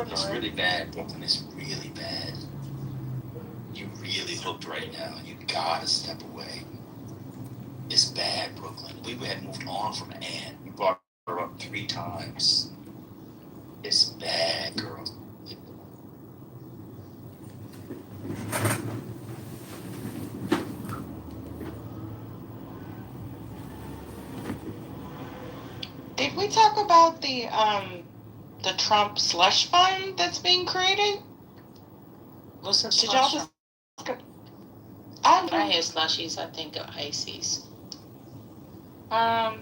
It's really bad, Brooklyn. It's really bad. You really hooked right now. You gotta step away. It's bad, Brooklyn. We had moved on from Ann. You brought her up 3 times. It's bad, girl. Did we talk about the Trump slush fund that's being created? What's a Did y'all slush? just? I hear slushies. I think of ices.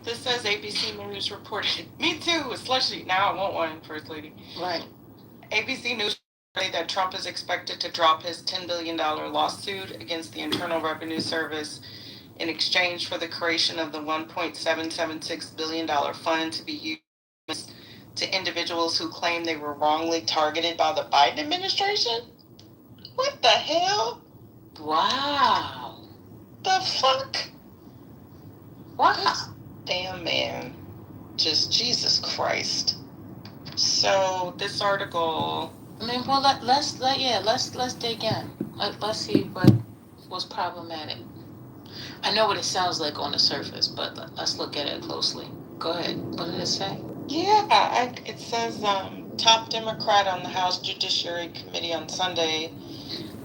This says ABC News reported. Me too, a slushie. Now I want one, First Lady. Right. ABC News reported that Trump is expected to drop his $10 billion lawsuit against the Internal Revenue Service in exchange for the creation of the $1.776 billion fund to be used to individuals who claim they were wrongly targeted by the Biden administration. What the hell? Wow. The fuck? Wow. This damn man. Just Jesus Christ. So this article. I mean, well, let's dig in. Let's see what was problematic. I know what it sounds like on the surface, but let's look at it closely. Go ahead. What did it say? Yeah, it says top Democrat on the House Judiciary Committee on Sunday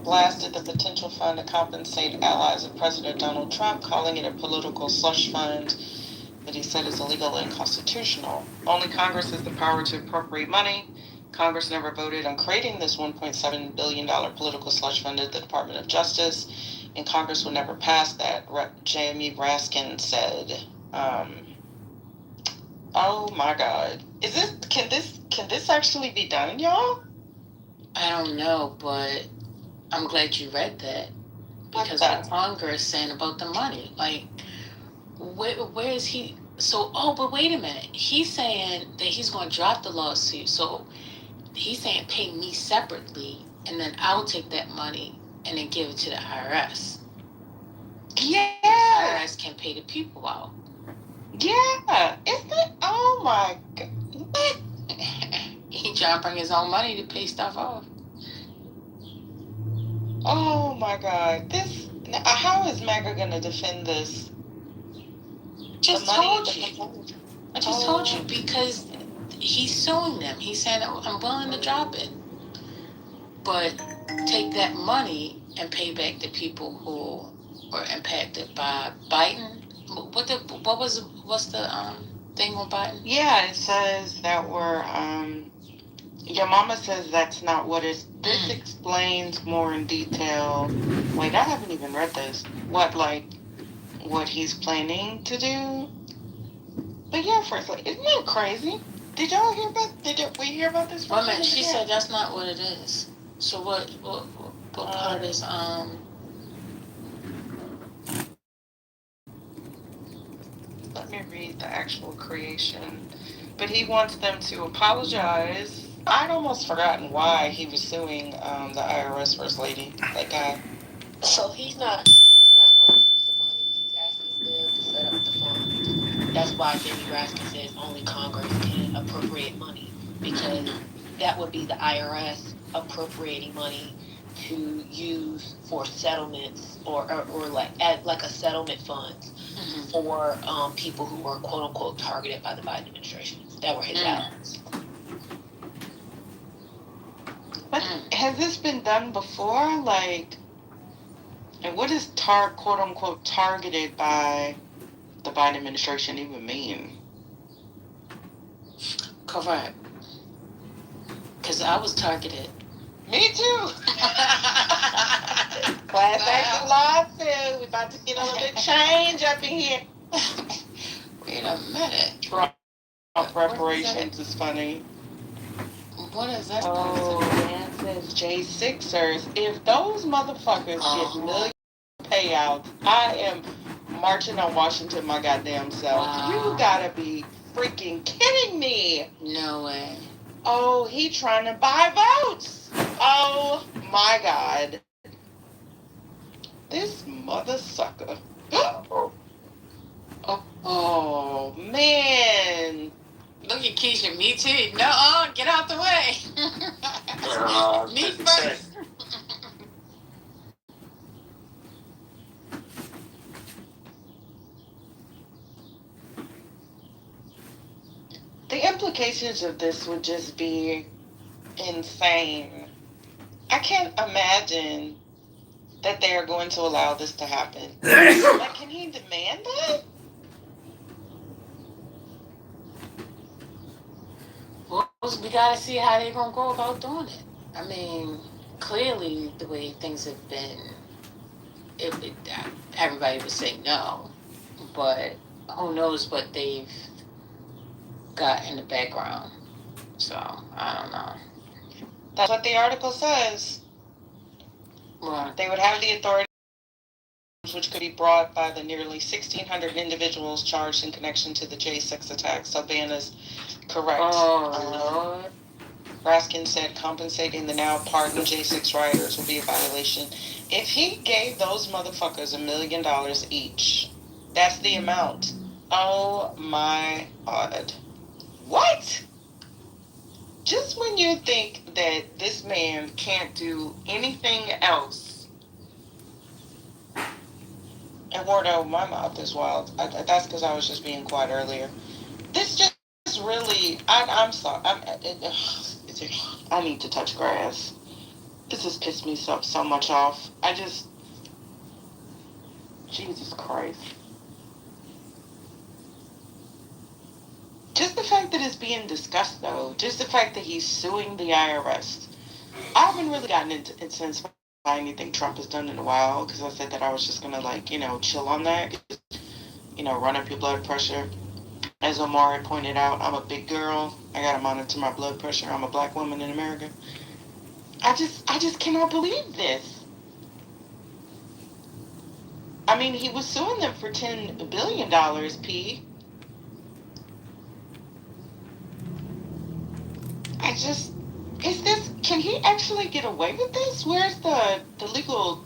blasted the potential fund to compensate allies of President Donald Trump, calling it a political slush fund that he said is illegal and unconstitutional. Only Congress has the power to appropriate money. Congress never voted on creating this $1.7 billion political slush fund at the Department of Justice, and Congress would never pass that, Jamie Raskin said. Oh my God. Can this actually be done, y'all? I don't know, but I'm glad you read that. Because what Congress saying about the money. Like, where is he? So, but wait a minute. He's saying that he's going to drop the lawsuit. So he's saying pay me separately, and then I'll take that money and then give it to the IRS. Yeah. The IRS can pay the people out. Yeah. Isn't it? Oh my God. What? He trying to bring his own money to pay stuff off. Oh my God. How is MAGA going to defend this? I just told you because he's suing them. He's saying, I'm willing to drop it, but take that money and pay back the people who were impacted by Biden. What's the thing on Biden? Yeah, it says that your mama says that's not what it's. This explains more in detail. Wait, I haven't even read this. What he's planning to do. But yeah, firstly, isn't that crazy? Did we hear about this? Well, man, she said that's not what it is. So what part is Let me read the actual creation. But he wants them to apologize. I'd almost forgotten why he was suing the IRS First Lady. That guy. So he's not going to use the money. He's asking them to set up the fund. That's why Jamie Raskin says only Congress can appropriate money, because that would be the IRS appropriating money to use for settlements or like a settlement fund for people who were quote unquote targeted by the Biden administration. That were his allies. But has this been done before? And what does quote unquote targeted by the Biden administration even mean? Correct. Because I was targeted. Me too. Class action lawsuit. We're about to get a little bit change up in here. Wait a minute. Trump reparations is funny. What is that? Oh, man says J6ers. If those motherfuckers get million payouts, I am marching on Washington my goddamn self. Wow. You gotta be freaking kidding me. No way. Oh, he trying to buy votes. Oh my God. This mother sucker. Oh man. Look at Keisha, me too. No, get out the way. implications of this would just be insane. I can't imagine that they are going to allow this to happen. Like, can he demand that? Well, we gotta see how they're gonna go about doing it. I mean, clearly the way things have been, everybody would say no, but who knows what they've got in the background. So I don't know. That's what the article says. Well, They would have the authority, which could be brought by the nearly 1,600 individuals charged in connection to the J6 attacks. So Banna's correct. oh Lord. Raskin said compensating the now pardoned J6 rioters will be a violation. If he gave those motherfuckers $1 million each, that's the amount. Oh my God. What? Just when you think that this man can't do anything else. And word out my mouth is wild. That's because I was just being quiet earlier. This just really, I'm sorry. I need to touch grass. This has pissed me so much off. Jesus Christ. Just the fact that it's being discussed, though. Just the fact that he's suing the IRS. I haven't really gotten into by anything Trump has done in a while, because I said that I was just going to, chill on that. Run up your blood pressure. As Omari pointed out, I'm a big girl. I got to monitor my blood pressure. I'm a black woman in America. I just cannot believe this. I mean, he was suing them for $10 billion, P. Can he actually get away with this? Where's the legal,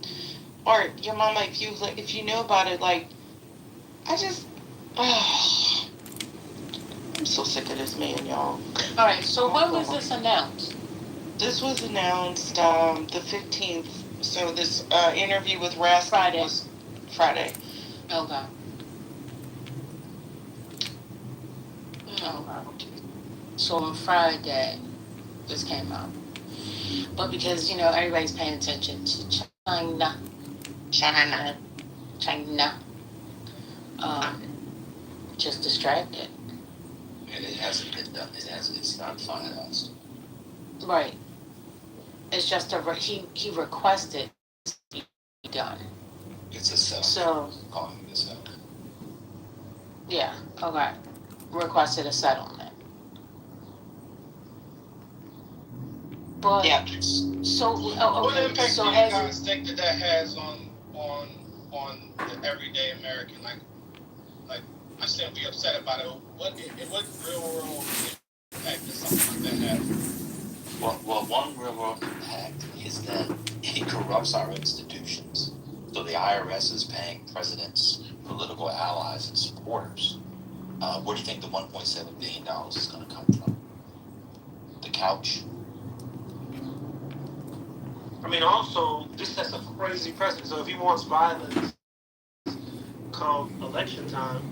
or your mama, if you know about it, I'm so sick of this man, y'all. All right. So when was this announced? This was announced the 15th. So this interview with Raskin was Friday. Okay. Okay. So on Friday, this came out. But because, everybody's paying attention to China, just distracted. And it hasn't been done. It's not finalized. Right. It's just he requested to be done. It's a settlement. So, Calling this out. yeah, okay. Requested a settlement. But Yeah. so What okay. impact So do you has guys think that has on the everyday American? Like I shouldn't be upset about it. What real world impact does something like that have? Well, one real world impact is that it corrupts our institutions. So the IRS is paying presidents, political allies, and supporters. Where do you think the $1.7 billion is going to come from? The couch? I mean, also, this sets a crazy precedent. So if he wants violence come election time,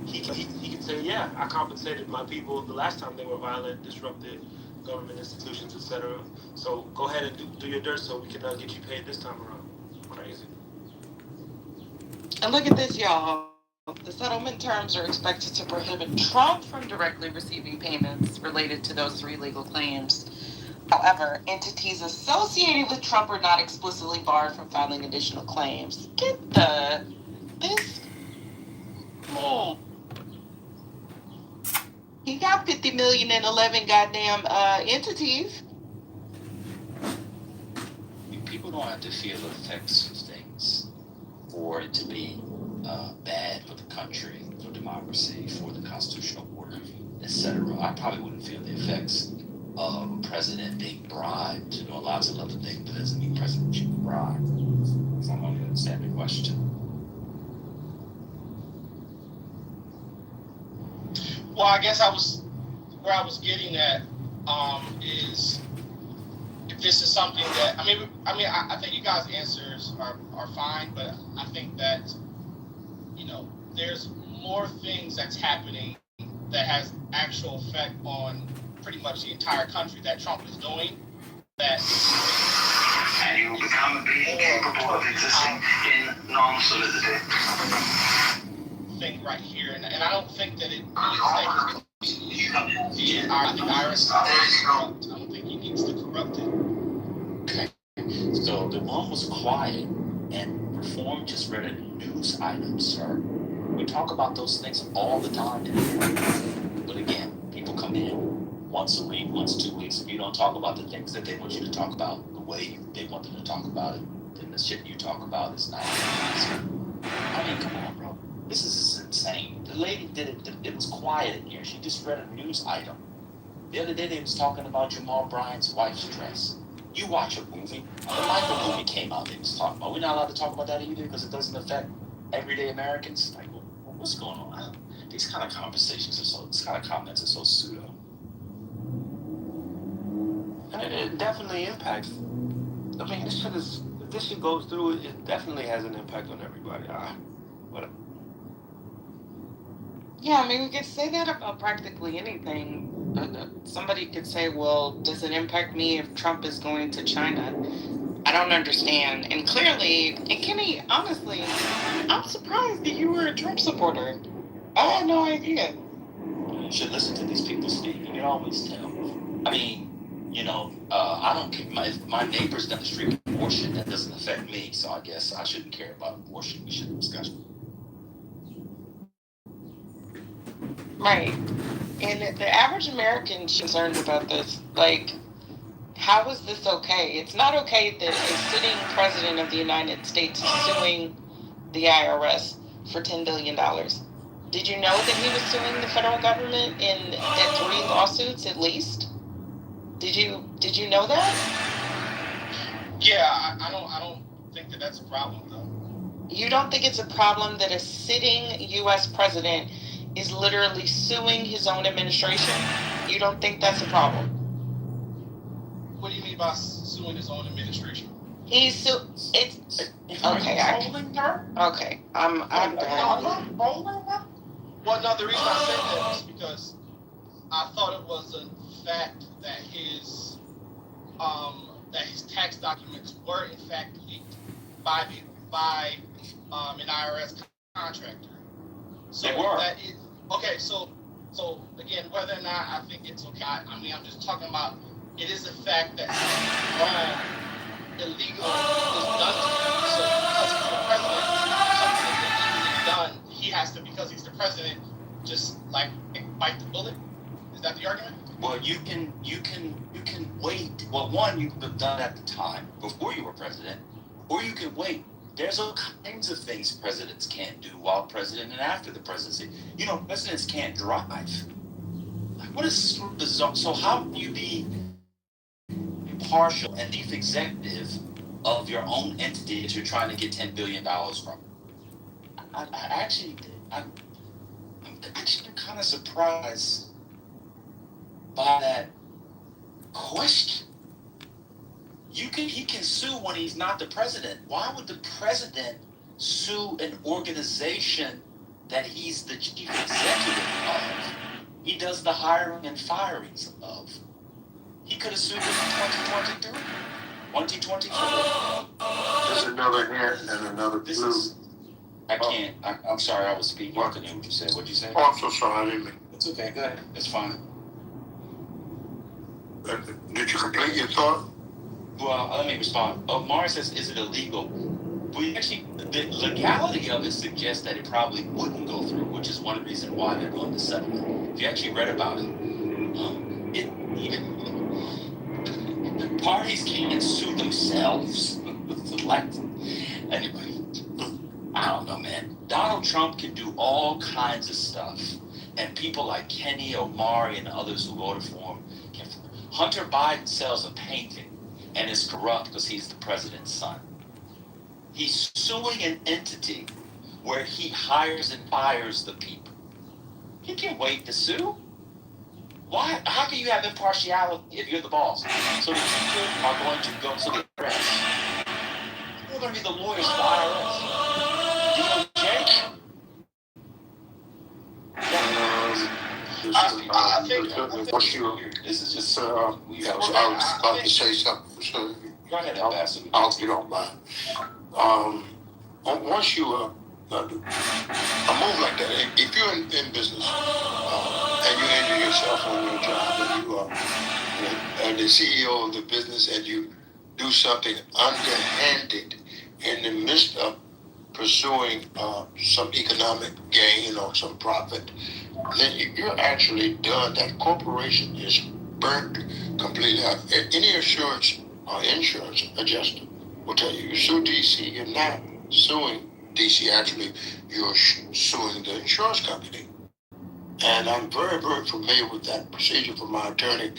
he can say, yeah, I compensated my people the last time they were violent, disrupted government institutions, etc. So go ahead and do your dirt so we can get you paid this time around. Crazy. And look at this, y'all. The settlement terms are expected to prohibit Trump from directly receiving payments related to those 3 legal claims. However, entities associated with Trump are not explicitly barred from filing additional claims. This. Oh. He got 50 million in 11 goddamn entities. People don't have to feel the effects of things for it to be bad for the country, for democracy, for the constitutional order, etc. I probably wouldn't feel the effects of a president being bribed to do lots of other things, but doesn't mean president should be bribed. So I don't understand the question. Well, I guess where I was getting at is if this is something that I think you guys' answers are fine, but I think that there's more things that's happening that has actual effect on pretty much the entire country that Trump is doing, that and you will become a being capable of existing in non-solidity. Thing right here, and I don't think that it means that the IRS is corrupt. I don't think he needs to corrupt it. Okay. So the one was quiet, and Reform just read a news item, sir. We talk about those things all the time. But again, people come in once a week, once 2 weeks. If you don't talk about the things that they want you to talk about the way they want them to talk about it, then the shit you talk about is not. I mean, come on, bro. This is insane. The lady did it. It was quiet in here. She just read a news item. The other day they was talking about Jamal Bryant's wife's dress. You watch a movie. The Michael movie came out. They was talking about. We're not allowed to talk about that either because it doesn't affect everyday Americans. Like, what's going on? These kind of conversations are so. This kind of comments are so pseudo. It definitely impacts. I mean, this shit is. If this shit goes through, it definitely has an impact on everybody. Whatever. Yeah, I mean, we could say that about practically anything. Somebody could say, well, does it impact me if Trump is going to China? I don't understand. And clearly, and Kenny, honestly, I'm surprised that you were a Trump supporter. I had no idea. You should listen to these people speak. You can always tell. I mean, I don't care. If my neighbor's down the street with abortion, that doesn't affect me. So I guess I shouldn't care about abortion. We shouldn't discuss it. Right. And the average American is concerned about this. Like, how is this okay? It's not okay that a sitting president of the United States is suing the IRS for $10 billion. Did you know that he was suing the federal government in 3 lawsuits at least? Did you know that? Yeah, I don't think that that's a problem though. You don't think it's a problem that a sitting U.S. president is literally suing his own administration? You don't think that's a problem? What do you mean by suing his own administration? It's okay. Okay, I'm done. Well, no, the reason I said that is because I thought it was a fact that his tax documents were in fact leaked by an IRS contractor. So they were. That is okay. So again, whether or not I think it's okay, I mean, I'm just talking about. It is a fact that something wrong, illegal is done to him. So because he's the president, something that's illegally done, he has to, because he's the president, just like bite the bullet. Is that the argument? Well, you can wait. Well, one, you could have done at the time before you were president, or you can wait. There's all kinds of things presidents can't do while president and after the presidency. Presidents can't drive. Like, what is bizarre? So how can you be impartial and chief executive of your own entity that you're trying to get $10 billion from? I'm actually kind of surprised by that question. He can sue when he's not the president. Why would the president sue an organization that he's the chief executive of? He does the hiring and firings of. He could have sued him in 2023, 2024. There's another hint and anher clue. I can't. I'm sorry. I was speaking. I couldn't hear what you said. What'd you say? Oh, I'm so sorry. I didn't mean. It's okay. Go ahead. It's fine. Did you complete your thought? Well, let me respond. Mara says, is it illegal? The legality of it suggests that it probably wouldn't go through, which is one reason why they're going to settlement. If you actually read about it, the parties can't sue themselves. Anyway, I don't know, man. Donald Trump can do all kinds of stuff, and people like Kenny, Omari, and others who voted for him can. Hunter Biden sells a painting and is corrupt because he's the president's son. He's suing an entity where he hires and fires the people. He can't wait to sue. Why? How can you have impartiality if you're the boss? So the people are going to go to the IRS. Who are going to be the lawyers for the IRS? DOJ? I think once you, This is just yeah, I was about to say something, so go ahead, Ambassador. I hope you don't mind. Once you a move like that, if you're in business and you injure yourself on your job and you are the CEO of the business and you do something underhanded in the midst of pursuing some economic gain or some profit, then you're actually done. That corporation is burnt completely out. Any insurance adjuster will tell you, you sue DC, you're not suing DC. Actually, you're suing the insurance company. And I'm very, very familiar with that procedure from my attorney,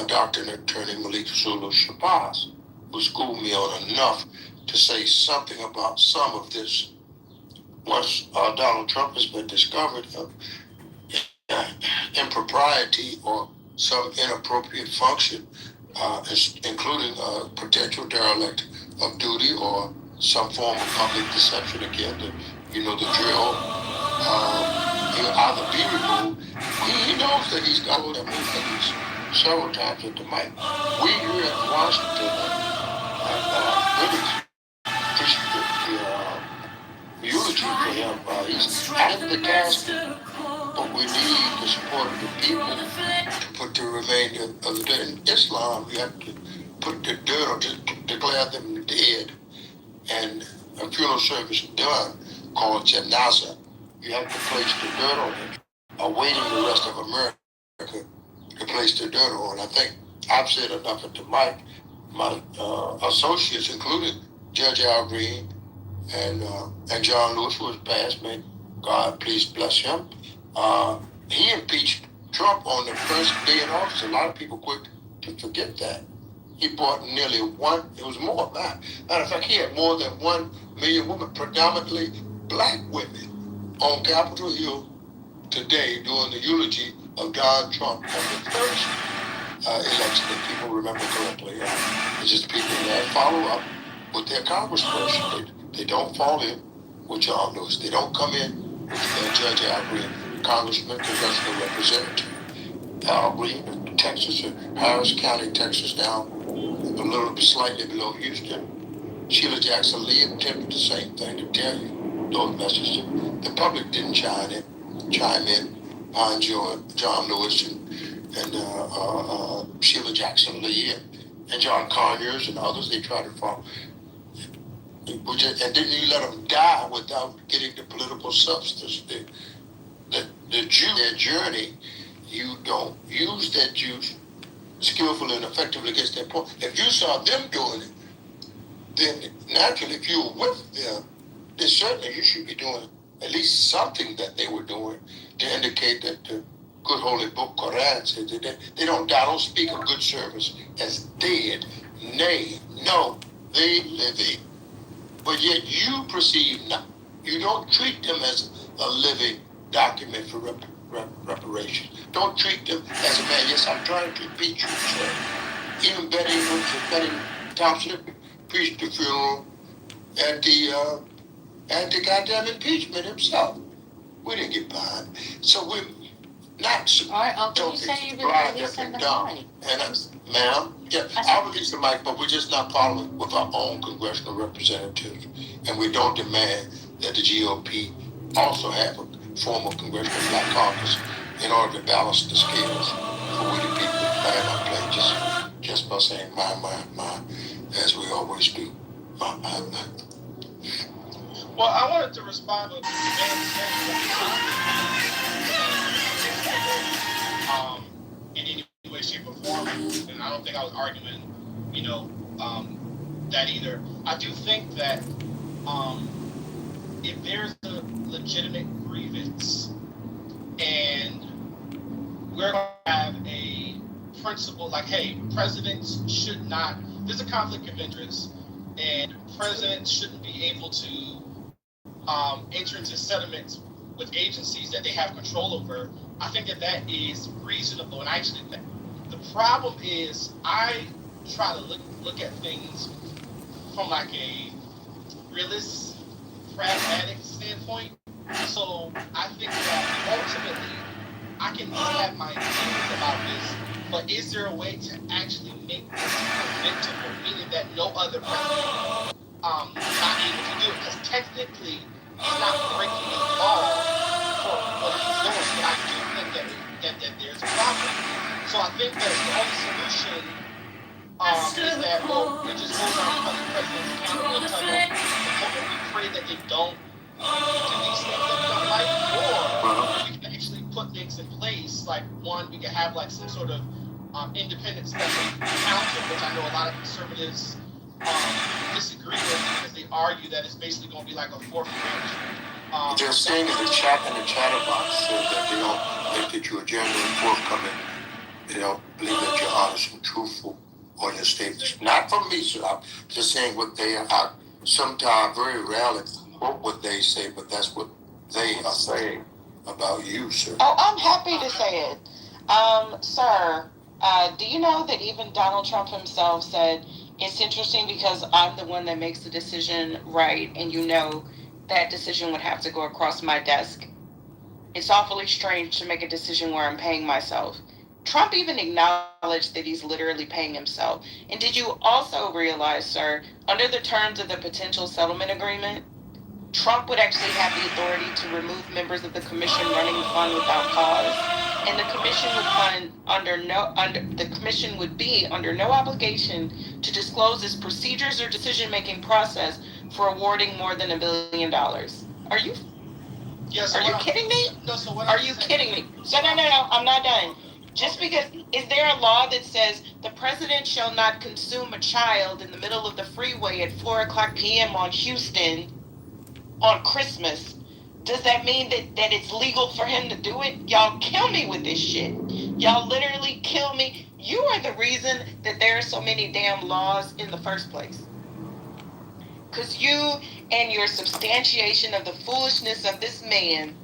Dr. and Attorney Malik Sulu Shabazz, who schooled me on enough to say something about some of this. Once Donald Trump has been discovered of impropriety or some inappropriate function, including a potential derelict of duty or some form of public deception again, the drill, he'll either be removed. He knows that he's got to move things several times at the mic. We here in Washington really appreciate the eulogy for him. He's out of the casket, but we need the support of the people to put the remainder of the dead. In Islam, you have to put the dirt or just declare them dead, and a funeral service done called janazah. You have to place the dirt on it, awaiting the rest of America to place the dirt on. I think I've said enough at the mic. My associates, including Judge Al Green and John Lewis, who has passed, may God please bless him. He impeached Trump on the first day in office. A lot of people quick to forget that. He brought nearly it was more. Matter of fact, he had more than 1 million women, predominantly black women, on Capitol Hill today doing the eulogy of Donald Trump on the first election, if people remember correctly. It's just people that follow up with their congressperson. They don't fall in with John Lewis. They don't come in with Judge Al Green, Congressman, Congressional Representative Al Green of Texas, Harris County, Texas, down a little bit slightly below Houston. Sheila Jackson Lee attempted the same thing to tell you those messages. The public didn't chime in behind John Lewis and Sheila Jackson Lee and John Conyers and others. They tried to follow. And didn't you let them die without getting the political substance? The juice, their journey, you don't use that juice skillfully and effectively against their point. If you saw them doing it, then naturally, if you were with them, then certainly you should be doing at least something that they were doing to indicate that the good holy book Quran says that they don't die. Don't speak of good service as dead. Nay, no, they living. But yet you perceive not. You don't treat them as a living document for reparations. Don't treat them as a man. Yes, I'm trying to impeach you, sir. Even Betty Thompson preached the funeral at the goddamn impeachment himself. We didn't get behind. So we're not All right, Uncle, you say you were releasing the mic. And ma'am, yeah, I'll release the mic, but we're just not following with our own congressional representatives. And we don't demand that the GOP also have a form of congressional black caucus in order to balance the scales for we the people. I am not playing just by saying my, as we always do. My. Well, I wanted to respond to in any way, shape, or form, and I don't think I was arguing, that either. I do think that if there's a legitimate grievance and we're going to have a principle like, hey, presidents should not, there's a conflict of interest, and presidents shouldn't be able to enter into settlements with agencies that they have control over. I think that is reasonable. And actually, the problem is I try to look at things from like a realist, pragmatic standpoint. So I think that ultimately I can have my opinions about this, but is there a way to actually make this preventable, meaning that no other president not able to do it? Because technically, he's not breaking a law for what he's doing, but I do think that there's a problem. So I think that the only solution is that, well, we just hold our presidents accountable and tell them, and we pray that they don't do these things that we don't like, or we can actually put things in place. Like, one, we can have like some sort of independent special counsel, which I know a lot of conservatives disagree with because they argue that it's basically going to be like a fourth branch. They're saying in the chatter box that they don't think that you are genuine, forthcoming. They don't believe that you're honest and truthful on your statements. Not from me, sir. I'm just saying what they are. Sometimes, very rarely, quote what they say, but that's what they are saying about you, sir. Oh, I'm happy to say it. Sir, do you know that even Donald Trump himself said, it's interesting because I'm the one that makes the decision, right? And you know that decision would have to go across my desk. It's awfully strange to make a decision where I'm paying myself. Trump even acknowledged that he's literally paying himself. And did you also realize, sir, under the terms of the potential settlement agreement, Trump would actually have the authority to remove members of the commission running the fund without cause, and the commission would be under no obligation to disclose its procedures or decision-making process for awarding more than $1 billion. Are you kidding me? No, so what Are you kidding me? No, I'm not done. Just because, is there a law that says the president shall not consume a child in the middle of the freeway at 4:00 p.m. on Houston on Christmas? Does that mean that it's legal for him to do it? Y'all kill me with this shit. Y'all literally kill me. You are the reason that there are so many damn laws in the first place. Because you and your substantiation of the foolishness of this man.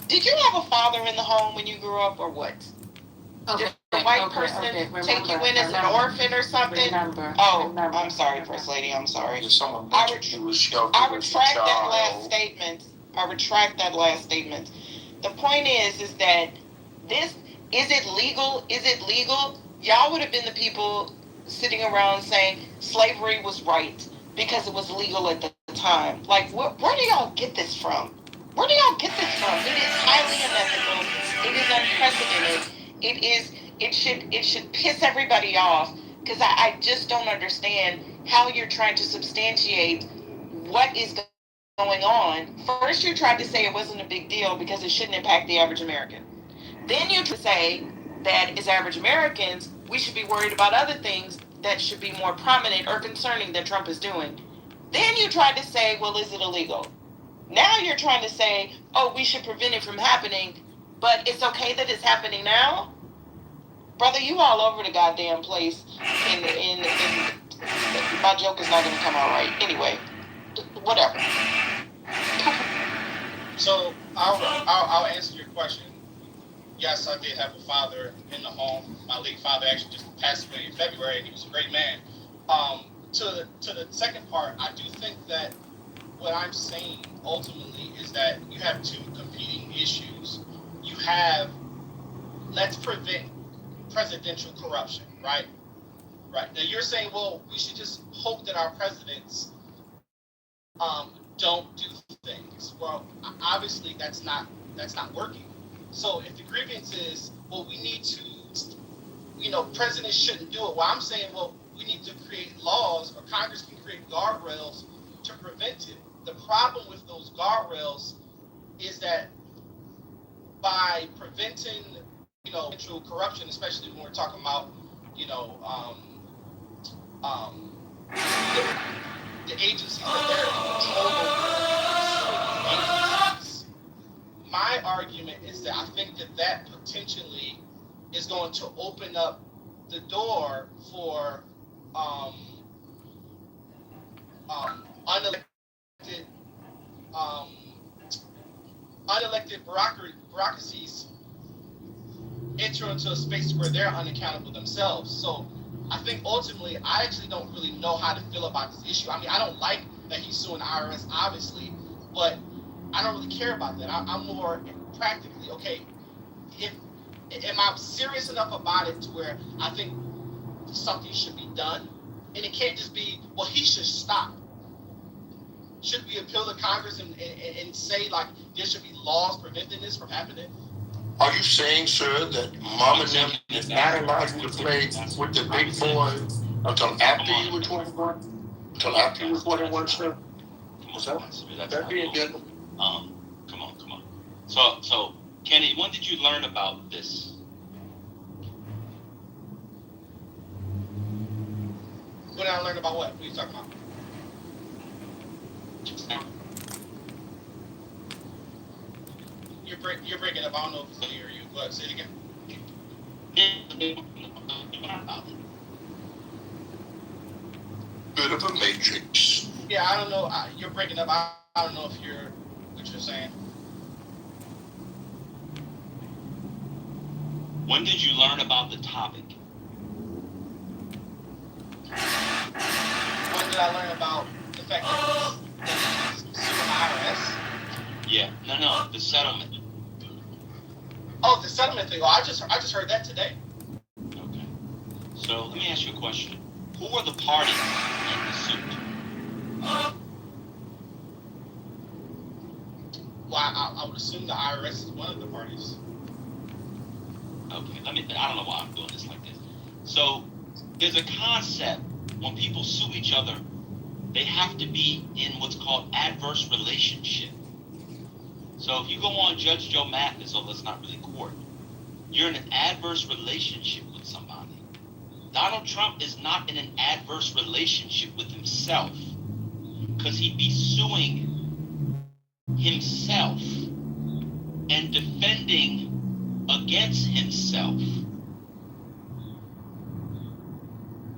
Did you have a father in the home when you grew up, or what? Okay, Did the white person take you in as an orphan or something? I'm sorry, First Lady, I'm sorry. I retract that last statement. I retract that last statement. The point is that this, is it legal? Is it legal? Y'all would have been the people sitting around saying slavery was right because it was legal at the time. Like, where do y'all get this from? Where do y'all get this from? It is highly unethical. It is unprecedented. It should piss everybody off, because I just don't understand how you're trying to substantiate what is going on. First, you tried to say it wasn't a big deal because it shouldn't impact the average American. Then you tried to say that as average Americans, we should be worried about other things that should be more prominent or concerning that Trump is doing. Then you tried to say, well, is it illegal? Now you're trying to say, oh, we should prevent it from happening, but it's okay that it's happening now? Brother, you all over the goddamn place. In my joke is not going to come out right. Anyway, whatever. So I'll answer your question. Yes, I did have a father in the home. My late father actually just passed away in February, and he was a great man. To the second part, I do think that what I'm saying ultimately is that you have two competing issues. You have, let's prevent presidential corruption, right? Right. Now you're saying, well, we should just hope that our presidents don't do things. Well, obviously that's not working. So if the grievance is, well, we need to, presidents shouldn't do it. Well, I'm saying, well, we need to create laws, or Congress can create guardrails to prevent it. The problem with those guardrails is that by preventing, potential corruption, especially when we're talking about, the agencies that they're in control of, agencies. My argument is that I think that potentially is going to open up the door for unelected bureaucracies enter into a space where they're unaccountable themselves. So I think ultimately, I actually don't really know how to feel about this issue. I mean, I don't like that he's suing the IRS, obviously, but I don't really care about that. I'm more practically, okay, am I serious enough about it to where I think something should be done? And it can't just be, well, he should stop. Should we appeal to Congress and say, like, there should be laws preventing this from happening? Are you saying, sir, that Mom and them is not allowed you to play with the big boy until after you were 21? Until after you were 21, sir? That'd be a good one. Come on. So, Kenny, when did you learn about this? When I learned about what? What are you talking about? You're breaking up. I don't know if it's me or you. Go ahead, say it again. Bit of a matrix. Yeah, I don't know. You're breaking up. I don't know what you're saying. When did you learn about the topic? When did I learn about the fact that he's suing the IRS? Yeah, no, the settlement. Oh, the settlement thing. Oh, I just heard that today. Okay. So let me ask you a question. Who are the parties in the suit? Well, I would assume the IRS is one of the parties. Okay, I don't know why I'm doing this like this. So there's a concept when people sue each other, they have to be in what's called adverse relationship. So if you go on Judge Joe Mathis, although it's not really court, you're in an adverse relationship with somebody. Donald Trump is not in an adverse relationship with himself because he'd be suing himself and defending against himself.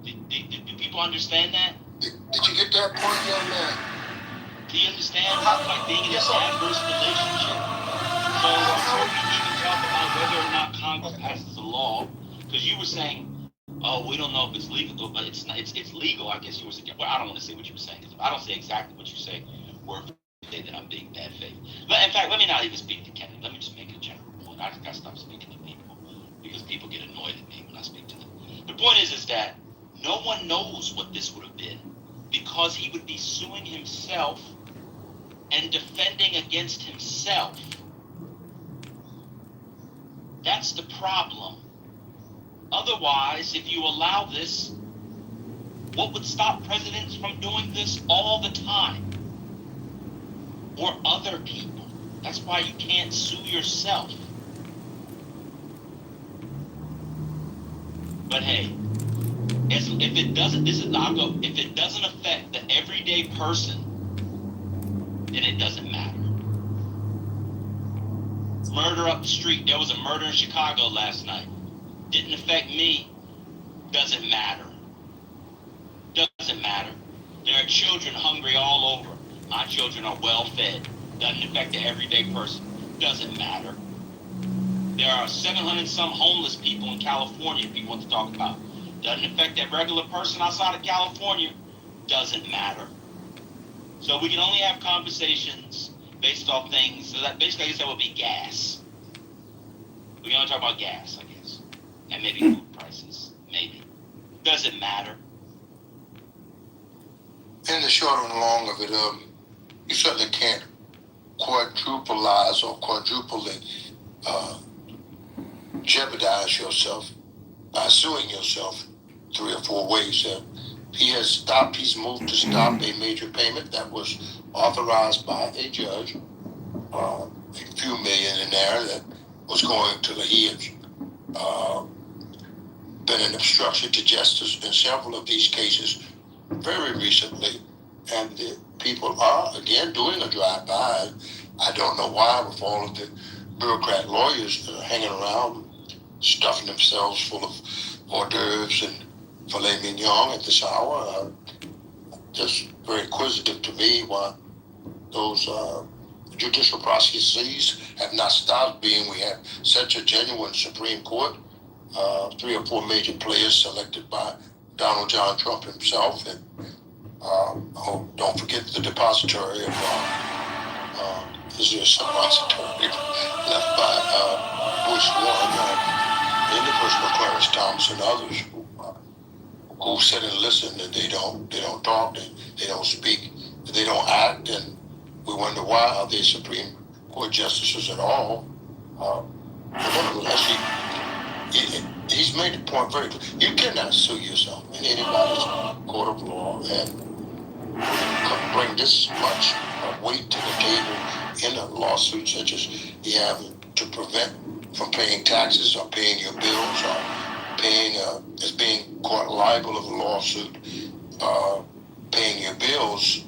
Do people understand that? Did you get that point, young man? Do you understand? Like being in an adverse relationship. So before we even talk about whether or not Congress passes a law, because you were saying, oh, we don't know if it's legal, but it's not. It's legal. I guess you were saying. Well, I don't want to say what you were saying. I don't say exactly what you say. Word for say that I'm being bad faith. In fact, let me not even speak to Kenny. Let me just make a general point. I just got to stop speaking to people because people get annoyed at me when I speak to them. The point is that no one knows what this would have been because he would be suing himself and defending against himself. That's the problem. Otherwise, if you allow this, what would stop presidents from doing this all the time? Or other people. That's why you can't sue yourself. But hey, if it doesn't affect the everyday person, then it doesn't matter. Murder up the street. There was a murder in Chicago last night. Didn't affect me. Doesn't matter. Doesn't matter. There are children hungry all over. My children are well fed. Doesn't affect the everyday person. Doesn't matter. There are 700 some homeless people in California people want to talk about. Doesn't affect that regular person outside of California. Doesn't matter. So we can only have conversations based off things. So that basically I guess that would be gas. We can only talk about gas, I guess. And maybe food prices. Maybe. Doesn't matter. In the short and long of it, you certainly can't quadruplize or quadruply jeopardize yourself by suing yourself 3 or 4 ways. He's moved to stop a major payment that was authorized by a judge, a few million in there that was going to he had been an obstruction to justice in several of these cases very recently, and the people are again doing a drive-by. I don't know why, with all of the bureaucrat lawyers that are hanging around, stuffing themselves full of hors d'oeuvres and filet mignon at this hour. Just very inquisitive to me why those judicial processes have not stopped being. We have such a genuine Supreme Court, 3 or 4 major players selected by Donald John Trump himself, and don't forget the depository of is there a suppository left by Bush one, in the person of Clarence Thomas and others who sit and listen and they don't talk, they don't speak, they don't act, and we wonder why are they Supreme Court justices at all. Actually, he's made the point very clear. You cannot sue yourself in anybody's court of law and bring this much weight to the table in a lawsuit such as you have to prevent from paying taxes or paying your bills or paying as being caught liable of a lawsuit, paying your bills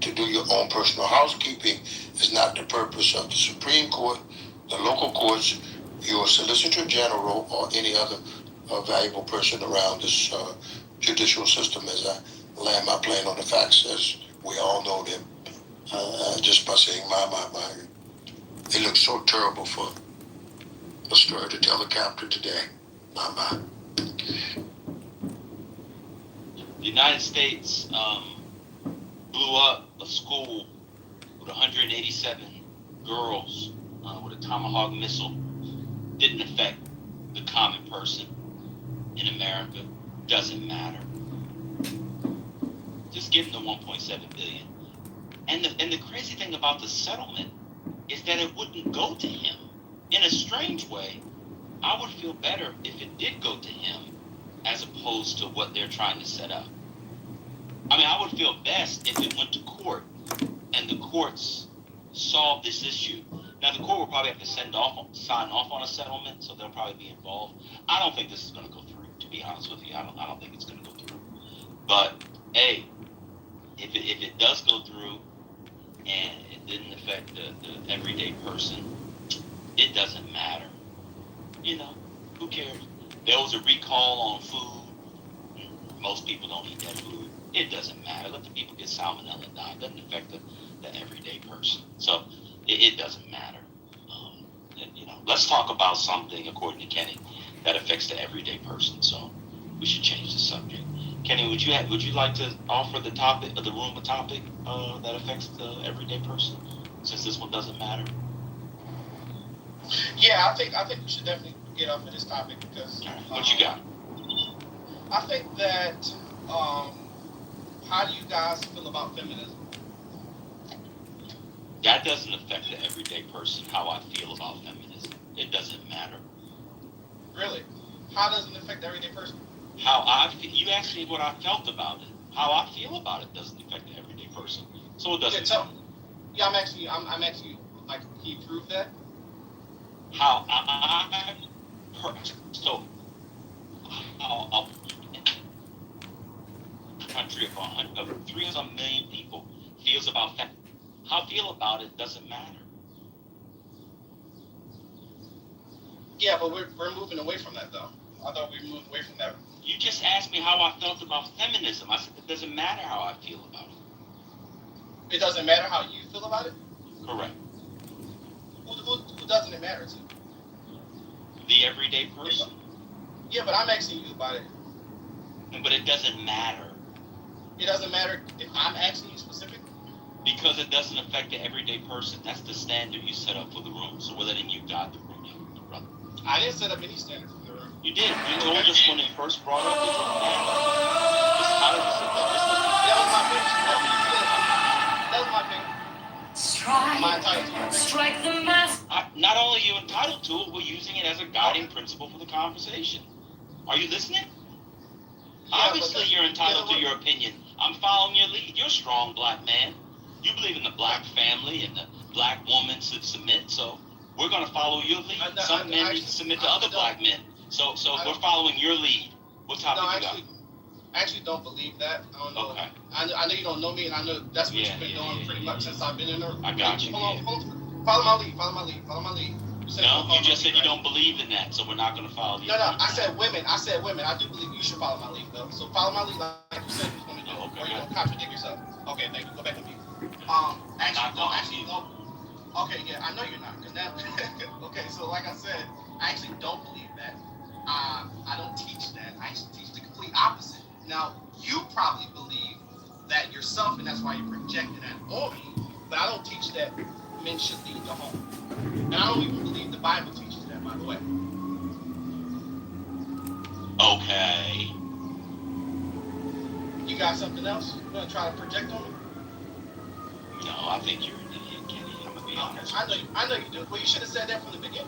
to do your own personal housekeeping is not the purpose of the Supreme Court, the local courts, your Solicitor General, or any other valuable person around this judicial system. As I land my plane on the facts, as we all know them, just by saying my. It looks so terrible for a story to tell the captain today. My. The United States blew up a school with 187 girls with a Tomahawk missile. Didn't affect the common person in America. Doesn't matter. Just give them the 1.7 billion. And the crazy thing about the settlement is that it wouldn't go to him. In a strange way, I would feel better if it did go to him as opposed to what they're trying to set up. I mean, I would feel best if it went to court and the courts solved this issue. Now, the court will probably have to sign off on a settlement, so they'll probably be involved. I don't think this is going to go through, to be honest with you. I don't think it's going to go through. But, hey, if it does go through and it didn't affect the everyday person, it doesn't matter. You know, who cares? There was a recall on food. Most people don't eat that food. It doesn't matter. Let the people get salmonella and die. It doesn't affect the everyday person. So it doesn't matter. Let's talk about something, according to Kenny, that affects the everyday person. So we should change the subject. Kenny, would you like to offer the topic of the room a topic that affects the everyday person, since this one doesn't matter? Yeah, I think we should definitely get up for this topic because. What you got? I think that. How do you guys feel about feminism? That doesn't affect the everyday person. How I feel about feminism, it doesn't matter. Really? How does it affect the everyday person? How I feel. You asked me what I felt about it. How I feel about it doesn't affect the everyday person. So it doesn't. Yeah, I'm actually like, can you prove that? How country of 300 million people feels about that. How I feel about it doesn't matter. Yeah, but we're moving away from that, though. I thought we moved away from that. You just asked me how I felt about feminism. I said it doesn't matter how I feel about it. It doesn't matter how you feel about it? Correct. Who doesn't it matter to? The everyday person. Yeah, but I'm asking you about it. But it doesn't matter. It doesn't matter if I'm asking you specifically? Because it doesn't affect the everyday person. That's the standard you set up for the room. So we're letting you guide the room, brother. I didn't set up any standard for the room. You did. You told us when it first brought up, it didn't matter. It's how you said that. That was my pitch. That was my pitch. Am I entitled to your pitch? Strike the mask. Not only are you entitled to it, we're using it as a guiding principle for the conversation. Are you listening? Yeah, obviously, you're entitled to your opinion. I'm following your lead. You're a strong black man. You believe in the black family and the black woman should submit. So we're going to follow your lead. Some men need to submit to other black men. So we're following your lead. What topic you got? I actually don't believe that. I don't know. Okay. I know you don't know me, and I know that's what you've been doing pretty much since I've been in there. I got you. Hold on. Follow my lead. No, you just said you don't believe in that, so we're not going to follow you. No, I said women. I do believe you should follow my lead, though. So follow my lead like you said you was going to do. Okay, or you're going to contradict yourself. Okay, thank you. Go back to me. No. Okay, yeah, I know you're not. Cause now, okay, so like I said, I actually don't believe that. I don't teach that. I actually teach the complete opposite. Now, you probably believe that yourself, and that's why you're projecting that on me. But I don't teach that men should lead the home. And I don't even believe the Bible teaches that, by the way. Okay. You got something else? You want to try to project on me? No, I think you're an idiot, Kenny. I'm gonna be honest. I know you do. Well, you should have said that from the beginning.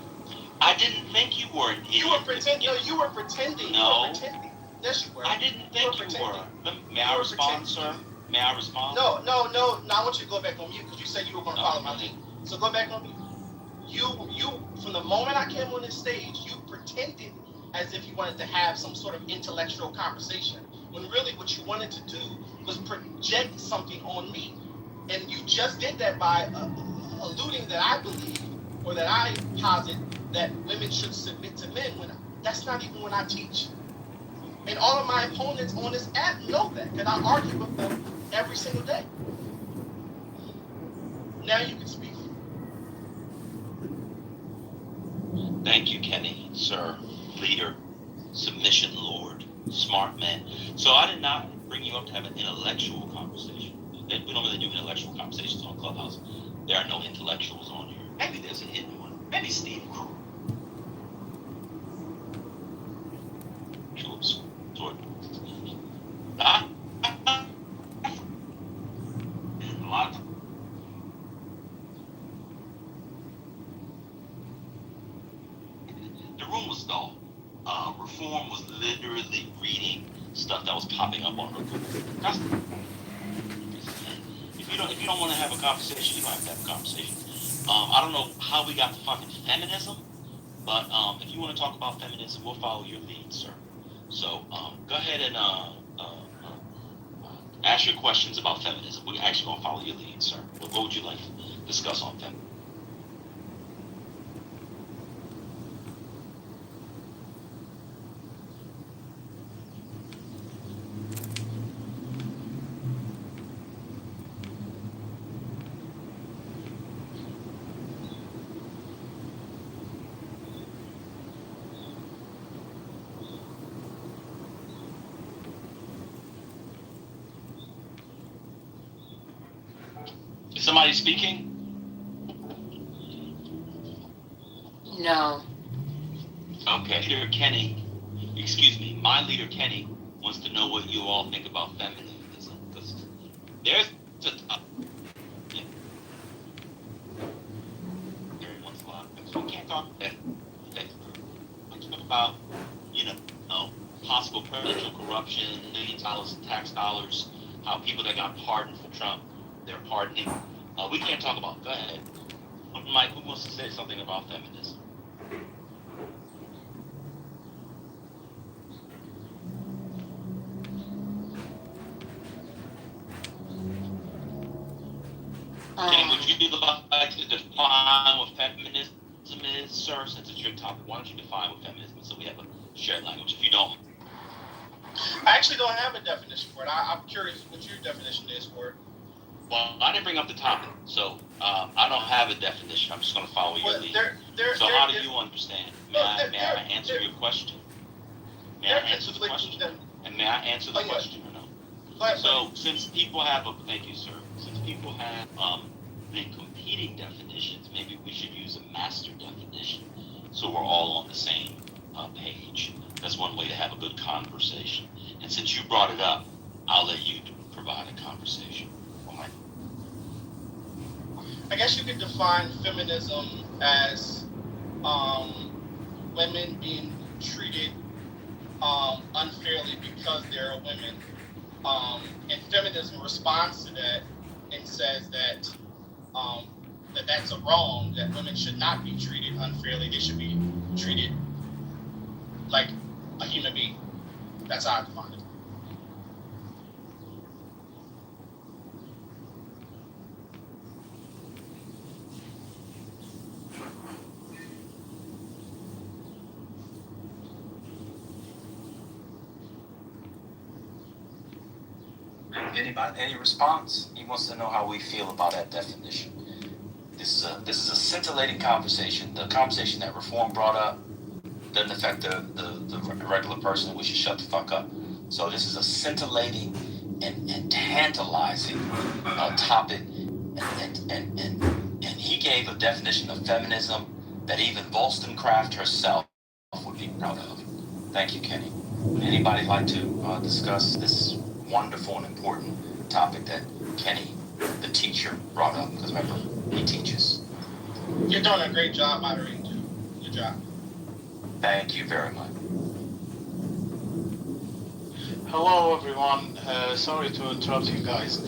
I didn't think you were an idiot. You were pretending. No, you were pretending. No. You were pretending. Yes, you were. I didn't think you were. May I respond, sir? May I respond? No. I want you to go back on mute because you said you were going to follow my lead. So go back on mute. You, from the moment I came on this stage, you pretended as if you wanted to have some sort of intellectual conversation, when really what you wanted to do was project something on me. And you just did that by alluding that I believe, or that I posit, that women should submit to men, when that's not even what I teach. And all of my opponents on this app know that, and I argue with them every single day. Now you can speak. Thank you, Kenny, sir, leader, submission lord, smart man. So I did not bring you up to have an intellectual conversation. We don't really do intellectual conversations on Clubhouse. There are no intellectuals on here. Maybe there's a hidden one. Maybe Steve Crew. A lot of the room was dull. Reform was literally reading stuff that was popping up on her Google. If you don't want to have a conversation, you don't have to have a conversation. I don't know how we got to fucking feminism, but if you want to talk about feminism, we'll follow your lead, sir. So go ahead and ask your questions about feminism. We're actually going to follow your lead, sir. What would you like to discuss on feminism? Is somebody speaking? No. Okay, leader Kenny, my leader Kenny wants to know what you all think about feminism. Because there's everyone's a lot of things. We can't talk about, possible presidential corruption, millions of dollars in tax dollars, how people that got pardoned for Trump, they're pardoning. We can't talk about. Go ahead, Mike. Who wants to say something about feminism? Kenny, would you like to define what feminism is, sir? Since it's your topic, why don't you define what feminism is so we have a shared language? If you don't, I actually don't have a definition for it. I'm curious what your definition is for it. well, I didn't bring up the topic, so I don't have a definition. I'm just going to follow your Well, lead. there, So how do you understand? May I answer your question? May I there- answer the question? there- And may I answer the Oh, yeah. question or no? Go ahead, So since people have thank you, sir. Since people have the competing definitions, maybe we should use a master definition so we're all on the same page. That's one way to have a good conversation. And since you brought it up, I'll let you provide a conversation. All right. I guess you could define feminism as women being treated unfairly because they're women. And feminism responds to that and says that that's a wrong, that women should not be treated unfairly. They should be treated like a human being. That's how I define it. Any response? He wants to know how we feel about that definition. This is a scintillating conversation. The conversation that Reform brought up doesn't affect the regular person. We should shut the fuck up. So this is a scintillating and tantalizing topic and And he gave a definition of feminism that even Wollstonecraft herself would be proud of. Thank you, Kenny. Would anybody like to discuss this wonderful and important topic that Kenny, the teacher, brought up? Because remember, he teaches. You're doing a great job moderating, too. Good job. Thank you very much. Hello, everyone. Sorry to interrupt you guys.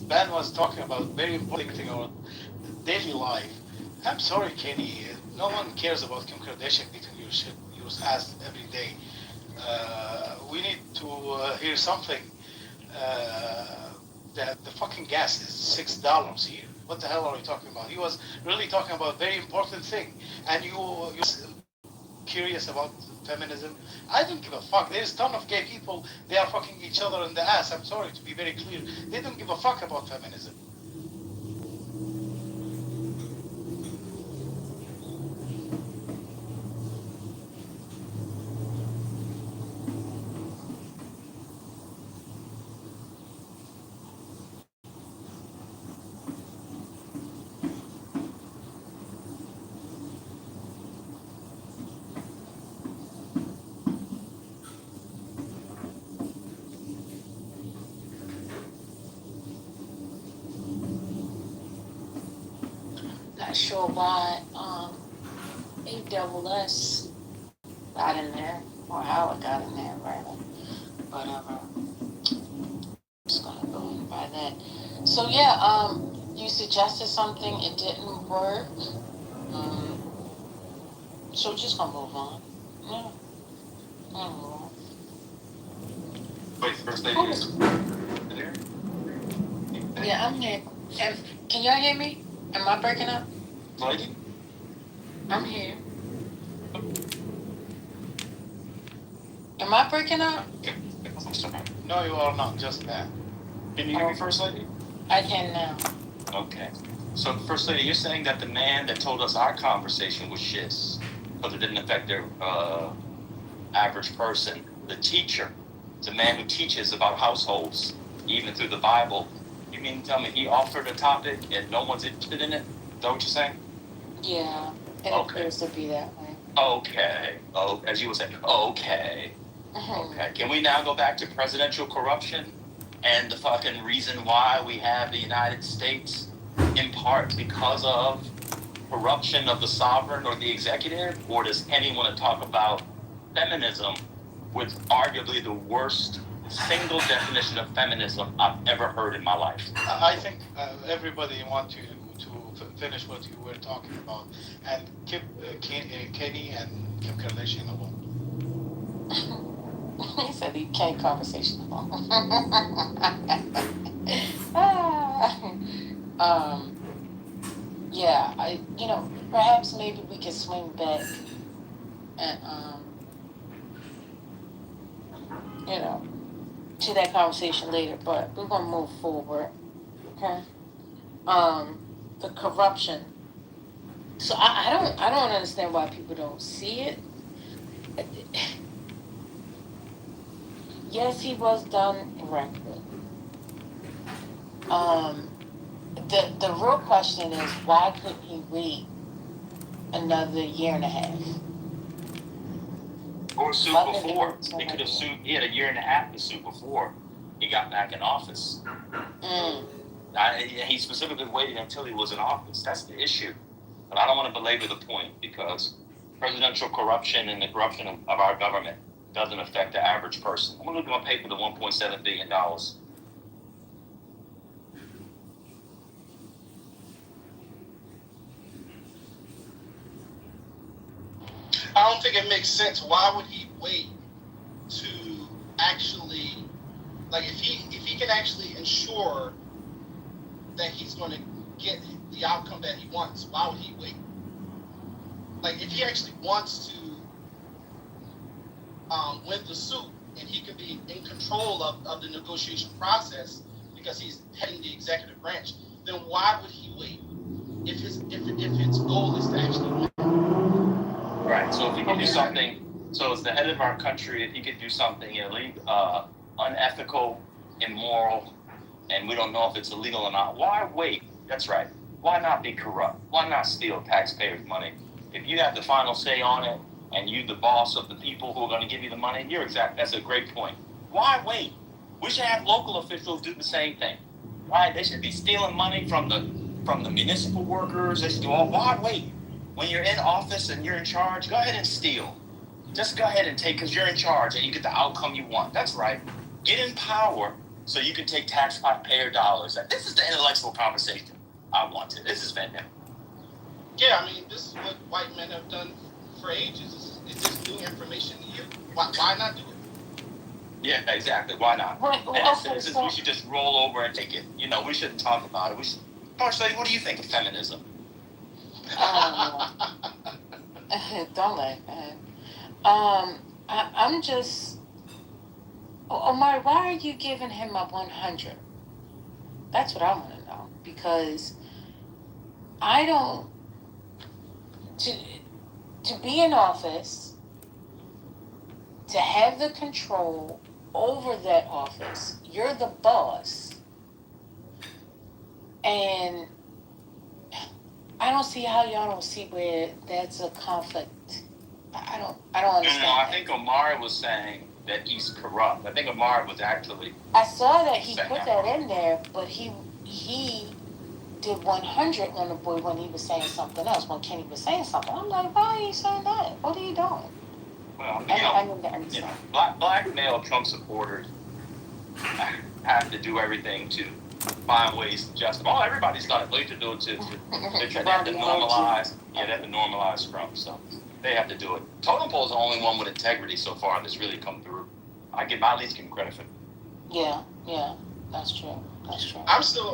Ben was talking about very important thing about daily life. I'm sorry, Kenny. No one cares about Kim Kardashian beating your ass every day. We need to hear something. That the fucking gas is $6 here. What the hell are we talking about? He was really talking about a very important thing, and you're curious about feminism. I don't give a fuck. There's a ton of gay people. They are fucking each other in the ass. I'm sorry to be very clear. They don't give a fuck about feminism. Not sure why AWS got in there, or how it got in there, rather. But just gonna go in by that. So yeah, you suggested something, it didn't work. So we're just gonna move on. Yeah. Wait, first lady Cool. is there? Yeah, I'm here. And can y'all hear me? Am I breaking up? Lady? I'm here. Am I breaking up? I'm sorry. No, you are not. Just that. Can you hear me, First Lady? I can now. Okay. So, First Lady, you're saying that the man that told us our conversation was shiz, because it didn't affect their average person, the teacher, the man who teaches about households, even through the Bible, you mean to tell me he offered a topic and no one's interested in it? Is that what you're saying? Yeah, it Okay. appears to be that way. Okay. Oh, as you would say, okay. Okay. Can we now go back to presidential corruption and the fucking reason why we have the United States, in part because of corruption of the sovereign or the executive? Or does anyone want to talk about feminism with arguably the worst single definition of feminism I've ever heard in my life? I think everybody wants to finish what you were talking about and keep Kenny and Kim Kardashian alone. He said he can't conversation alone. Yeah, perhaps maybe we can swing back and to that conversation later, but we're gonna move forward. Okay. The corruption. So I don't understand why people don't see it. Yes, he was done correctly. The real question is, why couldn't he wait another year and a half? Or sue before. He could have sued. He had a year and a half to sue before he got back in office. He specifically waited until he was in office. That's the issue. But I don't want to belabor the point because presidential corruption and the corruption of our government doesn't affect the average person. I'm going to pay for the $1.7 billion. I don't think it makes sense. Why would he wait to actually, like, if he can actually ensure that he's going to get the outcome that he wants, why would he wait? Like, if he actually wants to win the suit and he could be in control of the negotiation process because he's heading the executive branch, then why would he wait if his goal is to actually win? Right. So if he could do something, so as the head of our country, if he could do something illegal, unethical, immoral, and we don't know if it's illegal or not. Why wait? That's right. Why not be corrupt? Why not steal taxpayers' money? If you have the final say on it, and you the boss of the people who are going to give you the money, that's a great point. Why wait? We should have local officials do the same thing. Right? They should be stealing money from the municipal workers. They should do all. Why wait? When you're in office and you're in charge, go ahead and steal. Just go ahead and take, because you're in charge and you get the outcome you want. That's right. Get in power so you can take taxpayer dollars. This is the intellectual conversation I wanted. This is fantastic. Yeah, I mean, this is what white men have done for ages. It's just new information to you. Why not do it? Yeah, exactly. Why not? We should just roll over and take it. We shouldn't talk about it. Marshall, what do you think of feminism? Don't laugh, man. I'm just... Omar, why are you giving him a 100? That's what I want to know. Because I don't... To be in office, to have the control over that office, you're the boss. And I don't see how y'all don't see where that's a conflict. I don't understand. I think Omar was saying that he's corrupt. I think Omar was actually... I saw that he put that in there, but he did 100 on the boy when he was saying something else, when Kenny was saying something. I'm like, why are you saying that? What are you doing? Well, I need to understand. Black male Trump supporters have to do everything to find ways to justify. Oh, everybody's done it. They have to do it too. They have to normalize. Yeah, they have to normalize Trump. So they have to do it. Totem Pole is the only one with integrity so far that's really come through. I at least give him credit for it. Yeah, that's true. I'm still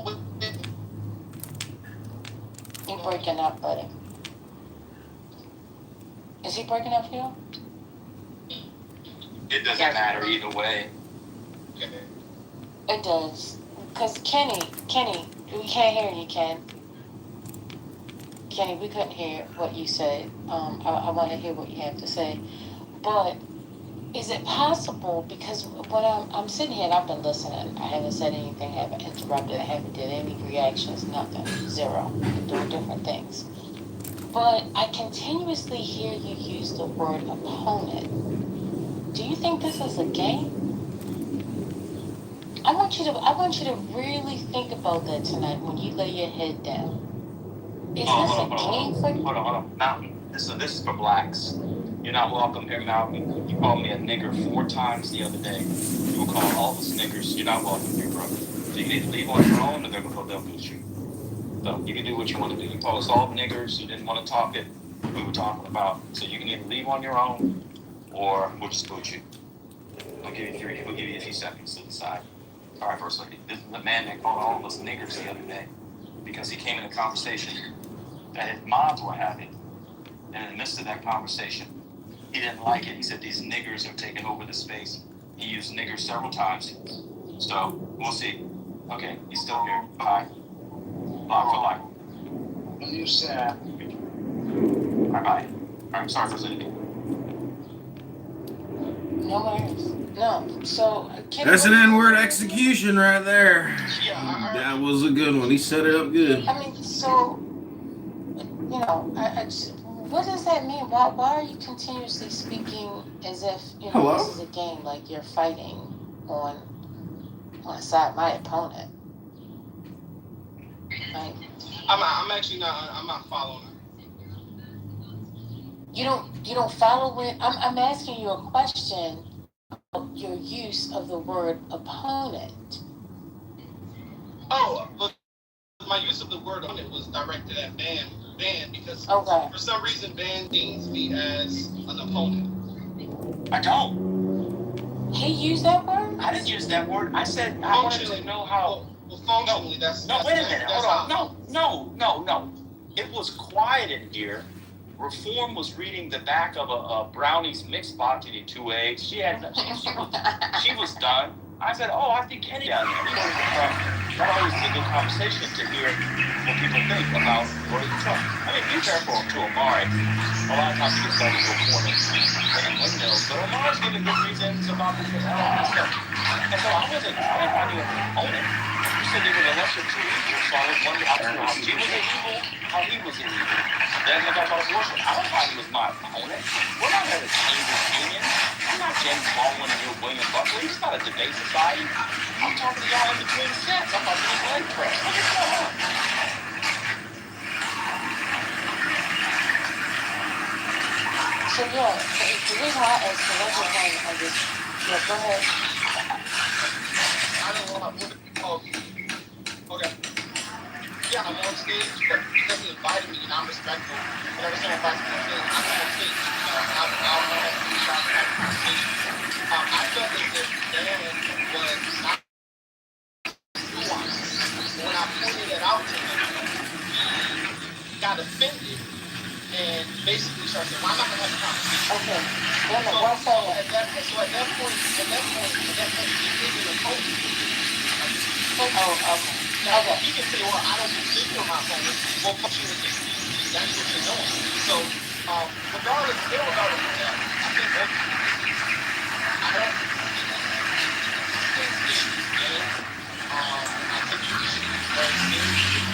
with it. You're breaking up, buddy. Is he breaking up for you? It doesn't matter either way. It does. Because Kenny, we can't hear you, Ken. Kenny, we couldn't hear what you said. I want to hear what you have to say. But is it possible, because when I'm sitting here and I've been listening, I haven't said anything, I haven't interrupted, I haven't did any reactions, nothing, zero. I'm doing different things. But I continuously hear you use the word opponent. Do you think this is a game? I want you to really think about that tonight when you lay your head down. Is this a game for you? Hold on. Mountain. This is for blacks. You're not welcome here, Mountain. You called me a nigger 4 times the other day. You were calling all of us niggers. You're not welcome here, brother. So you need to leave on your own, or they'll boot you. So you can do what you want to do. You call us all niggers. You didn't want to talk it. We were talking about. So you can either leave on your own, or we'll just boot you. We'll give you a few seconds to decide. All right, First Lady. This is the man that called all of us niggers the other day because he came in a conversation that his moms were having, and in the midst of that conversation, he didn't like it. He said these niggers are taking over the space. He used niggers several times. So we'll see. Okay, he's still here. Bye. Lock for life. What you said. Bye. I'm sorry, First Lady. No worries. No. So that's an N-word execution right there. Yeah, That was a good one. He set it up good. I mean, so what does that mean? Why are you continuously speaking as if Hello? This is a game, like you're fighting on side my opponent? Like, I'm actually not. I'm not following. You don't follow when I'm asking you a question about your use of the word opponent. Oh, but my use of the word opponent was directed at Van because for some reason Van deems me as an opponent. I don't. He used that word? I didn't use that word. I said I wanted to know how. Well, functionally, that's No, wait a minute. Hold on. How. No. It was quiet in here. Reform was reading the back of a brownies mix box eating 2 eggs. She was done. I said, I think Kenny down there. That always is a good conversation to hear what people think about voting Trump. I mean, be careful to Omari. A lot of times he gets started to a corner and windmills, but Omari's giving good reasons about this stuff. And so I wasn't trying to find you an opponent. You said there was a lesser two evils. So I was wondering how she was an evil, how he was an evil. Then they talk about abortion. I don't find him as my opponent. We're not here to change his opinion. I'm not James Baldwin and you're William Butler. It's not a debate society. I'm talking to y'all in between sets. I'm talking to his leg press. Look at that. So yeah, the reason why I asked, because I just want to just, yeah, go ahead. I don't know how okay. Yeah, I'm on stage, but because he invited me and I'm respectful, whenever someone invites me on stage, I'm on stage. I'll have to be sharp and have a conversation. I felt as if Dan was not nuanced. When I pointed it out to him, he got offended and basically started saying, well, I'm not going to have a conversation. Okay, wait a minute, one So second. at that point, he isn't opposed to me. Oh, okay. Now, Okay. he can say, well, I don't think you're my opponent. Well, fuck you with this. That's what you're doing. So, regardless of that, I think that I don't think this is game. I think you should be very serious.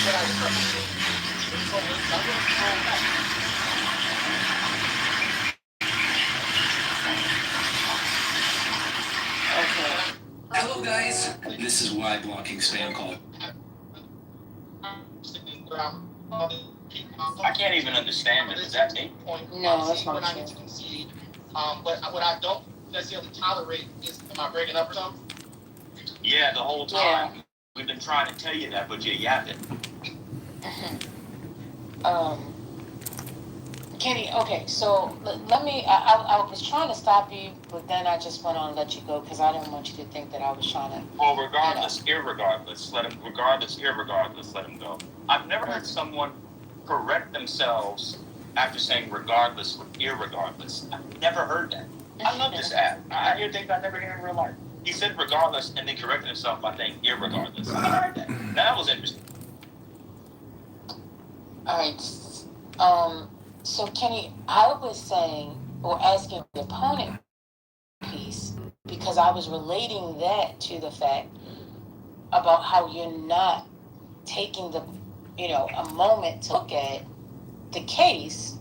But I respect you. Even so, I'm going to throw back. Okay. Hello, guys. This is why blocking spam call. I can't even understand it. Is that me? No, that's not when I true. need to concede. But what I don't necessarily tolerate is, am I breaking up or something? Yeah, the whole time. Yeah. We've been trying to tell you that, but you're yapping. Kenny, okay, so let me, I was trying to stop you, but then I just went on and let you go because I didn't want you to think that I was trying to. Well, regardless, irregardless, let him, irregardless, let him go. I've never heard someone correct themselves after saying regardless with irregardless. I've never heard that. I love this app. I hear things I never hear in real life. He said regardless and then corrected himself by saying irregardless. I heard that. Now, that was interesting. All right. So Kenny, I was saying or asking the opponent piece because I was relating that to the fact about how you're not taking the, a moment to look at the case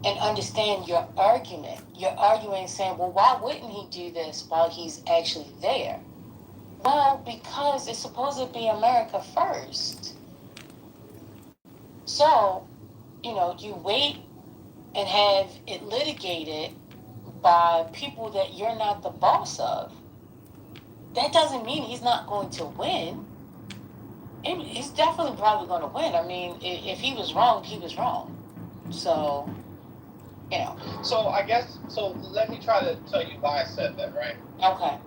and understand your argument. You're arguing saying, well, why wouldn't he do this while he's actually there? Well, because it's supposed to be America first. So, you wait and have it litigated by people that you're not the boss of. That doesn't mean he's not going to win. He's definitely probably going to win. I mean, if he was wrong, he was wrong. So, So I guess, let me try to tell you why I said that, right? Okay.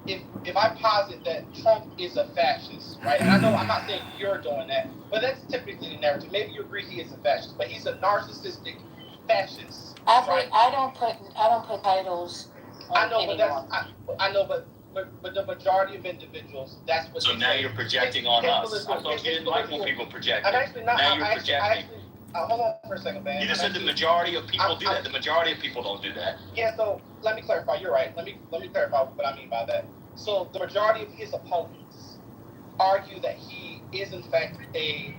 If I posit that Trump is a fascist, right? And I know I'm not saying you're doing that, but that's typically the narrative. Maybe you agree he is a fascist, but he's a narcissistic fascist. Right? I don't put titles on I know, anyone. but I know, but the majority of individuals, that's what. So now you're projecting on us. I thought you didn't like when people project. I'm actually not. Now you're projecting. Hold on for a second, man. You just said the majority of people do that. The majority of people don't do that. Yeah, so let me clarify. You're right. Let me clarify what I mean by that. So the majority of his opponents argue that he is in fact a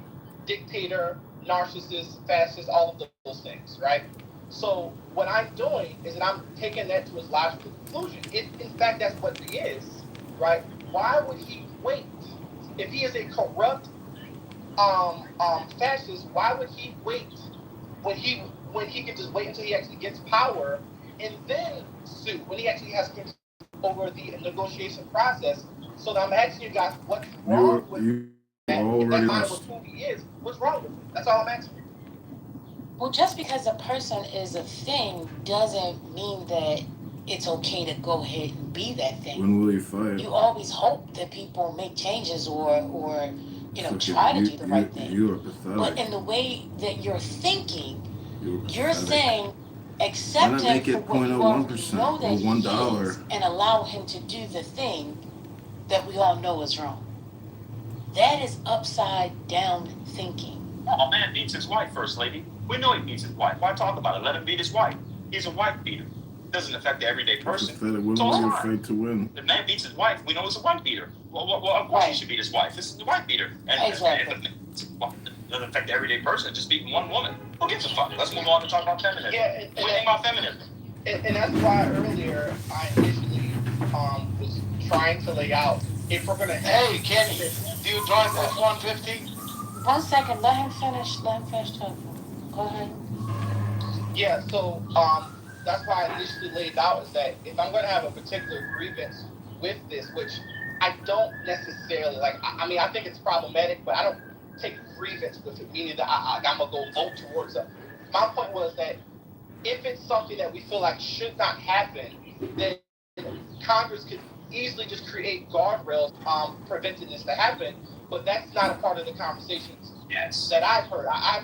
dictator, narcissist, fascist, all of those things, right? So what I'm doing is that I'm taking that to its logical conclusion. If in fact that's what he is, right? Why would he wait? If he is a corrupt fascist, why would he wait when he can just wait until he actually gets power and then sue when he actually has control over the negotiation process? So I'm asking you guys, what's wrong with that? If that matter with who he is, what's wrong with him? That's all I'm asking. Well, just because a person is a thing doesn't mean that it's okay to go ahead and be that thing. When will he fight? You always hope that people make changes or try to do the right thing. You are pathetic. But in the way that you're thinking, you're saying accept him for what you already know that he is and allow him to do the thing that we all know is wrong. That is upside down thinking. Oh, a man beats his wife, First Lady. We know he beats his wife. Why talk about it? Let him beat his wife. He's a wife beater. It doesn't affect the everyday person. Pathetic women So it's always fine. fight to win. The man beats his wife. We know it's a wife beater. Well, of course he should beat his wife. This is the wife beater. And Exactly. it doesn't affect the everyday person. Just beating one woman. Who gives a fuck? Let's move on to talk about feminism. Yeah, What do you think about feminism? and that's why earlier I initially was trying to lay out if we're gonna Hey, Kenny, do you drive F-150? 1 second, let him finish talking. Go ahead. Yeah, so that's why I initially laid out is that if I'm gonna have a particular grievance with this, which I don't necessarily like, I mean I think it's problematic, but I don't take grievance with it, meaning that I'm gonna go vote towards it. My point was that if it's something that we feel like should not happen, then Congress could easily just create guardrails preventing this to happen. But that's not a part of the conversations that I've heard. I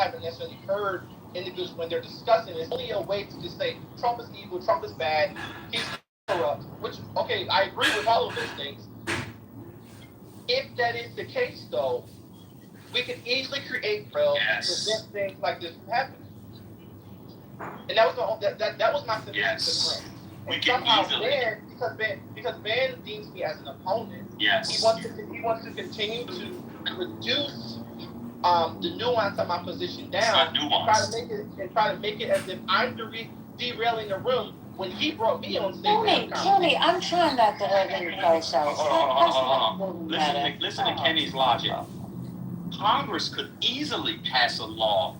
haven't necessarily heard individuals when they're discussing it. It's only a way to just say Trump is evil, Trump is bad, he's corrupt. Which okay, I agree with all of those things. If that is the case, though, we can easily create guardrails to prevent things like this from happening. And that was that was my submission to the room. And somehow because Ben deems me as an opponent, he wants to continue to reduce the nuance of my position down and try to make it as if I'm derailing the room when he brought me on stage. Kenny, I'm trying not to have any fights out. Hold on. Listen to Kenny's logic. Congress could easily pass a law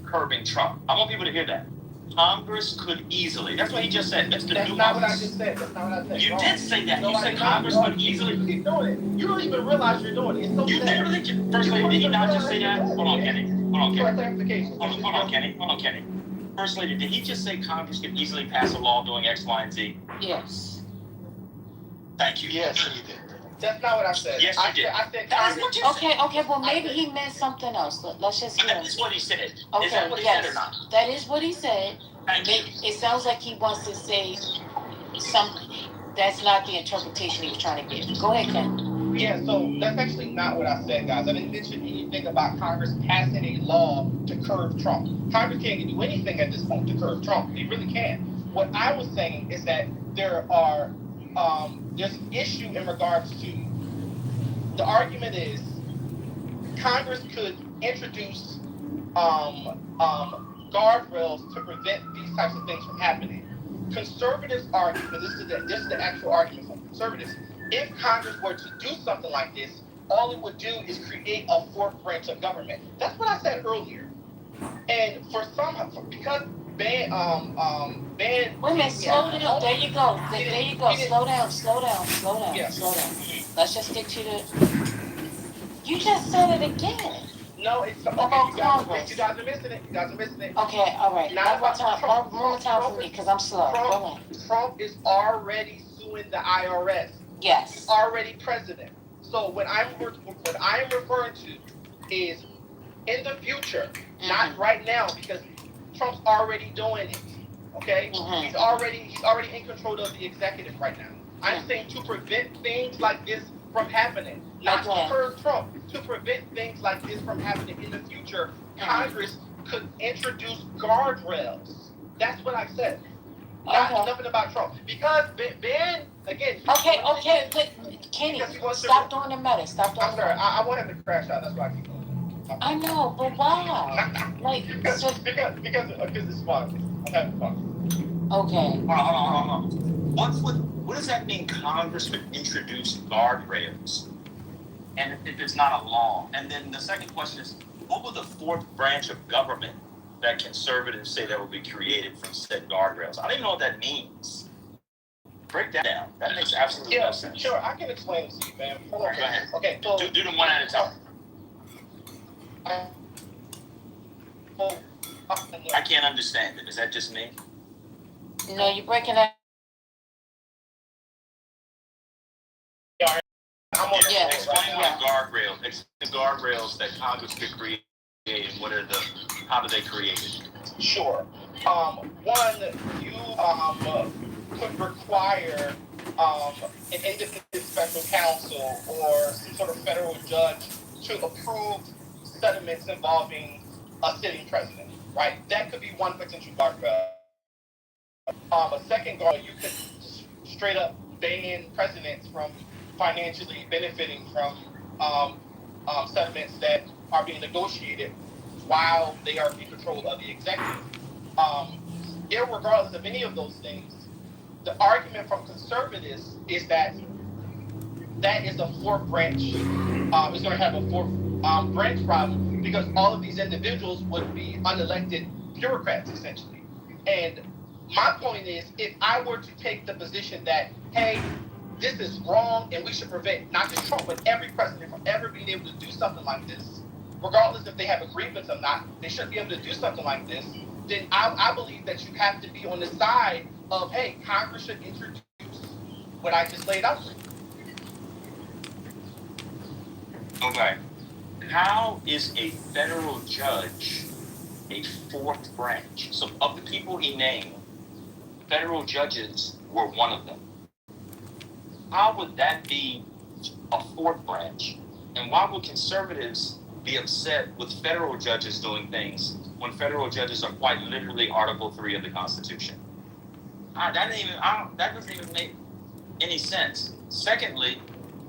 curbing Trump. I want people to hear that. Congress could easily. That's what he just said. That's not what I just said. That's not what I said. You did say that. You said Congress could easily. You keep doing it. You don't even realize you're doing it. It's so sad. First Lady, did he not just say that? Hold on, Kenny. Hold on, Kenny. First Lady, did he just say Congress could easily pass a law doing X, Y, and Z? Yes. Thank you. Yes, he did. That's not what I said. Yes, you did. I said Congress. Okay, well maybe he meant something else. Let's just hear him. That's what he said. Okay, is that what he said or not? That is what he said. Thank you. It sounds like he wants to say something. That's not the interpretation he was trying to give. Go ahead, Ken. Yeah, so that's actually not what I said, guys. I didn't mention anything about Congress passing a law to curb Trump. Congress can't do anything at this point to curb Trump. They really can't. What I was saying is that there's an issue in regards to the argument is Congress could introduce guardrails to prevent these types of things from happening. Conservatives argue, but this is the actual argument from conservatives. If Congress were to do something like this, all it would do is create a fourth branch of government. That's what I said earlier. And because Ben, Wait a minute, slow down. There you go. There you go. Slow down. Yeah. Slow down. Let's just stick to the. You just said it again. No, it's okay. You guys are missing it. Okay, all right. One more time for me, because I'm slow. Go on. Trump is already suing the IRS. Yes. He's already president. So what I'm referring to is in the future, not right now, because Trump's already doing it. Okay, he's already in control of the executive right now. I'm saying to prevent things like this from happening, not to curb Trump, to prevent things like this from happening in the future. Congress could introduce guardrails. That's what I said. Nothing about Trump, because Ben again. Okay, but Kenny, stop doing the meta. Stop doing. I'm sorry. I want him to crash out. That's why I keep going. I know, but why? because it's fun. I'm having fun. Okay. Hold on. What does that mean? Congress would introduce guardrails, and if it's not a law. And then the second question is, what would the fourth branch of government that conservatives say that will be created from said guardrails? I don't even know what that means. Break that down. That makes absolutely no sense. Sure, I can explain it to you, man. Go ahead. Okay, so do them one at a time. I can't understand it. Is that just me? No, you're breaking up. Explain the guardrails that Congress could create, and how do they create it? Sure. One, you could require an independent special counsel or some sort of federal judge to approve settlements involving a sitting president, right? That could be one potential guardrail. A second goal, you could straight up ban presidents from financially benefiting from settlements that are being negotiated while they are in control of the executive. Irregardless of any of those things, the argument from conservatives is that that is a fourth branch. It's going to have a fourth branch problem because all of these individuals would be unelected bureaucrats essentially. And my point is, if I were to take the position that, hey, this is wrong and we should prevent not just Trump, but every president from ever being able to do something like this, regardless if they have a grievance or not, they should be able to do something like this, then I believe that you have to be on the side of, hey, Congress should introduce what I just laid out. Okay. How is a federal judge a fourth branch? So of the people he named, federal judges were one of them. How would that be a fourth branch? And why would conservatives be upset with federal judges doing things when federal judges are quite literally Article 3 of the Constitution? That doesn't even make any sense. Secondly,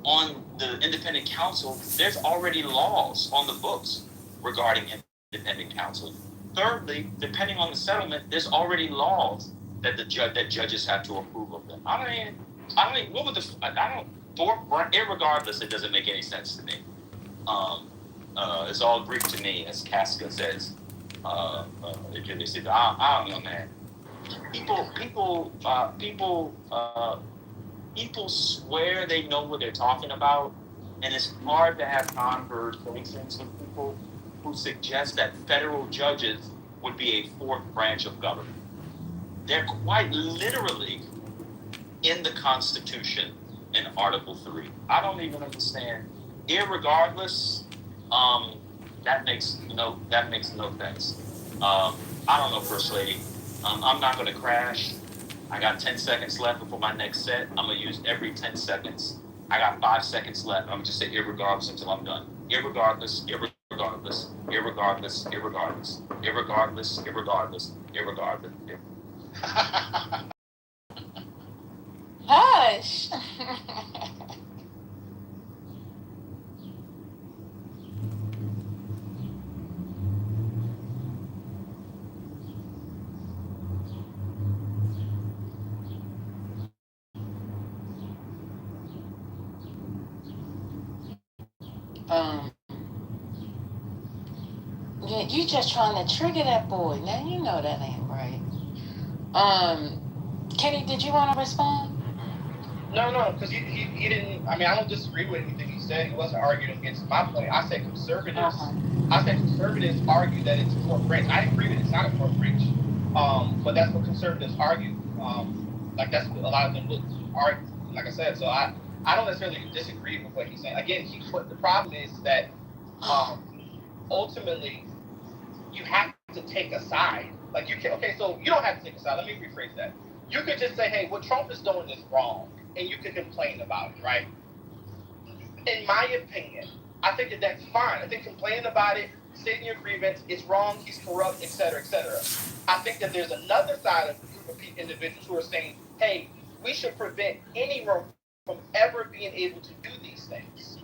on the independent counsel, there's already laws on the books regarding independent counsel. Thirdly, depending on the settlement, there's already laws that judges have to approve of them. Irregardless, it doesn't make any sense to me. It's all Greek to me, as Casca says. I don't know, man. People swear they know what they're talking about, and it's hard to have conversations with people who suggest that federal judges would be a fourth branch of government. They're quite literally in the Constitution in Article 3. I don't even understand. Irregardless, that makes no sense. I don't know, First Lady. I'm not going to crash. I got 10 seconds left before my next set. I'm going to use every 10 seconds. I got 5 seconds left. I'm going to just say irregardless until I'm done. Irregardless, irregardless, irregardless, irregardless, irregardless, irregardless, irregardless. Hush. Yeah, you just trying to trigger that boy. Now you know that ain't right. Kenny, did you want to respond? No, because he didn't. I mean, I don't disagree with anything he said. He wasn't arguing against my point. I said conservatives. I said conservatives argue that it's a fourth branch. I agree that it's not a fourth branch. But that's what conservatives argue. Like that's what a lot of them look argue. Like I said, so I don't necessarily disagree with what he's saying. Again, the problem is that ultimately you have to take a side. Like you can. Okay, so you don't have to take a side. Let me rephrase that. You could just say, hey, what Trump is doing is wrong, and you can complain about it, right? In my opinion, I think that that's fine. I think complaining about it, stating your grievance, it's wrong, he's corrupt, et cetera, et cetera. I think that there's another side of a group of individuals who are saying, hey, we should prevent anyone from ever being able to do these things.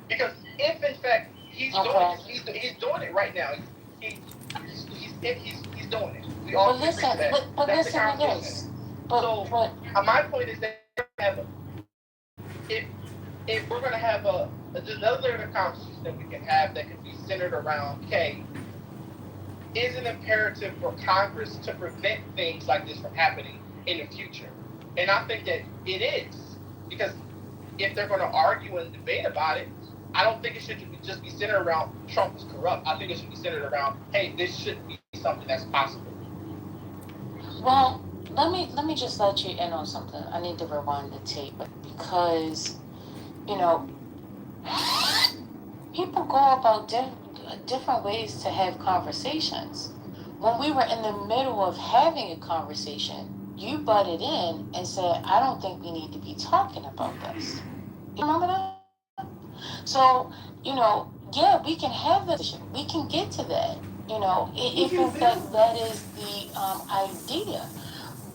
Because if, in fact, he's doing it right now. He's doing it. We all agree that. But That's listen the to this. My point is that if we're going to have another layer of conversation that we can have that can be centered around, okay, is it imperative for Congress to prevent things like this from happening in the future? And I think that it is, because if they're going to argue and debate about it, I don't think it should just be centered around Trump is corrupt. I think it should be centered around, hey, this should be something that's possible. Well, let me just let you in on something. I need to rewind the tape because, people go about different ways to have conversations. When we were in the middle of having a conversation, you butted in and said, I don't think we need to be talking about this. You remember that? So, yeah, we can have the discussion. We can get to that, if in fact that is the idea.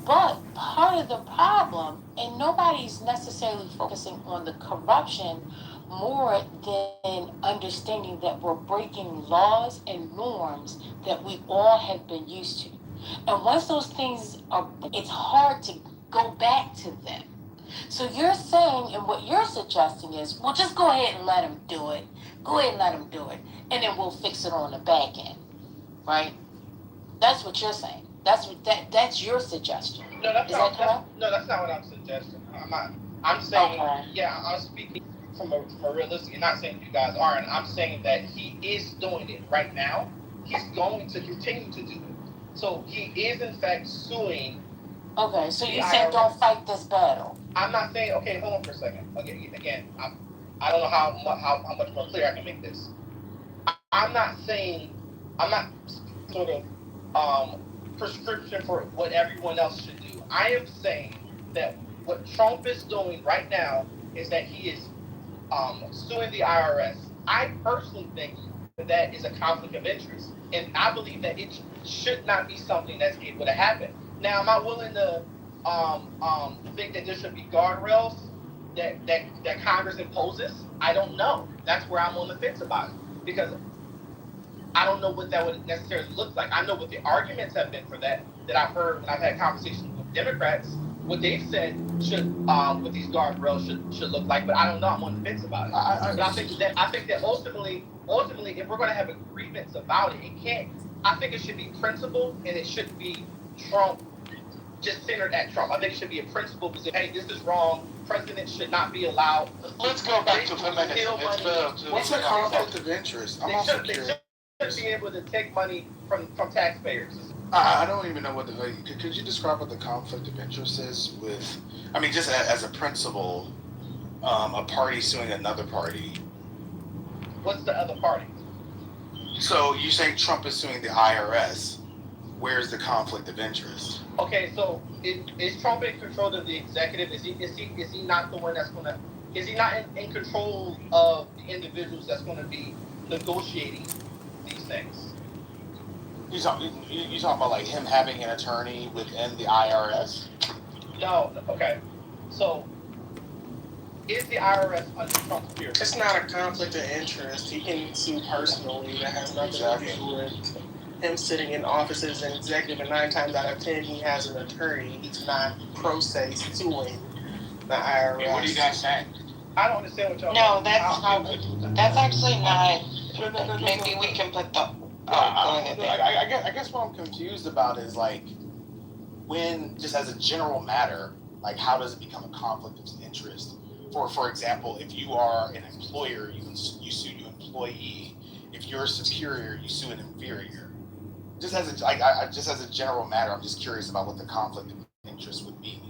But part of the problem, and nobody's necessarily focusing on the corruption more than understanding that we're breaking laws and norms that we all have been used to. And once those things are, it's hard to go back to them. So you're saying, and what you're suggesting is, well, just go ahead and let him do it. Go ahead and let him do it. And then we'll fix it on the back end, right? That's what you're saying. That's your suggestion. No, that's Is not. that correct? No, that's not what I'm suggesting. I'm not. I'm saying, Okay. yeah, I'm speaking from a realistic. And not saying you guys aren't. I'm saying that he is doing it right now. He's going to continue to do it. So he is in fact suing. Okay, so you the said IRS. don't fight this battle. I'm not saying. Okay, hold on for a second. Okay, again, I don't know how much more clear I can make this. I'm not saying. I'm not sort of prescription for what everyone else should do. I am saying that what Trump is doing right now is that he is suing the IRS. I personally think that is a conflict of interest, and I believe that it should not be something that's able to happen. Now, am I willing to think that there should be guardrails that Congress imposes? I don't know. That's where I'm on the fence about it, because I don't know what that would necessarily look like. I know what the arguments have been for that I've heard when I've had conversations with Democrats. What they've said should what these guardrails should look like, but I don't know. I'm on the fence about it. I think that ultimately, if we're going to have agreements about it, it can't. I think it should be principle, and it shouldn't be Trump just centered at Trump. I think it should be a principle because hey, this is wrong. Presidents should not be allowed. Let's go back to feminism. What's the conflict of interest? I'm also curious. They should be able to take money from taxpayers. I don't even know what the. Could you describe what the conflict of interest is with? I mean, just as a principle, a party suing another party. What's the other party? So you're saying Trump is suing the IRS? Where's the conflict of interest? Okay, so is Trump in control of the executive? Is he not the one that's gonna? Is he not in control of the individuals that's going to be negotiating these things? You talking about like him having an attorney within the IRS? No. Okay. So is the IRS under Trump's fear? It's not a conflict of interest. He can sue personally. That has nothing to do with him sitting in office as an executive, and 9 times out of 10 he has an attorney. He's not pro se suing the IRS. What are you guys saying? I don't understand what y'all. No, that's actually not. Maybe we can put the. I guess what I'm confused about is like when, just as a general matter, like how does it become a conflict of interest? For example, if you are an employer, you sue your employee. If you're a superior, you sue an inferior. Just as a general matter, I'm just curious about what the conflict of interest would be,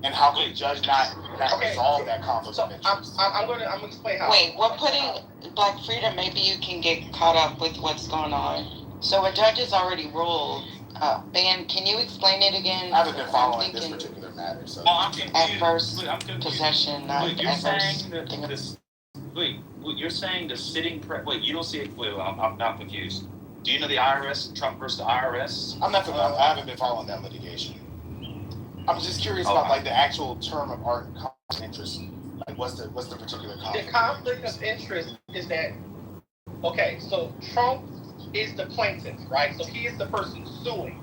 and how could a judge not resolve that conflict of interest? I'm gonna explain how. Wait, we're putting Black Freedom. Maybe you can get caught up with what's going on. So a judge has already ruled. Ben, can you explain it again? I haven't been following this particular matter, so. I'm confused. Adverse I'm confused. possession, not Wait, you're adverse. saying that this. Wait, you're saying the sitting wait, you don't see it. Wait, I'm not confused. Do you know the IRS, Trump versus the IRS? I'm not familiar. I haven't been following that litigation. I'm just curious about like the actual term of art and conflict of interest. Like, what's the particular conflict? The conflict of interest is that okay, so Trump is the plaintiff, right? So he is the person suing.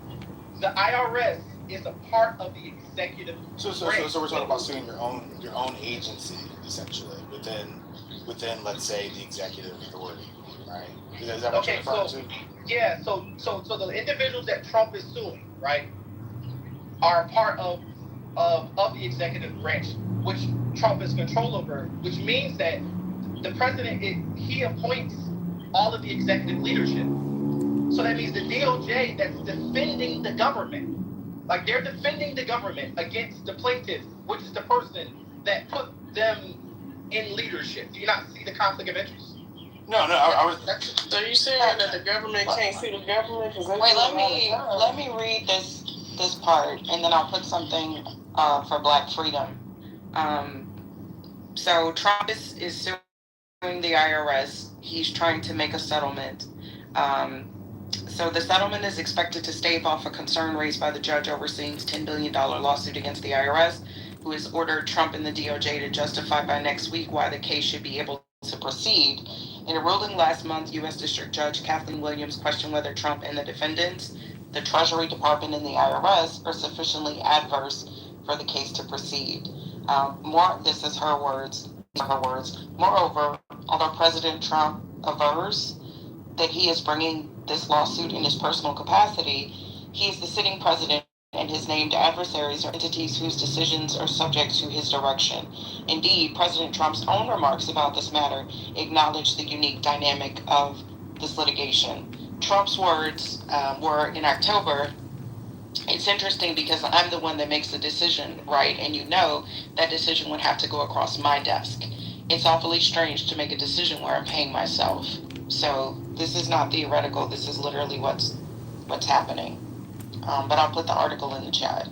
The IRS is a part of the executive. So we're talking about suing your own agency essentially within let's say the executive authority, right? Is that what you're referring to? Yeah. So the individuals that Trump is suing, right, are part of the executive branch, which Trump has control over, which means that the president he appoints all of the executive leadership. So that means the DOJ that's defending the government, like they're defending the government against the plaintiff, which is the person that put them in leadership. Do you not see the conflict of interest? No, I was. So you saying that the government can't sue the government? Wait, let me read this part, and then I'll put something for Black Freedom. So Trump is suing the IRS. He's trying to make a settlement. So the settlement is expected to stave off a concern raised by the judge overseeing his $10 billion lawsuit against the IRS, who has ordered Trump and the DOJ to justify by next week why the case should be able to proceed. In a ruling last month, U.S. District Judge Kathleen Williams questioned whether Trump and the defendants, the Treasury Department, and the IRS are sufficiently adverse for the case to proceed. This is her words. Moreover, although President Trump avers that he is bringing this lawsuit in his personal capacity, he is the sitting president, and his named adversaries are entities whose decisions are subject to his direction. Indeed, President Trump's own remarks about this matter acknowledge the unique dynamic of this litigation. Trump's words were in October, "It's interesting because I'm the one that makes the decision, right? And you know that decision would have to go across my desk. It's awfully strange to make a decision where I'm paying myself." So this is not theoretical. This is literally what's happening. But I'll put the article in the chat.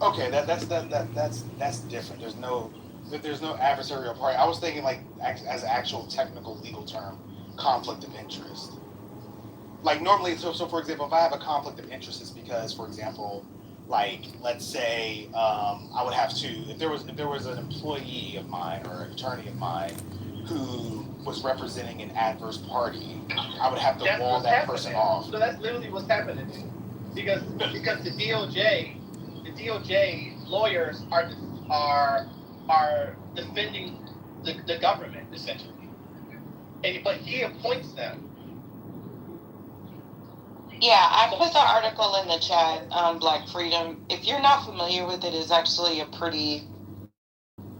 Okay, that's different. There's no adversarial party. I was thinking like as an actual technical legal term, conflict of interest. Like normally, so for example, if I have a conflict of interest, it's because, for example, like let's say I would have to, if there was an employee of mine or an attorney of mine who was representing an adverse party, I would have to wall that person off. So that's literally what's happening, because the DOJ lawyers are defending the government essentially, but he appoints them. Yeah, I put the article in the chat on Black Freedom. If you're not familiar with it, it's actually a pretty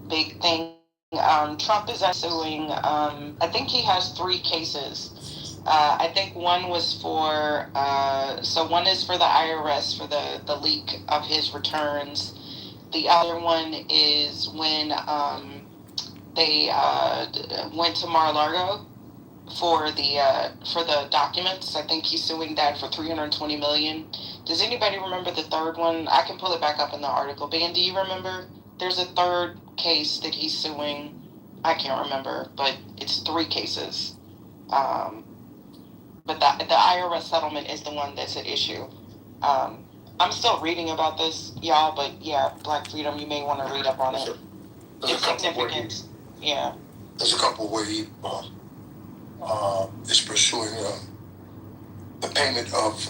big thing. Trump is suing, I think he has 3 cases. I think one was for, one is for the IRS for the leak of his returns. The other one is when they went to Mar-a-Lago for the documents. I think he's suing that for $320 million. Does anybody remember the third one? I can pull it back up in the article. Ben, do you remember? There's a third case that he's suing. I can't remember, but it's 3 cases. But the IRS settlement is the one that's at issue. I'm still reading about this, y'all, but yeah, Black Freedom, you may want to read up on it. It's significant. Yeah. There's a couple where he is pursuing the payment of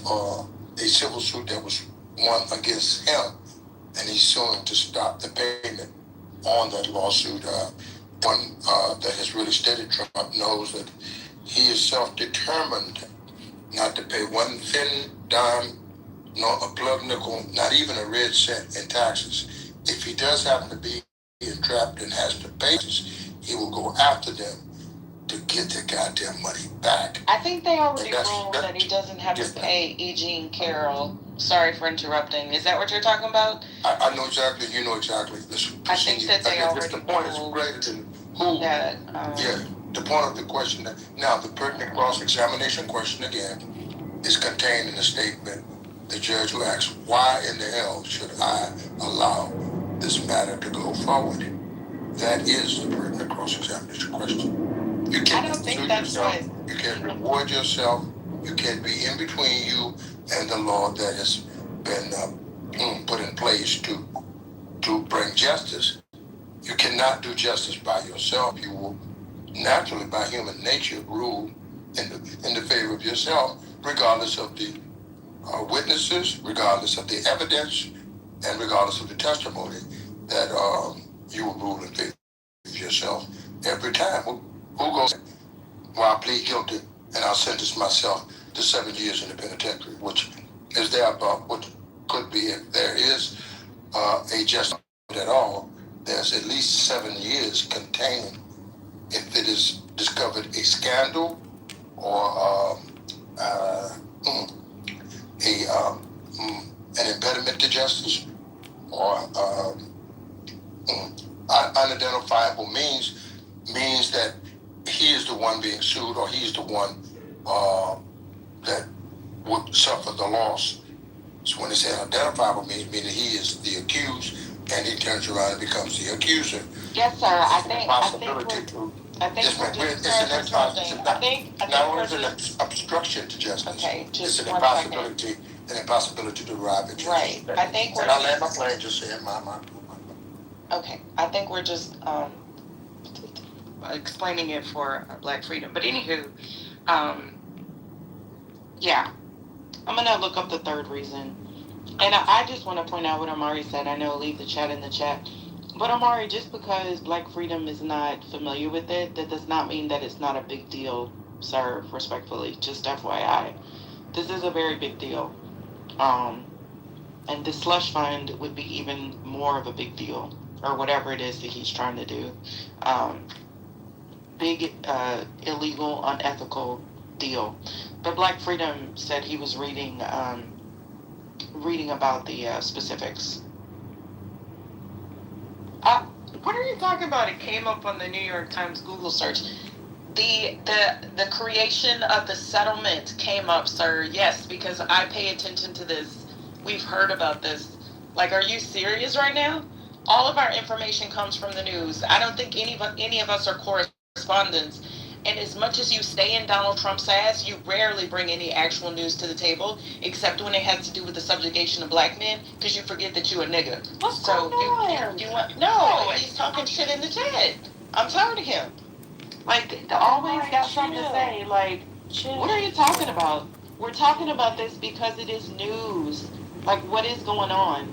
a civil suit that was won against him, and he's suing to stop the payment on that lawsuit. One that has really steadied Trump knows that he is self-determined not to pay one thin dime, nor a plug nickel, not even a red cent in taxes. If he does happen to be entrapped and has to pay, he will go after them to get their goddamn money back. I think they already ruled that he doesn't have to pay E. Jean Carroll. Sorry for interrupting. Is that what you're talking about? I know exactly. You know exactly. I think that they already the point is greater than who. That, yeah. The point of the question now, the pertinent cross-examination question again is contained in the statement. The judge who asks, "Why in the hell should I allow this matter to go forward?" That is the pertinent cross-examination question. You can't I don't think that's yourself. right. You can't reward yourself. You can't be in between you and the law that has been put in place to bring justice. You cannot do justice by yourself. You will naturally, by human nature, rule in the favor of yourself, regardless of the witnesses, regardless of the evidence, and regardless of the testimony, that you will rule in favor of yourself every time. Who goes, "Well, I plead guilty and I'll sentence myself to 7 years in the penitentiary," which is there about what could be, if there is a justice at all, there's at least 7 years contained if it is discovered a scandal or an impediment to justice or unidentifiable means that he is the one being sued or he's the one that would suffer the loss. So when they say identifiable means, meaning he is the accused and he turns around and becomes the accuser. Yes, sir. I think I think Yes, we're ma'am. just It's an interpreting. I think not we're only is it just an obstruction to justice, okay. it's Just an 1 second. impossibility to arrive at justice. Right. I think we're. And I land my plane just saying my. Okay. I think we're just explaining it for Black Freedom. But anywho, yeah, I'm gonna look up the third reason. And I just want to point out what Amari said. I know, leave the chat in the chat. But Amari, just because Black Freedom is not familiar with it, that does not mean that it's not a big deal, sir, respectfully. Just FYI. This is a very big deal. And the slush fund would be even more of a big deal, or whatever it is that he's trying to do. Big, illegal, unethical deal. But Black Freedom said he was reading about the specifics. What are you talking about? It came up on the New York Times Google search. The creation of the settlement came up, sir. Yes, because I pay attention to this. We've heard about this. Like, are you serious right now? All of our information comes from the news. I don't think any of us are correspondents. And as much as you stay in Donald Trump's ass, you rarely bring any actual news to the table, except when it has to do with the subjugation of black men, because you forget that you a nigga. What's So going on? you want no? He's talking shit in the chat. I'm tired of him. Like, always got something to say. Like, what are you talking about? We're talking about this because it is news. Like, what is going on?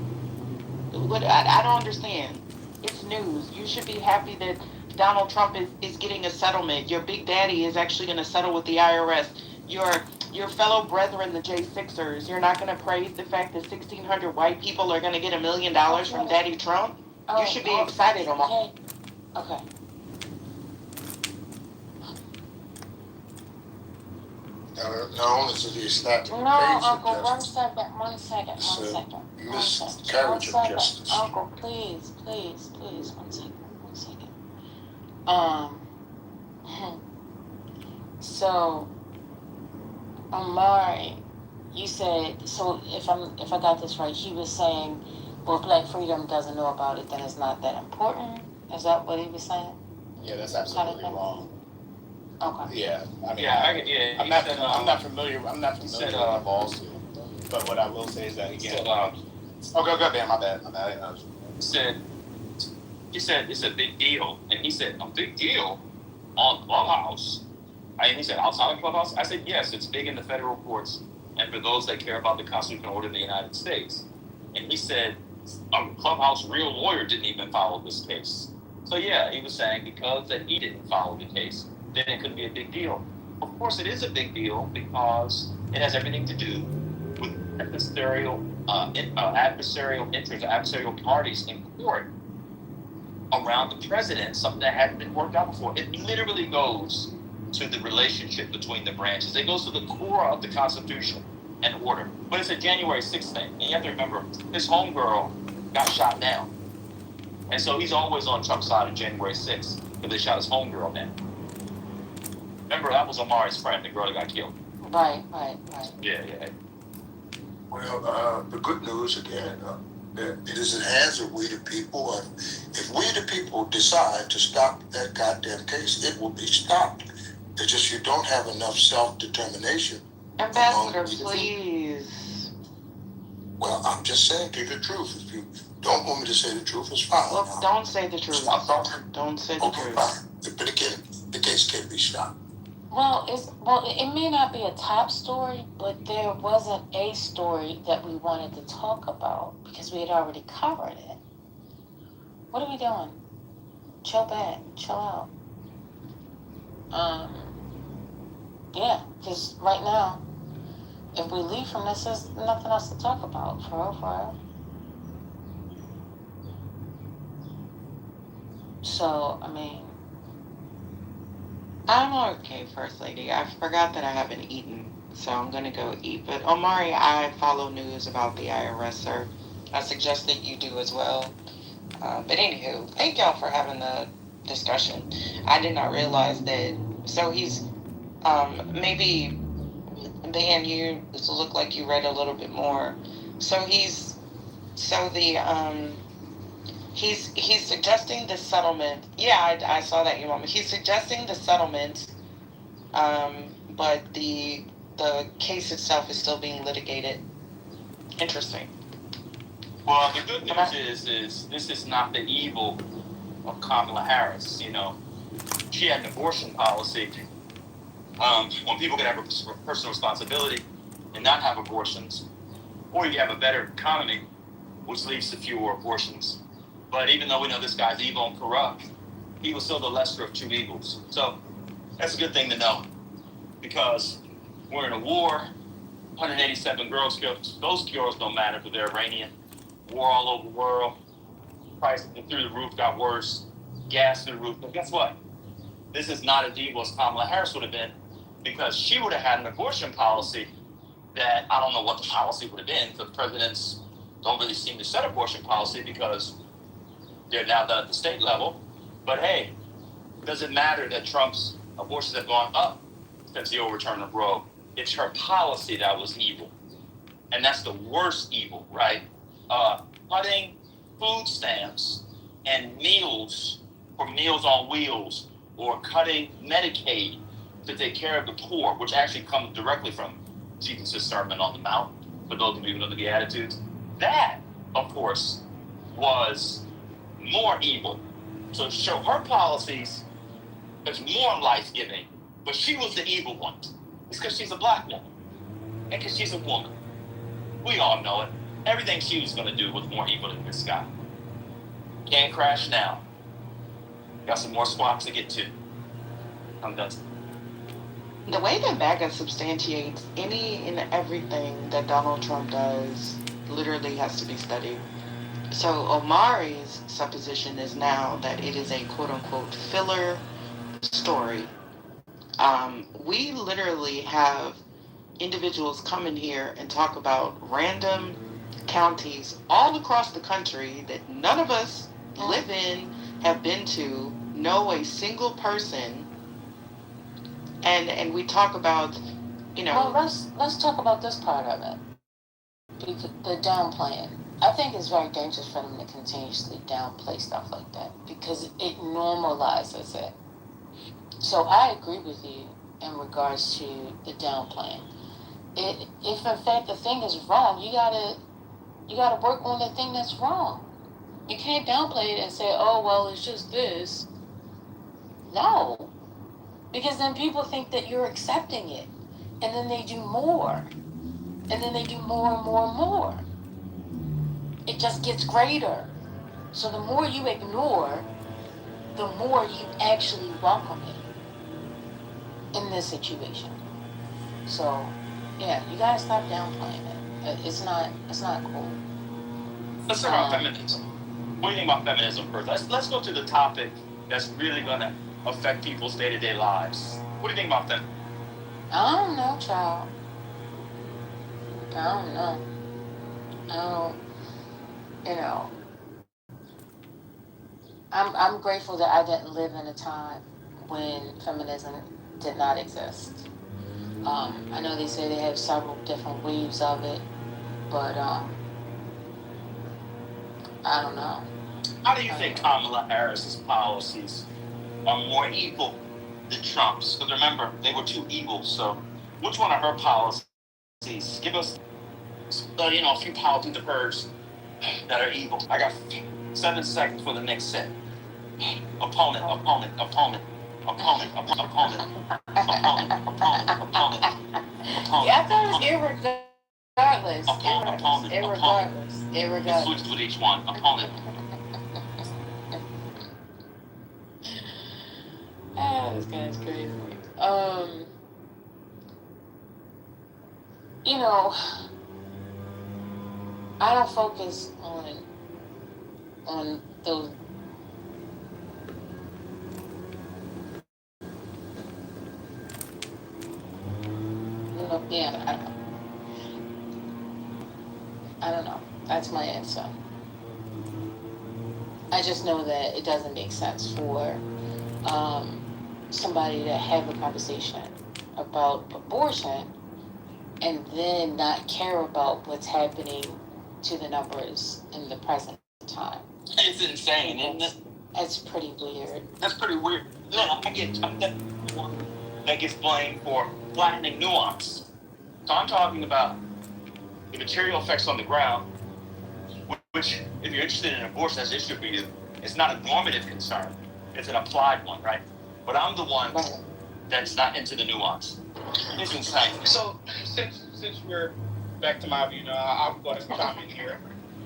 What I don't understand. It's news. You should be happy that Donald Trump is getting a settlement. Your big daddy is actually going to settle with the IRS. Your fellow brethren, the J6ers, you're not going to praise the fact that 1,600 white people are going to get $1 million from Daddy Trump? You should be excited, Omar. Okay. Not only is it slap No, in the face Uncle, of one justice, second, one second. miscarriage of justice. Uncle, please, one second. So, Amari, you said, so if I got this right, he was saying, well, if Black Freedom doesn't know about it, then it's not that important. Is that what he was saying? Yeah, that's absolutely wrong. Okay. Yeah, I mean, I'm not familiar with the lawsuit, but what I will say is that again. Go ahead, my bad. He said it's a big deal, and he said a big deal on Clubhouse. And he said outside of Clubhouse. I said yes, it's big in the federal courts, and for those that care about the constitutional order of the United States. And he said a Clubhouse real lawyer didn't even follow this case. So yeah, he was saying because that he didn't follow the case, then it could be a big deal. Of course, it is a big deal because it has everything to do with adversarial interests, adversarial parties in court around the president, something that hadn't been worked out before. It literally goes to the relationship between the branches. It goes to the core of the Constitution and order. But it's a January 6th thing. And you have to remember, his homegirl got shot down. And so he's always on Trump's side of January 6th because they shot his homegirl down. Remember, that was Amari's friend, the girl that got killed. Right. Yeah. Well, the good news again, that it is in the hands of we the people. And if we the people decide to stop that goddamn case, it will be stopped. It's just you don't have enough self-determination. Ambassador, please. Well, I'm just saying, give the truth. If you don't want me to say the truth, it's fine. Look, don't say the truth. Stop talking. Don't say the truth. Fine. But again, the case can't be stopped. Well, it may not be a top story, but there wasn't a story that we wanted to talk about because we had already covered it. What are we doing? Chill back, chill out. Yeah, because right now, if we leave from this, there's nothing else to talk about, for real. So, I mean, I'm okay, First Lady. I forgot that I haven't eaten, so I'm going to go eat. But Omari, I follow news about the IRS, sir. I suggest that you do as well. But anywho, thank y'all for having the discussion. I did not realize that. So he's, maybe, Van, you look like you read a little bit more. So He's suggesting the settlement. Yeah, I saw that email. He's suggesting the settlement, but the case itself is still being litigated. Interesting. Well, the good news is this is not the evil of Kamala Harris. You know, she had an abortion policy. When people can have a personal responsibility and not have abortions, or you have a better economy, which leads to fewer abortions. But even though we know this guy's evil and corrupt, he was still the lesser of two evils. So that's a good thing to know, because we're in a war. 187 girls killed. Those girls don't matter because they're Iranian. War all over the world. Prices through the roof, got worse. Gas through the roof. But guess what? This is not as evil as Kamala Harris would have been, because she would have had an abortion policy that I don't know what the policy would have been, because presidents don't really seem to set abortion policy because they're now done at the state level. But hey, does it matter that Trump's abortions have gone up since the overturn of Roe? It's her policy that was evil. And that's the worst evil, right? Cutting food stamps and meals for Meals on Wheels, or cutting Medicaid to take care of the poor, which actually comes directly from Jesus' Sermon on the Mount, for those of you who know the Beatitudes. That, of course, was more evil. So her policies is more life-giving, but she was the evil one. It's because she's a black woman, and because she's a woman. We all know it. Everything she was going to do was more evil than this guy. Can't crash now. Got some more squats to get to. I'm done. The way that MAGA substantiates any and everything that Donald Trump does literally has to be studied. So Omari's supposition is now that it is a quote-unquote filler story. We literally have individuals come in here and talk about random counties all across the country that none of us live in, have been to, know a single person, and we talk about, Well, let's talk about this part of it. Because the downplaying. I think it's very dangerous for them to continuously downplay stuff like that, because it normalizes it. So I agree with you in regards to the downplaying. If in fact the thing is wrong, you gotta work on the thing that's wrong. You can't downplay it and say, "Oh well, it's just this." No, because then people think that you're accepting it, and then they do more, and then they do more and more and more. It just gets greater. So the more you ignore, the more you actually welcome it in this situation. So, yeah, you gotta stop downplaying it. It's not cool. Let's talk about feminism. What do you think about feminism first? Let's go to the topic that's really gonna affect people's day-to-day lives. What do you think about feminism? I don't know, child. I don't know. I don't, you know. I'm grateful that I didn't live in a time when feminism did not exist. I know they say they have several different waves of it, but I don't know. How do you think Kamala Harris's policies are more evil than Trump's? Because remember, they were two evils. So, which one of her policies? Give us, a few policies of hers that are evil. I got 7 seconds for the next set. Opponent. Yeah, I thought it was irregardless. Irregardless. Switch with each one. Opponent. This guy's crazy. I don't focus on those. Yeah, I don't know. That's my answer. I just know that it doesn't make sense for somebody to have a conversation about abortion and then not care about what's happening to the numbers in the present time. It's insane, isn't it? That's pretty weird. That's pretty weird. No, I'm the one that gets blamed for flattening nuance. So I'm talking about the material effects on the ground, which, if you're interested in abortion as an issue for you, it's not a normative concern. It's an applied one, right? But I'm the one that's not into the nuance. It's insane. So since we're back to my view now, I'm going to chime in here.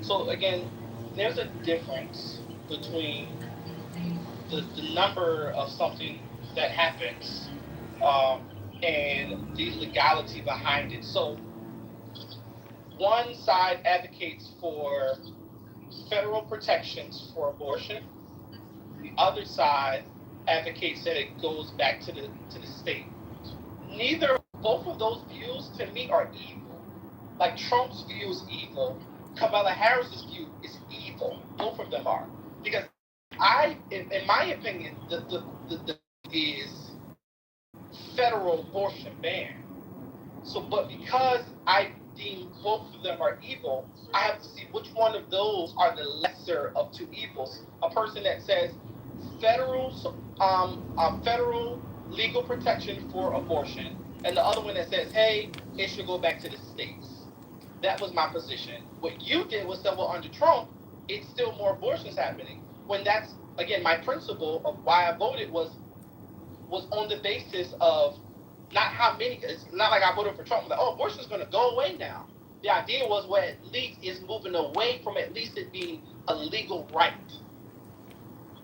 So again, there's a difference between the number of something that happens and the legality behind it. So one side advocates for federal protections for abortion. The other side advocates that it goes back to the state. Both of those views to me are evil. Like Trump's view is evil. Kamala Harris's view is evil. Both of them are. Because in my opinion, the is federal abortion ban. So, but because I deem both of them are evil, I have to see which one of those are the lesser of two evils. A person that says federal legal protection for abortion, and the other one that says, hey, it should go back to the states. That was my position. What you did was say, well, under Trump, it's still more abortions happening. When that's, again, my principle of why I voted was on the basis of not how many, it's not like I voted for Trump, like, oh, abortion is going to go away now. The idea was, well, at least it's moving away from at least it being a legal right.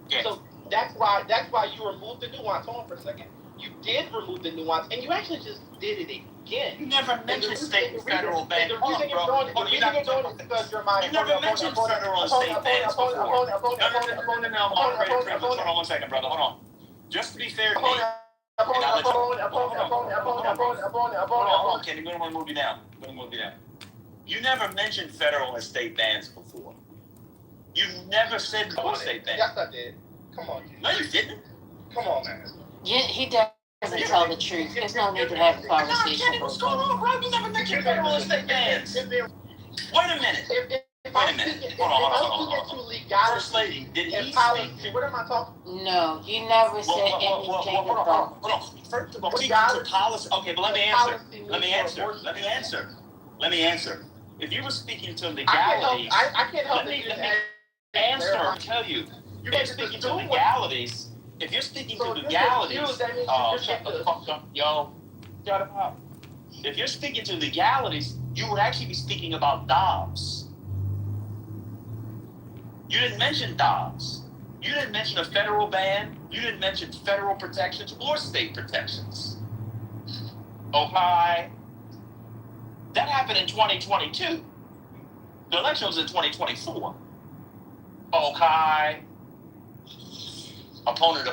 Yes. So that's why you removed the nuance. Hold on for a second. You did remove the nuance, and you actually just did it again. You never mentioned state and federal ban. The reason you're doing it is because you're my. You never mentioned federal and state bans before. No, moderator privilege. Hold on 1 second, brother. Hold on. Just to be fair to me. Hold on, Kenny. We're going to move you down. You never mentioned federal and state bans before. You never said federal state bans. Yes, I did. Come on. No, you didn't. Come on, man. Yeah, he doesn't tell the truth. There's no need to have a conversation. Kenny, what's going on, bro? You never mentioned federal and state bans. Wait a minute. Hold on. First lady, did he speak? What am I talking? No, you never said anything about. Hold on. First of all, speaking to policy. Okay, but let me answer. If you were speaking to legalities, I can't help let me answer or tell you. If you're speaking to legalities, shut the fuck up, yo. Shut up. If you're speaking to legalities, you would actually be speaking about Dobbs. You didn't mention Dobbs. You didn't mention a federal ban. You didn't mention federal protections or state protections. Okay? That happened in 2022. The election was in 2024. Okay? Opponent.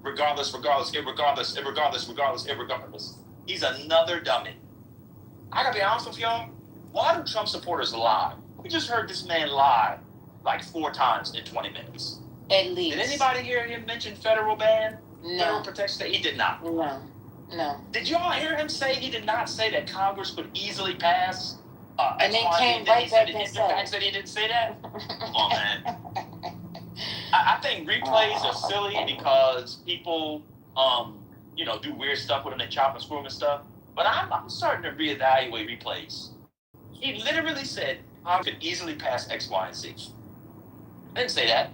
Regardless. He's another dummy. I gotta be honest with y'all. Why do Trump supporters lie? We just heard this man lie like 4 times in 20 minutes. At least. Did anybody hear him mention federal ban? No. Federal protection? He did not. No. Did y'all hear him say he did not say that Congress could easily pass? And then came right back and said he didn't say that? Come on, man. I think replays are silly because people, do weird stuff with them and chop and screw them and stuff. But I'm starting to reevaluate replays. He literally said Congress could easily pass X, Y, and Z. I didn't say that.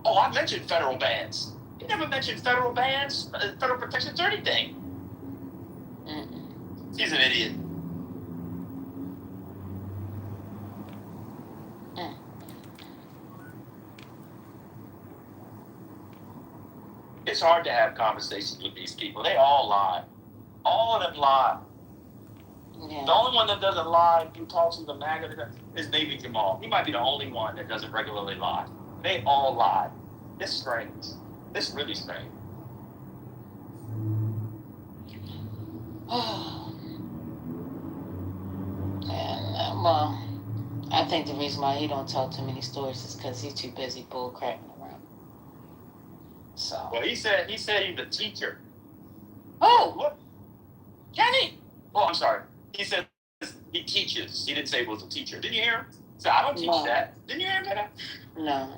Oh, I mentioned federal bans. He never mentioned federal bans, federal protections, or anything. He's an idiot. It's hard to have conversations with these people. They all lie. All of them lie. Yeah. The only one that doesn't lie, who talks to the MAGA, is maybe Jamal. He might be the only one that doesn't regularly lie. They all lie. It's strange. It's really strange. Well, I think the reason why he don't tell too many stories is because he's too busy bull crapping around. So. Well, he said he's a teacher. Oh, what? Kenny. Oh, I'm sorry. He said he teaches. He didn't say he was a teacher. Did you hear him? So I don't teach No. that. Didn't you hear that? No.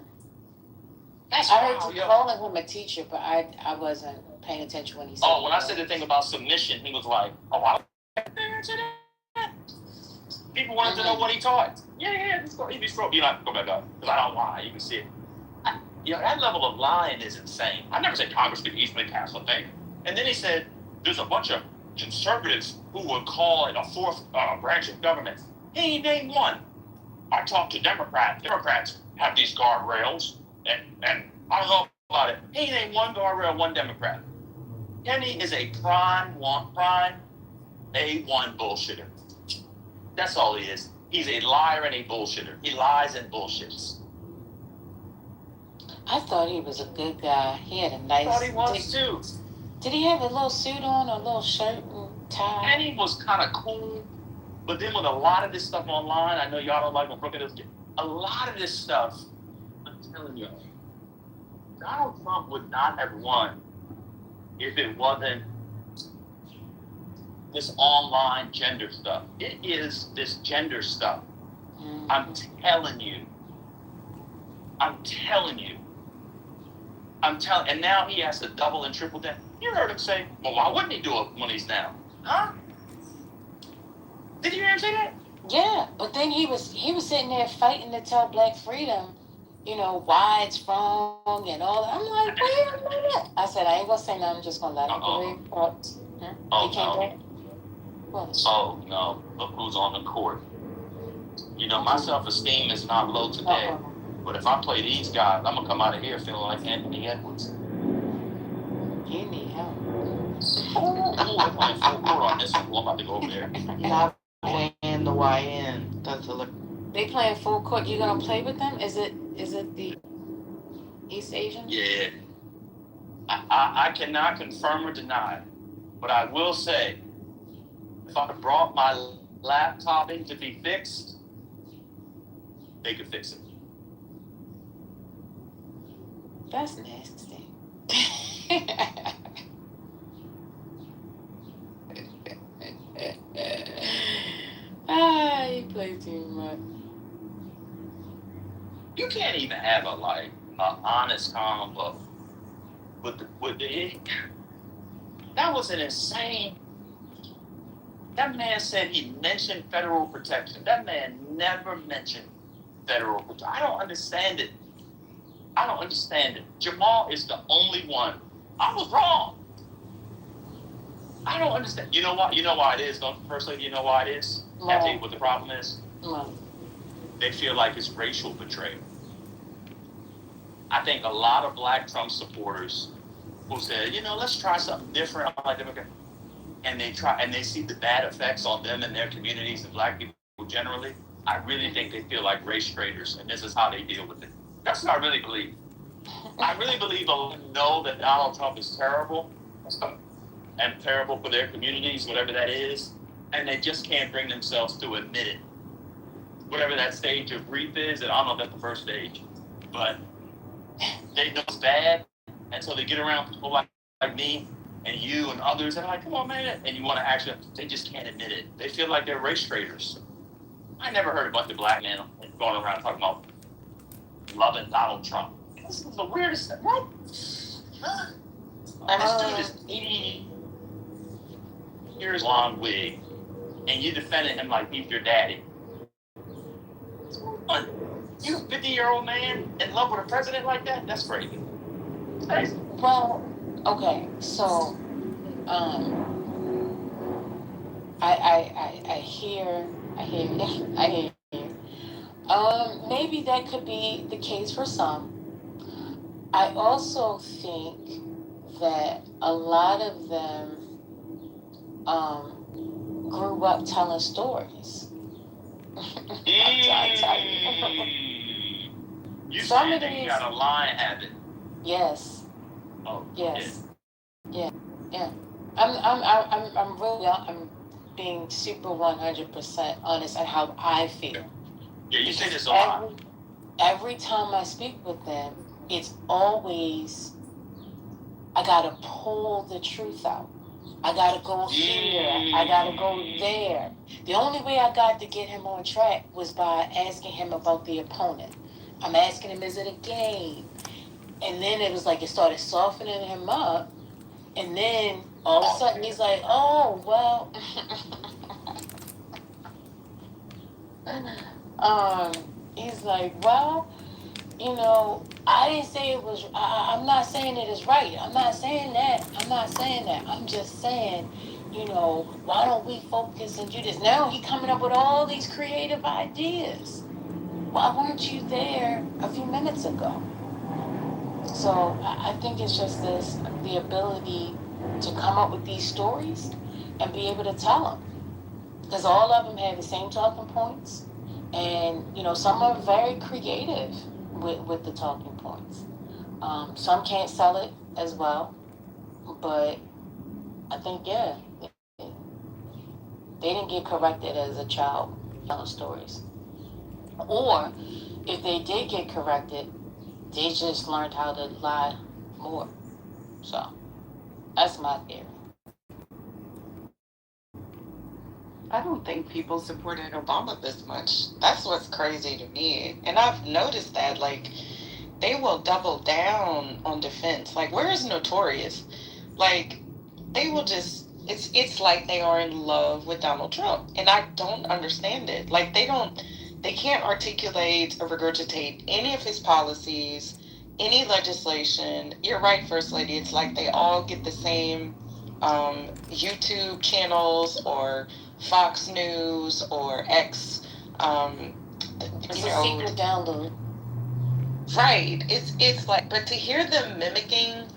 That's I heard wild, you yo. calling him a teacher, but I wasn't paying attention when he said. Oh, when I said the thing about submission, he was like, "Oh, I don't answer that." People wanted to know what he taught. Yeah, he be scroll. You know, go back up because I don't lie. You can see it. That level of lying is insane. I never said Congress could easily pass a thing. And then he said, "There's a bunch of conservatives who would call it a fourth branch of government." He ain't named one. I talked to Democrats. Democrats have these guardrails, and I don't know about it. He ain't named one guardrail, one Democrat. Kenny is a prime A1 bullshitter. That's all he is. He's a liar and a bullshitter. He lies and bullshits. I thought he was a good guy. He had a nice. I thought he was too. Did he have a little suit on, a little shirt and tie? Kenny was kind of cool, but then with a lot of this stuff online, I know y'all don't like when Brooke does. A lot of this stuff, I'm telling you, Donald Trump would not have won if it wasn't this online gender stuff. It is this gender stuff. Mm. I'm telling you. And now he has to double and triple down. You heard him say, "Well, why wouldn't he do it when he's now?" Huh? Did you hear him say that? Yeah, but then he was sitting there fighting to tell Black Freedom, why it's wrong and all that. I'm like, wait a minute. I said, I ain't gonna say nothing. I'm just gonna let him believe. Oh, he can't no. do it? What? Oh, no. Look who's on the court. My self-esteem is not low today. But if I play these guys, I'm going to come out of here feeling like Anthony Edwards. You need help. We're playing full court on this one. I'm about to go over there. Not playing the YN. That's a look. They playing full court. You gonna play with them? Is it the East Asian? Yeah. I cannot confirm or deny, but I will say, if I brought my laptop in to be fixed, they could fix it. That's nasty. You play too much. You can't even have a honest combo with the that was an insane. That man said he mentioned federal protection. That man never mentioned federal protection. I don't understand it. Jamal is the only one. I was wrong. I don't understand. You know why? You know why it is, don't you? Personally, you know why it is? No. I tell you what the problem is. No. They feel like it's racial betrayal. I think a lot of Black Trump supporters who said, let's try something different, like Democrat, and they see the bad effects on them and their communities and Black people generally. I really think they feel like race traitors, and this is how they deal with it. That's what I really believe. I really believe they'll know that Donald Trump is terrible and terrible for their communities, whatever that is, and they just can't bring themselves to admit it. Whatever that stage of grief is, and I don't know if that's the first stage, but they know it's bad, and so they get around people like me and you and others, and they're like, come on, man, and you want to actually, they just can't admit it. They feel like they're race traitors. I never heard a bunch of Black men going around talking about loving Donald Trump. This is the weirdest thing. What? This dude is 80 years long wig, and you defending him like he's your daddy. You a 50-year-old man in love with a president like that? That's crazy. Crazy. Well, okay, so I hear you. Maybe that could be the case for some. I also think that a lot of them grew up telling stories. I tell you. You Some saying of that you these- got a lying habit. Yes. Oh, Yes. Yeah. I'm really, I'm being super 100% honest on how I feel. Yeah, you say Because this a lot. every time I speak with them, it's always, I gotta pull the truth out. I gotta go here. I gotta go there. The only way I got to get him on track was by asking him about the opponent. I'm asking him, is it a game? And then it was like it started softening him up. And then all of a sudden he's like, oh, well. He's like, well, I didn't say it was, I'm not saying it is right. I'm not saying that. I'm just saying, why don't we focus and do this? Now he coming up with all these creative ideas. Why weren't you there a few minutes ago? So I think it's just the ability to come up with these stories and be able to tell them. Because all of them have the same talking points. And, some are very creative with the talking points. Some can't sell it as well. But I think, yeah, they didn't get corrected as a child telling stories. Or if they did get corrected, they just learned how to lie more. So that's my theory. I don't think people supported Obama this much. That's what's crazy to me. And I've noticed that, like, they will double down on defense. Like, where is Notorious? Like, they will just, it's like they are in love with Donald Trump. And I don't understand it. Like, they can't articulate or regurgitate any of his policies, any legislation. You're right, First Lady. It's like they all get the same YouTube channels or Fox News or X. It's a secret download. Right. It's like, but to hear them mimicking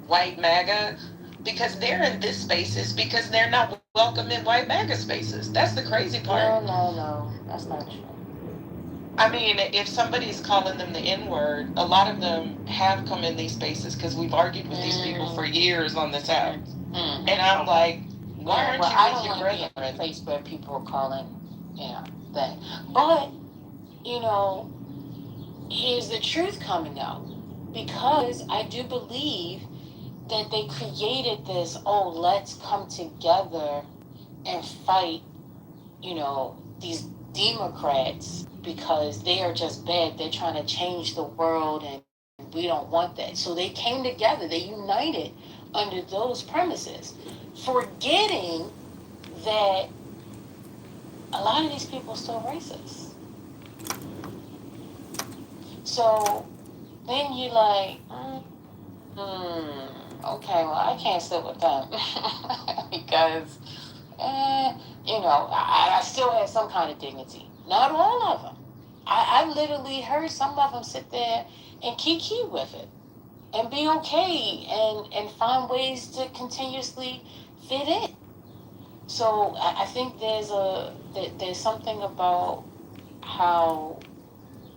white MAGA because they're in this spaces because they're not welcome in white MAGA spaces. That's the crazy part. No, that's not true. I mean, if somebody's calling them the N-word, a lot of them have come in these spaces because we've argued with these people for years on this app. And I'm like, why aren't you I with don't your want to be in a brethren? place where people are calling, that. But, here's the truth coming out. Because I do believe that they created this, let's come together and fight, these Democrats because they are just bad. They're trying to change the world and we don't want that. So they came together, they united under those premises, forgetting that a lot of these people are still racist. So then you're like, okay, well, I can't sit with them because, I still have some kind of dignity. Not all of them. I literally heard some of them sit there and kiki with it and be okay and find ways to continuously fit in. So I think there's something about how,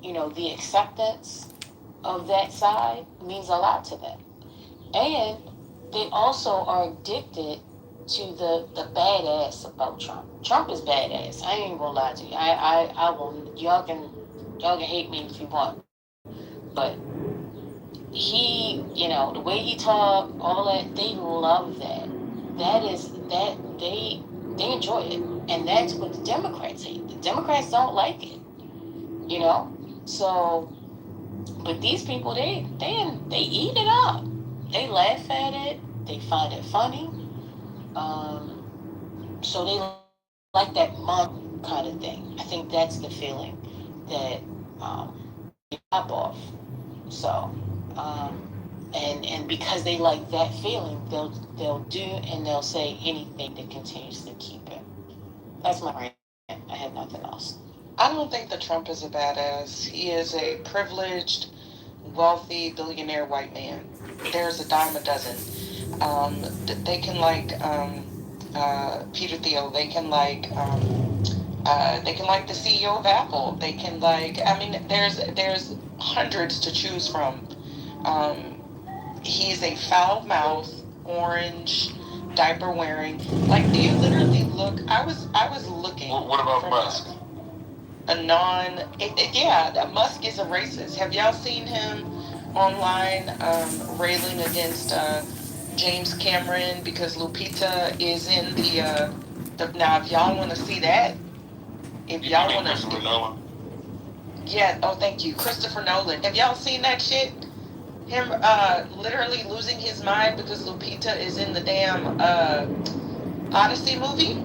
the acceptance of that side means a lot to them. And they also are addicted to the badass about Trump. Trump is badass. I ain't gonna lie to you. I will. Y'all can hate me if you want, but he, the way he talk, all that, they love that. They enjoy it, and that's what the Democrats hate. The Democrats don't like it, So, but these people, they eat it up. They laugh at it. They find it funny. So they like that mom kind of thing. I think that's the feeling that they pop off. So, and because they like that feeling, they'll do and they'll say anything to continuously keep it. That's my rant. I have nothing else. I don't think that Trump is a badass. He is a privileged, wealthy, billionaire white man. There's a dime a dozen. They can like Peter Thiel. They can like the CEO of Apple. They can like. I mean, there's hundreds to choose from. He's a foul mouth, orange, diaper wearing. Like, do you literally look? I was looking. Well, what about Musk? Musk is a racist. Have y'all seen him online railing against James Cameron because Lupita is in Now, if y'all want to see that, if y'all want Christopher to, Nolan. yeah. Oh, thank you, Christopher Nolan. Have y'all seen that shit? Him literally losing his mind because Lupita is in the damn Odyssey movie.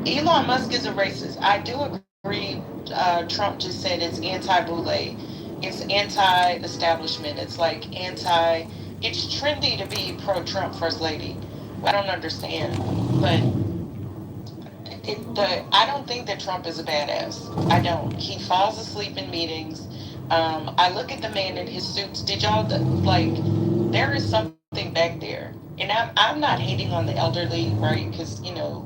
Elon Musk is a racist. I do agree. Trump just said it's anti-boule. It's anti-establishment. It's like anti. It's trendy to be pro-Trump first lady. I don't understand, but I don't think that Trump is a badass. I don't. He falls asleep in meetings. I look at the man in his suits. Did y'all like? There is something back there, and I'm not hating on the elderly, right? Because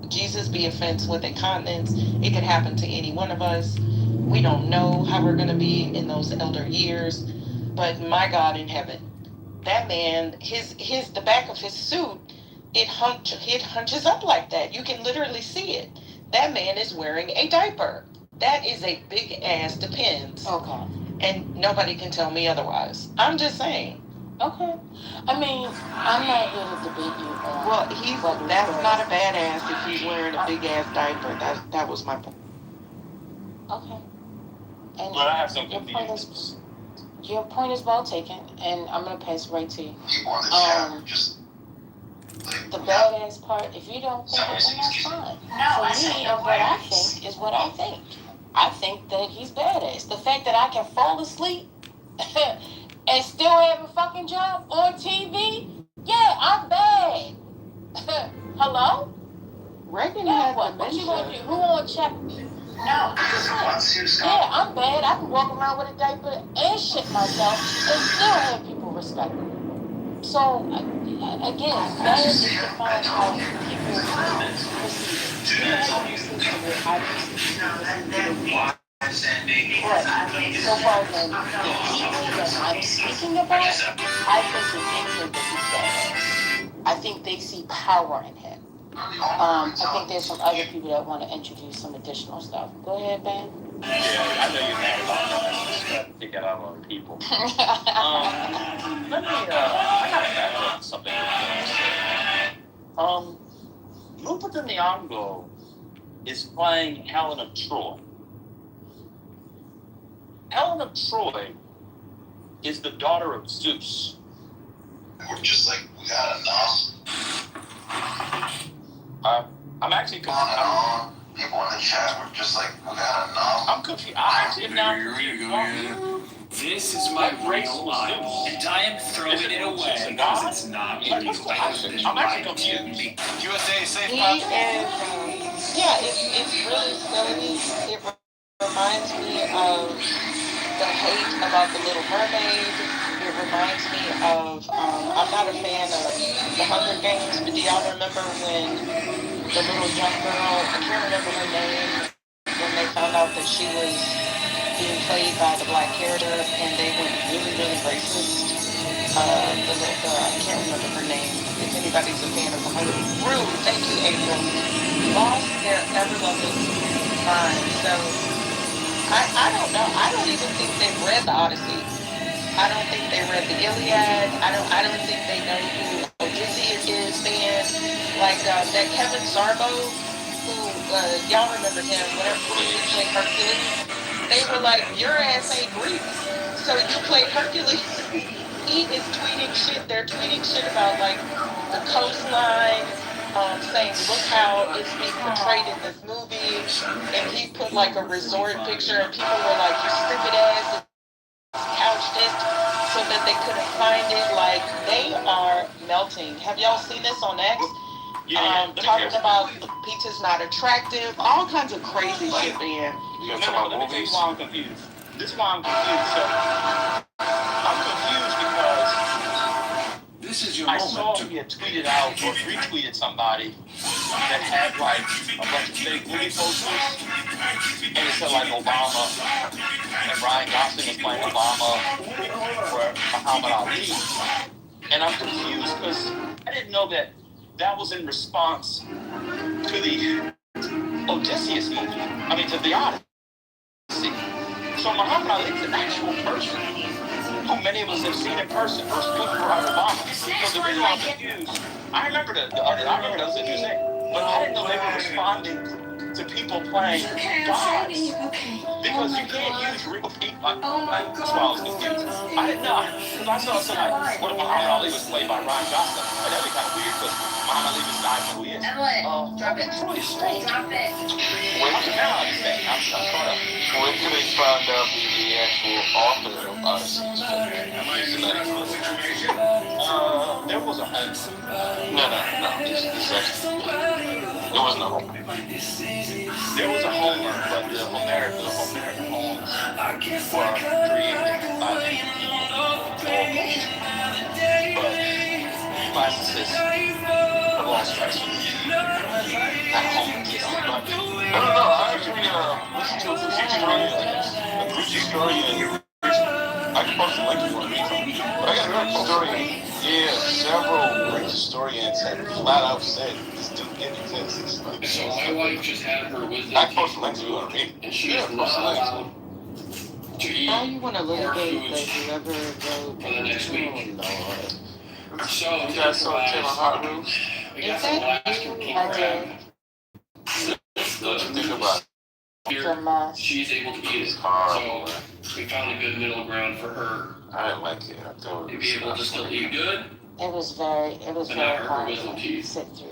Jesus be offense with incontinence. It could happen to any one of us. We don't know how we're gonna be in those elder years, but my God in heaven, that man, the back of his suit, it hunches up like that. You can literally see it. That man is wearing a diaper. That is a big ass Depends. Okay. And nobody can tell me otherwise. I'm just saying. Okay. I mean, I'm not here to debate you on. Well, that's not a badass if he's wearing a big ass diaper. That was my point. Okay. And But I have some confusion. Your point is well taken, and I'm gonna pass it right to you. People on the chat just The badass part, if you don't think it, then that's fine. For me, and what I think is what I think. I think that he's badass. The fact that I can fall asleep and still have a fucking job on TV, yeah, I'm bad. Hello? Reagan Yeah, had what you gonna do? dementia. Who on check? No, yeah, I'm bad. I can walk around with a diaper and shit myself and still have people respect me. So, again, bad is defined how people perceive it. You know how you perceive it, I perceive it. Right. So far as the people that I'm speaking about, I think it's instant that he's badass. I think they see power in him. I think there's some other people that want to introduce some additional stuff. Go ahead, Ben. Yeah, I know you're mad about that. I just take that out on people. Let me, I gotta back up something you're saying. Lupita Nyong'o is playing Helen of Troy. Helen of Troy is the daughter of Zeus. We're just like, we got enough. I'm actually confused. People in the chat were just like, we got enough. I'm confused. I actually am now confused. This is my race line, and I am throwing it away because it's not real. I'm actually confused. USA safe. He is, yeah, it's really silly. It reminds me of the hate about the Little Mermaid. It reminds me of, I'm not a fan of the Hunger Games, but do y'all remember when the little young girl, I can't remember her name, when they found out that she was being played by the black character and they went really, really racist? The little girl, I can't remember her name. If anybody's a fan of the Hunger Games. Rude, thank you, April. Lost their ever-loving mind. So, I don't know. I don't even think they've read the Odyssey. I don't think they read the Iliad. I don't think they know who Odysseus is, man. Like that Kevin Sorbo, who y'all remember him, whatever he played Hercules. They were like, your ass ain't Greek, so you played Hercules. He is tweeting shit. They're tweeting shit about like the coastline, saying look how it's being portrayed in this movie, and he put like a resort picture, and people were like, you stupid ass. Couched it so that they couldn't find it. Like they are melting. Have y'all seen this on X? Talking about pizza's not attractive, all kinds of crazy shit, man. Let me tell you why I'm confused. This is why I'm confused. So I'm confused because This is your I moment. saw he had tweeted out or retweeted somebody that had like a bunch of fake movie posters, and it said like Obama and Ryan Gosling was playing Obama for Muhammad Ali, and I'm confused because I didn't know that was in response to the Odysseus movie. I mean, to the Odyssey. So Muhammad Ali is an actual person who many of us have seen in person versus Barack Obama. So the reason why I'm confused, I remember the other thing you were saying. But I didn't know they were responding to people playing gods. Because you can't use real people. That's why I was confused. I didn't know. Because I saw somebody, what if Muhammad Ali was played by Ryan Gosling? And that'd be kind of weird because Muhammad Ali was not who he is. Drop it. Drop it. Now I understand. I'm caught up. When can they find out who the actual author of Odyssey is? There was a home. No. This actually, there was no home. There was a Homer, but the Homeric poems were created by but classicists have lost track. Not Homer. I don't know. I actually listened to a Greek historian. I can post a link if you want to read something. But I got a Greek historian. Yeah, several Greek historians have flat out said this dude didn't exist. Like, So my wife just had her wisdom I can post a link if you want to read. and she's Yeah, not post a link. allowed to eat How you want to more litigate foods that you ever go for the next week. Oh, Lord. So You guys saw Taylor Hot Rules? we got Is some that Alaskan you? king I crab. What you think about it? It's a mess. She's able to eat It's it. horrible. So we found a good middle ground for her I didn't like it. I thought to it be able to was still eat good, It was very but not very hurt her hard wisdom to teeth. sit through.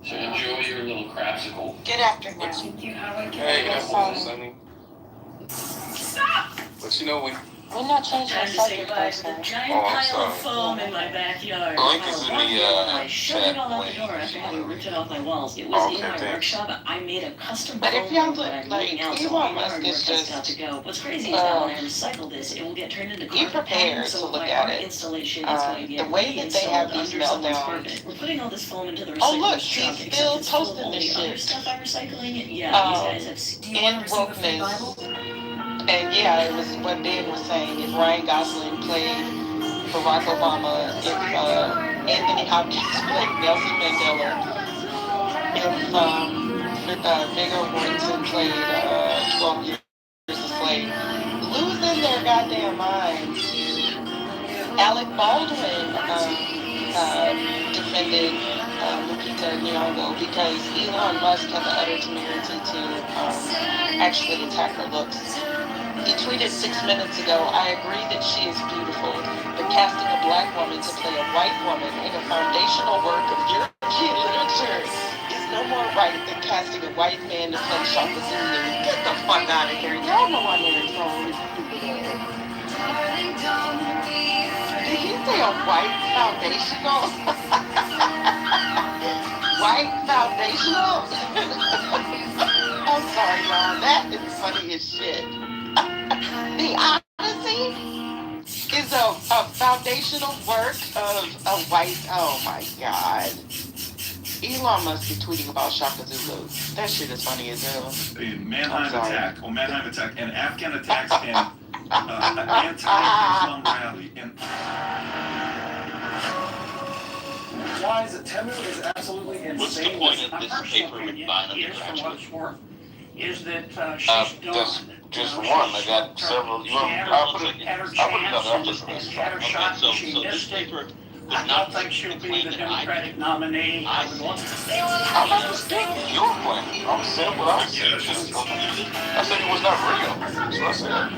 So enjoy your little crapsicle. Good afternoon. Hey, Yes, that's Sonny. But you know when We're not changing the Time to say subject, goodbye to the person. giant Oh, I'm pile of sorry. foam in my backyard. The link is in the, I shoved chat it all out the link. door after having ripped it off my walls. It was Oh, in okay, my thanks. workshop. I made a custom But if foam y'all one look that I'm like leaving out, so Elon all the Musk hard is work has just, got to go. What's crazy is that when I recycle this, it will get turned into be carpet prepared pattern, to so look my at art it. installation is going to The get way that they have reinstalled these under someone's meltdowns. carpet. We're putting all this foam into the Oh, recycling look, truck, she's except still it's full of toasting all this the other shit. stuff I'm recycling. Yeah, these guys have. In wokeness. And yeah, it was what Dan was saying. If Ryan Gosling played Barack Obama, if Anthony Hopkins played Nelson Mandela, if Viggo Mortensen played 12 Years a Slave, losing their goddamn minds. Alec Baldwin defended Lupita Nyong'o because Elon Musk had the utter temerity to actually attack her looks. He tweeted 6 minutes ago, I agree that she is beautiful, but casting a black woman to play a white woman in a foundational work of European literature is no more right than casting a white man to play Shaka Zulu. Get the fuck out of here. Y'all know I'm in trouble. Did he say a white foundational? White foundational? I'm sorry, y'all. That is funny as shit. The Odyssey is a foundational work of a white. Oh my God. Elon must be tweeting about Shaka Zulu. That shit is funny as hell. A Mannheim sorry. attack, and Afghan attacks, and an anti-Islam rally. And Why is it Temu is absolutely insane. What's the point of My this personal paper opinion buying is, the from what it's worth, is that she's That's done. just You one. know, I she's got swept her. several. She You want? had her- I'll put it. had her I'll put chance another and up this list. had her shot so and she this missed it. paper I would not don't think she'll be claim the that I Democratic nominee. I would want to see I'm not disputing your claim. I'm saying what I said. I said it was not real. That's what I said.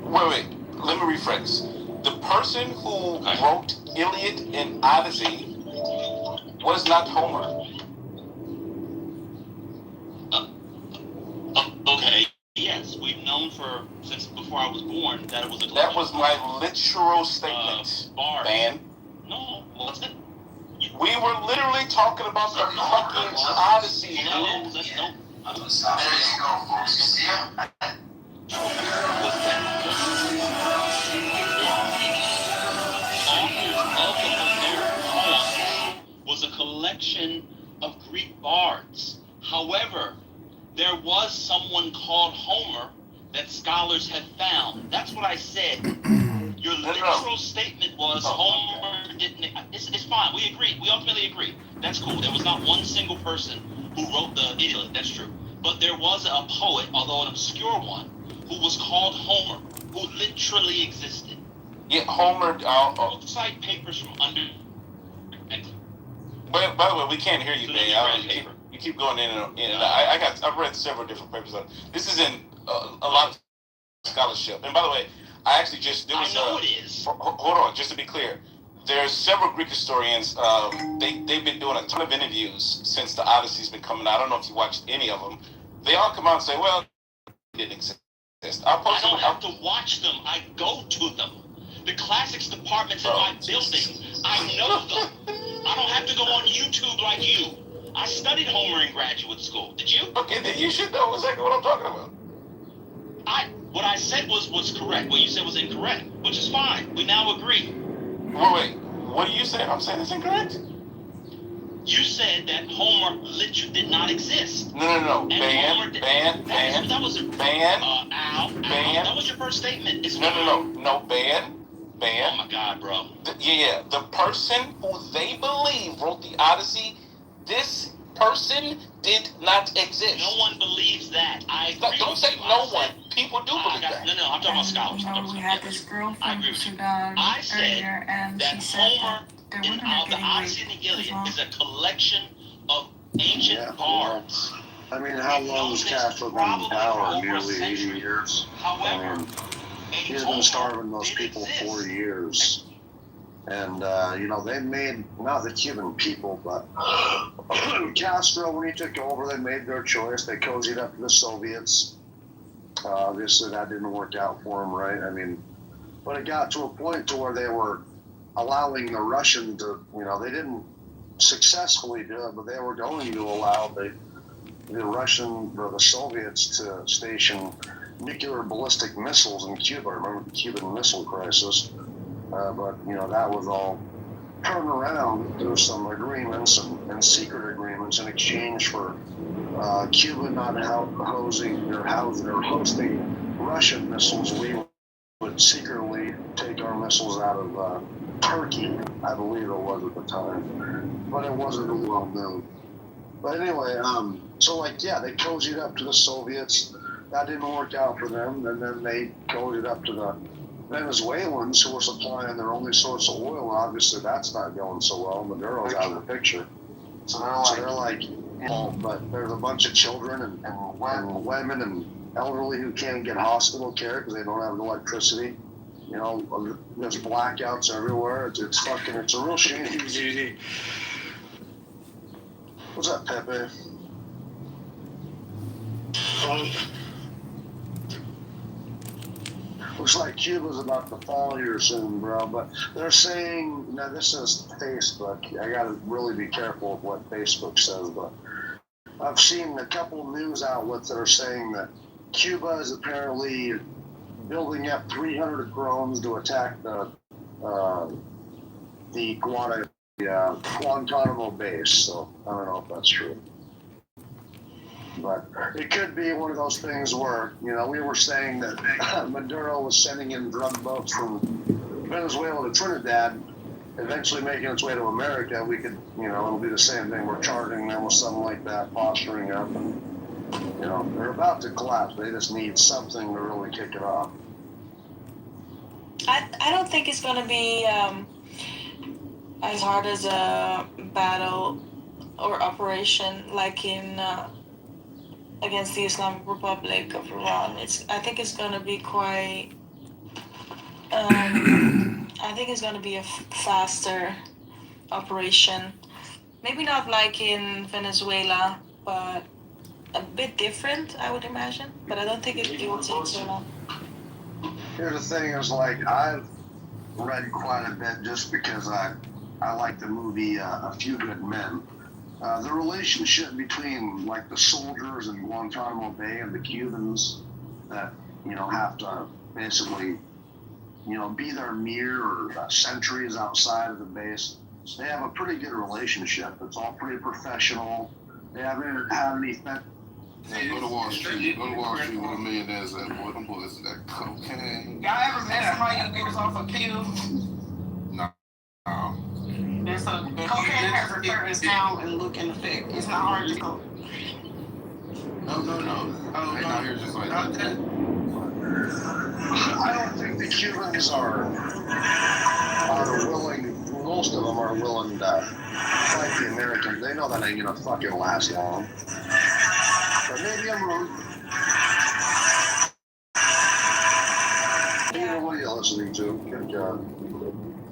Wait. Let me rephrase. The person who wrote Iliad and Odyssey was not Homer. Okay, yes, we've known since before I was born that it was a That was my literal statement, bar. man. No, wasn't. We were literally talking about the fucking Odyssey, No, dude. that's no. Was a collection of Greek bards. However, there was someone called Homer that scholars have found. That's what I said. Your literal statement was Homer didn't. It's fine. We agree. We ultimately agree. That's cool. There was not one single person who wrote the Iliad. That's true. But there was a poet, although an obscure one, who was called Homer, who literally existed. Yeah, Homer. Both cite papers from under. By the way, we can't hear you, man. You keep going in and out. I've read several different papers. This is in a lot of scholarship. And by the way, I actually just there was. I know it is. Hold on, just to be clear, there's several Greek historians. They've been doing a ton of interviews since the Odyssey's been coming out. I don't know if you watched any of them. They all come out and say, "Well, it didn't exist." I don't have to watch them. I go to them. The classics department's in my building. I know them. I don't have to go on YouTube like you. I studied Homer in graduate school. Did you? Okay, then you should know exactly what I'm talking about. What I said was correct. What you said was incorrect, which is fine. We now agree. Wait. What are you saying? I'm saying it's incorrect. You said that Homer literally did not exist. No. Ban. That was That was your first statement. It's No. Ban. Oh my God, bro. The person who they believe wrote the Odyssey, this person did not exist. No one believes that. Don't say no one. People do believe that. No, I'm talking about scholars. We had this girl from Sudan earlier, and she said that their women are getting raped as well. Is a collection of ancient bards. I mean, how long has Castro been in power? Nearly 80 years. However, he's been starving those people for years. And, they made, not the Cuban people, but Castro, when he took over, they made their choice. They cozied up to the Soviets. Obviously, that didn't work out for them, right? I mean, but it got to a point to where they were allowing the Russian to, they didn't successfully do it, but they were going to allow the Russian or the Soviets to station nuclear ballistic missiles in Cuba. Remember the Cuban Missile Crisis? But that was all turned around through some agreements and secret agreements in exchange for Cuba not hosting Russian missiles. We would secretly take our missiles out of Turkey, I believe it was at the time, but it wasn't really well known. But anyway, they cozied up to the Soviets. That didn't work out for them, and then they cozied up to the Venezuelans, who were supplying their only source of oil. Obviously, that's not going so well. Maduro's out of the picture. So they're like, but there's a bunch of children and women and elderly who can't get hospital care because they don't have electricity. There's blackouts everywhere. It's a real shame. What's up, Pepe? Looks like Cuba's about to fall here soon, bro. But they're saying, now this is Facebook. I gotta really be careful of what Facebook says, but I've seen a couple of news outlets that are saying that Cuba is apparently building up 300 drones to attack the Guantanamo base. So I don't know if that's true. But it could be one of those things where, we were saying that Maduro was sending in drug boats from Venezuela to Trinidad, eventually making its way to America. We could, it'll be the same thing. We're charging them with something like that, posturing up, and, they're about to collapse. They just need something to really kick it off. I don't think it's going to be as hard as a battle or operation like in against the Islamic Republic of Iran. I think it's going to be quite. I think it's going to be a faster operation. Maybe not like in Venezuela, but a bit different, I would imagine. But I don't think it will take so long. Here's the thing: I've read quite a bit just because I like the movie A Few Good Men. The relationship between the soldiers in Guantanamo Bay and the Cubans that have to basically be their mere or sentries outside of the base. They have a pretty good relationship. It's all pretty professional. They haven't had anything. Yeah, go to Wall Street. Go to Wall Street with a millionaire's at. Boy, them boys is that cocaine. Y'all ever met somebody who gives off a pill? No. There's cocaine has a certain sound and look and effect. It's not hard to go. No. Oh, They not here just like that. I don't think the Cubans are willing most of them are willing to fight the Americans. They know that ain't gonna fucking last long. But maybe I'm wrong. Peter, what are you listening to? Good job.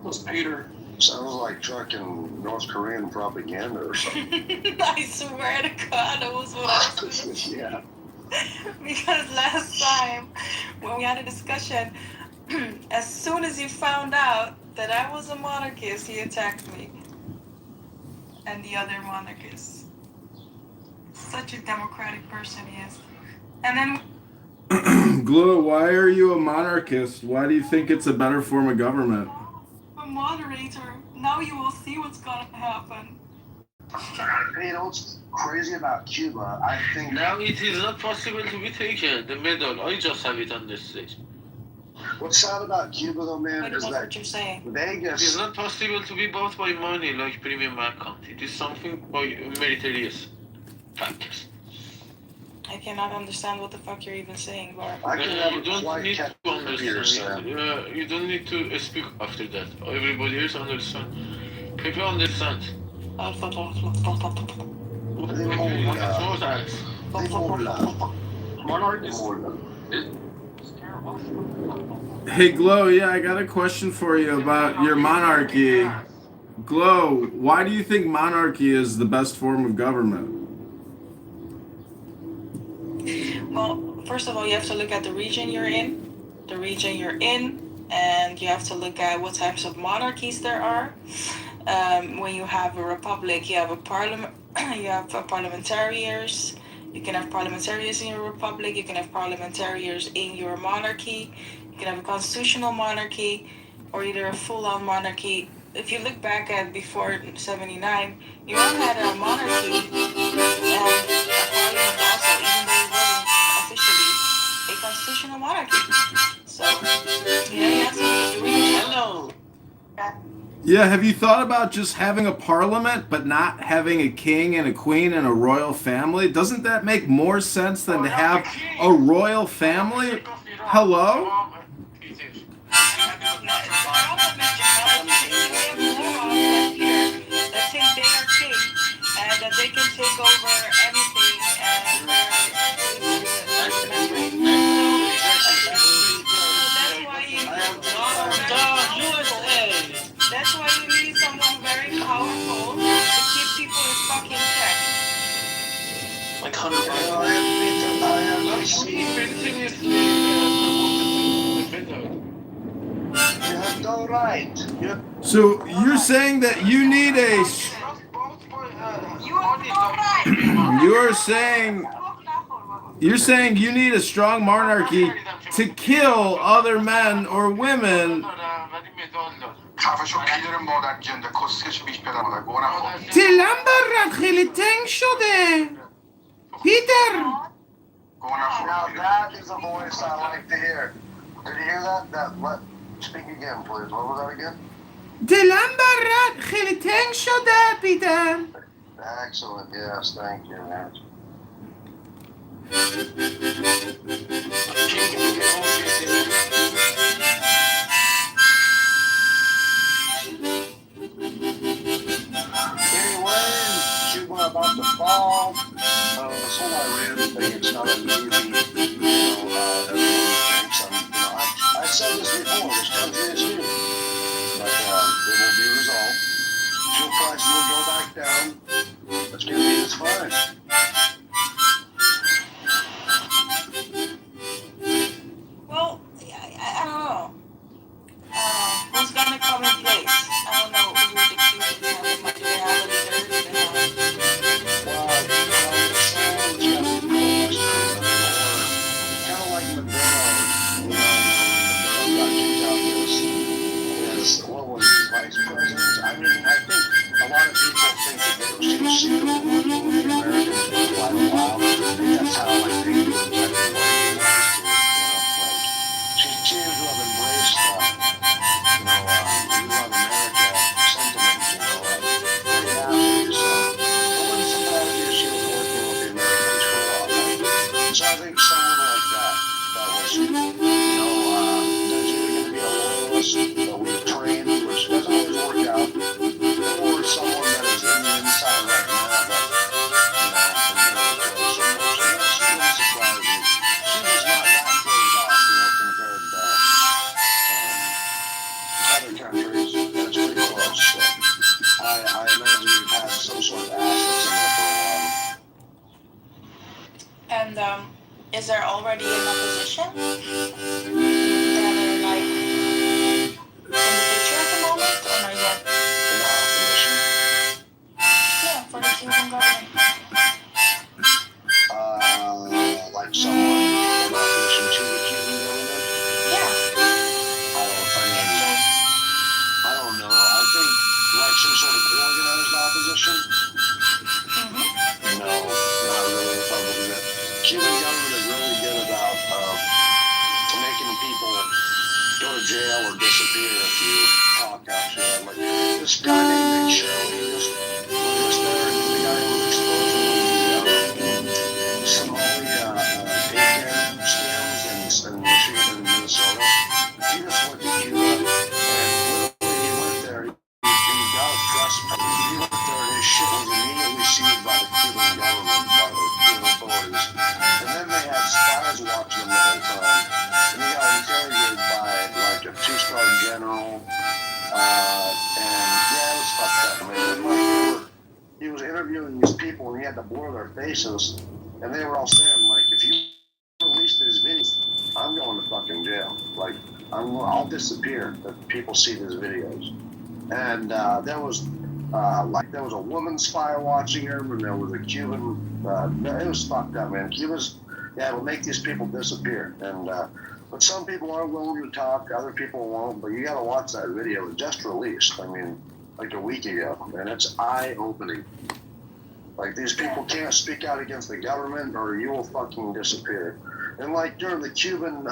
What's Peter? Sounds like fucking North Korean propaganda or something. I swear to God, it was what I was gonna say. Yeah. Because last time when we had a discussion, as soon as he found out that I was a monarchist, he attacked me and the other monarchists. Such a democratic person he is. And then Glow, why are you a monarchist? Why do you think it's a better form of government? a moderator. Now you will see what's gonna happen. You know what's crazy about Cuba? I think Now it is not possible to be taken. The medal, I just have it on the stage. what's sad about Cuba, though, man, I is don't know that what you're saying. It is Vegas. not possible to be bought by money like premium account. It is something by meritorious factors. I cannot understand what the fuck you're even saying, Bart. I can You never don't quite need catch to Peter understand. saying. You don't need to speak after that. Everybody else understand. People understand. Hey, Glow, yeah, I got a question for you about your monarchy. Glow, why do you think monarchy is the best form of government? Well, first of all, you have to look at the region you're in, and you have to look at what types of monarchies there are. When you have a republic, you have a parliament, you have parliamentarians. You can have parliamentarians in your republic. You can have parliamentarians in your monarchy. You can have a constitutional monarchy, or either a full-on monarchy. If you look back at before '79, you only had a monarchy and a parliament also, even though it wasn't officially a constitutional monarchy. So, you have to look at the region. Hello. Yeah, have you thought about just having a parliament but not having a king and a queen and a royal family? Doesn't that make more sense than to have a royal family? Hello? That think they are king and that they can take over anything and that's why you need someone very powerful to keep people in fucking check. Like 100 All right. So you're saying that you need a... You're saying you need a strong monarchy to kill other men or women. Peter! Now that is a voice I like to hear. Did you hear that? Speak again, please. What was that again? Peter! Excellent. Yes, thank you, man. Anyway, Cuba about to fall. This whole Iran thing, it's not an easy, everyone thinks. I said this before, this country is huge. But it will be resolved. Fuel prices will go back down. It's going to be just fine. Well, I don't know. Who's gonna come in place? I don't know who the king is having much reality there is to have. Kind of like Maduro, when Maduro got kicked out as what was it, vice president? I mean, I think a lot of people think that they were too suitable for the Americans for quite a while. That's how I think it was she seems to have embraced, we love America sentiment, pretty happily. So I wouldn't surprise me if she was working with the Americans for a while. So I think someone like that was, there's either going to be a loyalist that we've trained, which doesn't always work out, someone that is in the inside right now that, compared to most of us, wouldn't surprise me. Cuba's not that closed off, compared to other countries. It's pretty close. So I imagine we've had some sort of assets in there for a while. And is there already an opposition that are like in the picture at the moment, or not yet? An opposition? Yeah, for the Cuban government. Like someone in opposition to the Cuban government? Yeah. I don't know. I think like some sort of organized opposition. No, not really. If I'm looking at Cuban government is really good about making people go to jail or disappear if you talk out shit. Like this guy named Big Show, he just was there, and the guy who was exposing the Somali daycare scams and Michigan and Minnesota. He just went to Cuba and literally he went there. He got a press. He went there and his shit was immediately seized by the Cuban government, by the Cuban authorities. And then they had spies watching him the whole time. And he got interrogated by like a 2-star general. And yeah, it was fucked up, man. Like he was interviewing these people and he had to blur their faces. And they were all saying, like, if you release these videos, I'm going to fucking jail. Like, I'll disappear if people see these videos. And there was a woman spy watching him, and there was a Cuban. It was fucked up, man. Cuba's, it'll make these people disappear. And but some people are willing to talk, other people won't. But you got to watch that video. It just released. I mean, like a week ago, and it's eye-opening. Like, these people can't speak out against the government or you will fucking disappear. And like during the Cuban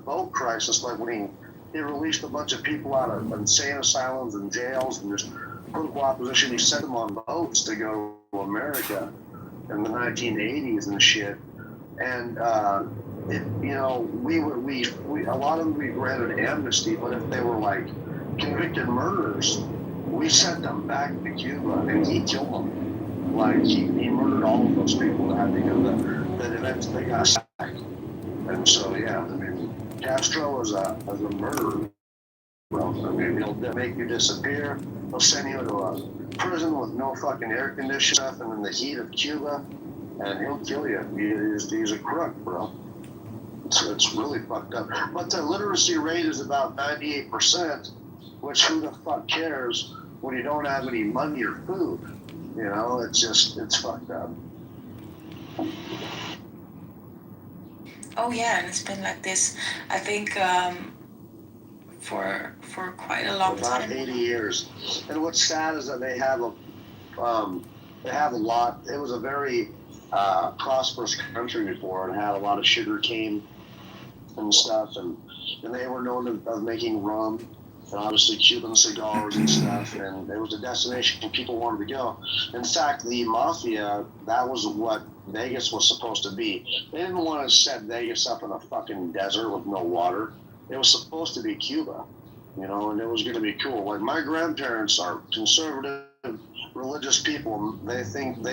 boat crisis, like when he released a bunch of people out of insane asylums and jails and just political opposition, he sent them on boats to go to America in the 1980s and shit. And we a lot of them we granted amnesty, but if they were like convicted murderers, we sent them back to Cuba and he killed them. Like, he murdered all of those people that eventually got sacked. And so, yeah, I mean, Castro is a murderer. Well, I mean, he'll make you disappear. He'll send you to a prison with no fucking air conditioning and in the heat of Cuba, and he'll kill you. He's a crook, bro. It's really fucked up. But the literacy rate is about 98%, which who the fuck cares when you don't have any money or food? It's fucked up. Oh yeah, and it's been like this, I think, for quite a long time. About 80 years. And what's sad is that they have a lot. It was a very prosperous country before and had a lot of sugar cane and stuff, and they were known of making rum. And obviously Cuban cigars and stuff, and it was a destination people wanted to go. In fact, the mafia, that was what Vegas was supposed to be. They didn't want to set Vegas up in a fucking desert with no water. It was supposed to be Cuba, and it was going to be cool. Like, my grandparents are conservative, religious people, and they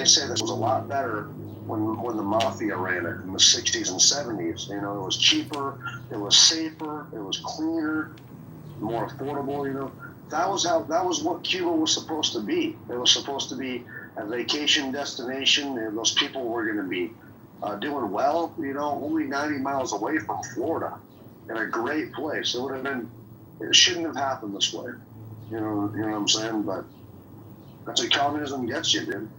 say this was a lot better when the mafia ran it in the 60s and 70s. It was cheaper, it was safer, it was cleaner, more affordable. That was what Cuba was supposed to be. It was supposed to be a vacation destination, and those people were going to be doing well, only 90 miles away from Florida, in a great place. It shouldn't have happened this way. You know what I'm saying? But that's what communism gets you, dude.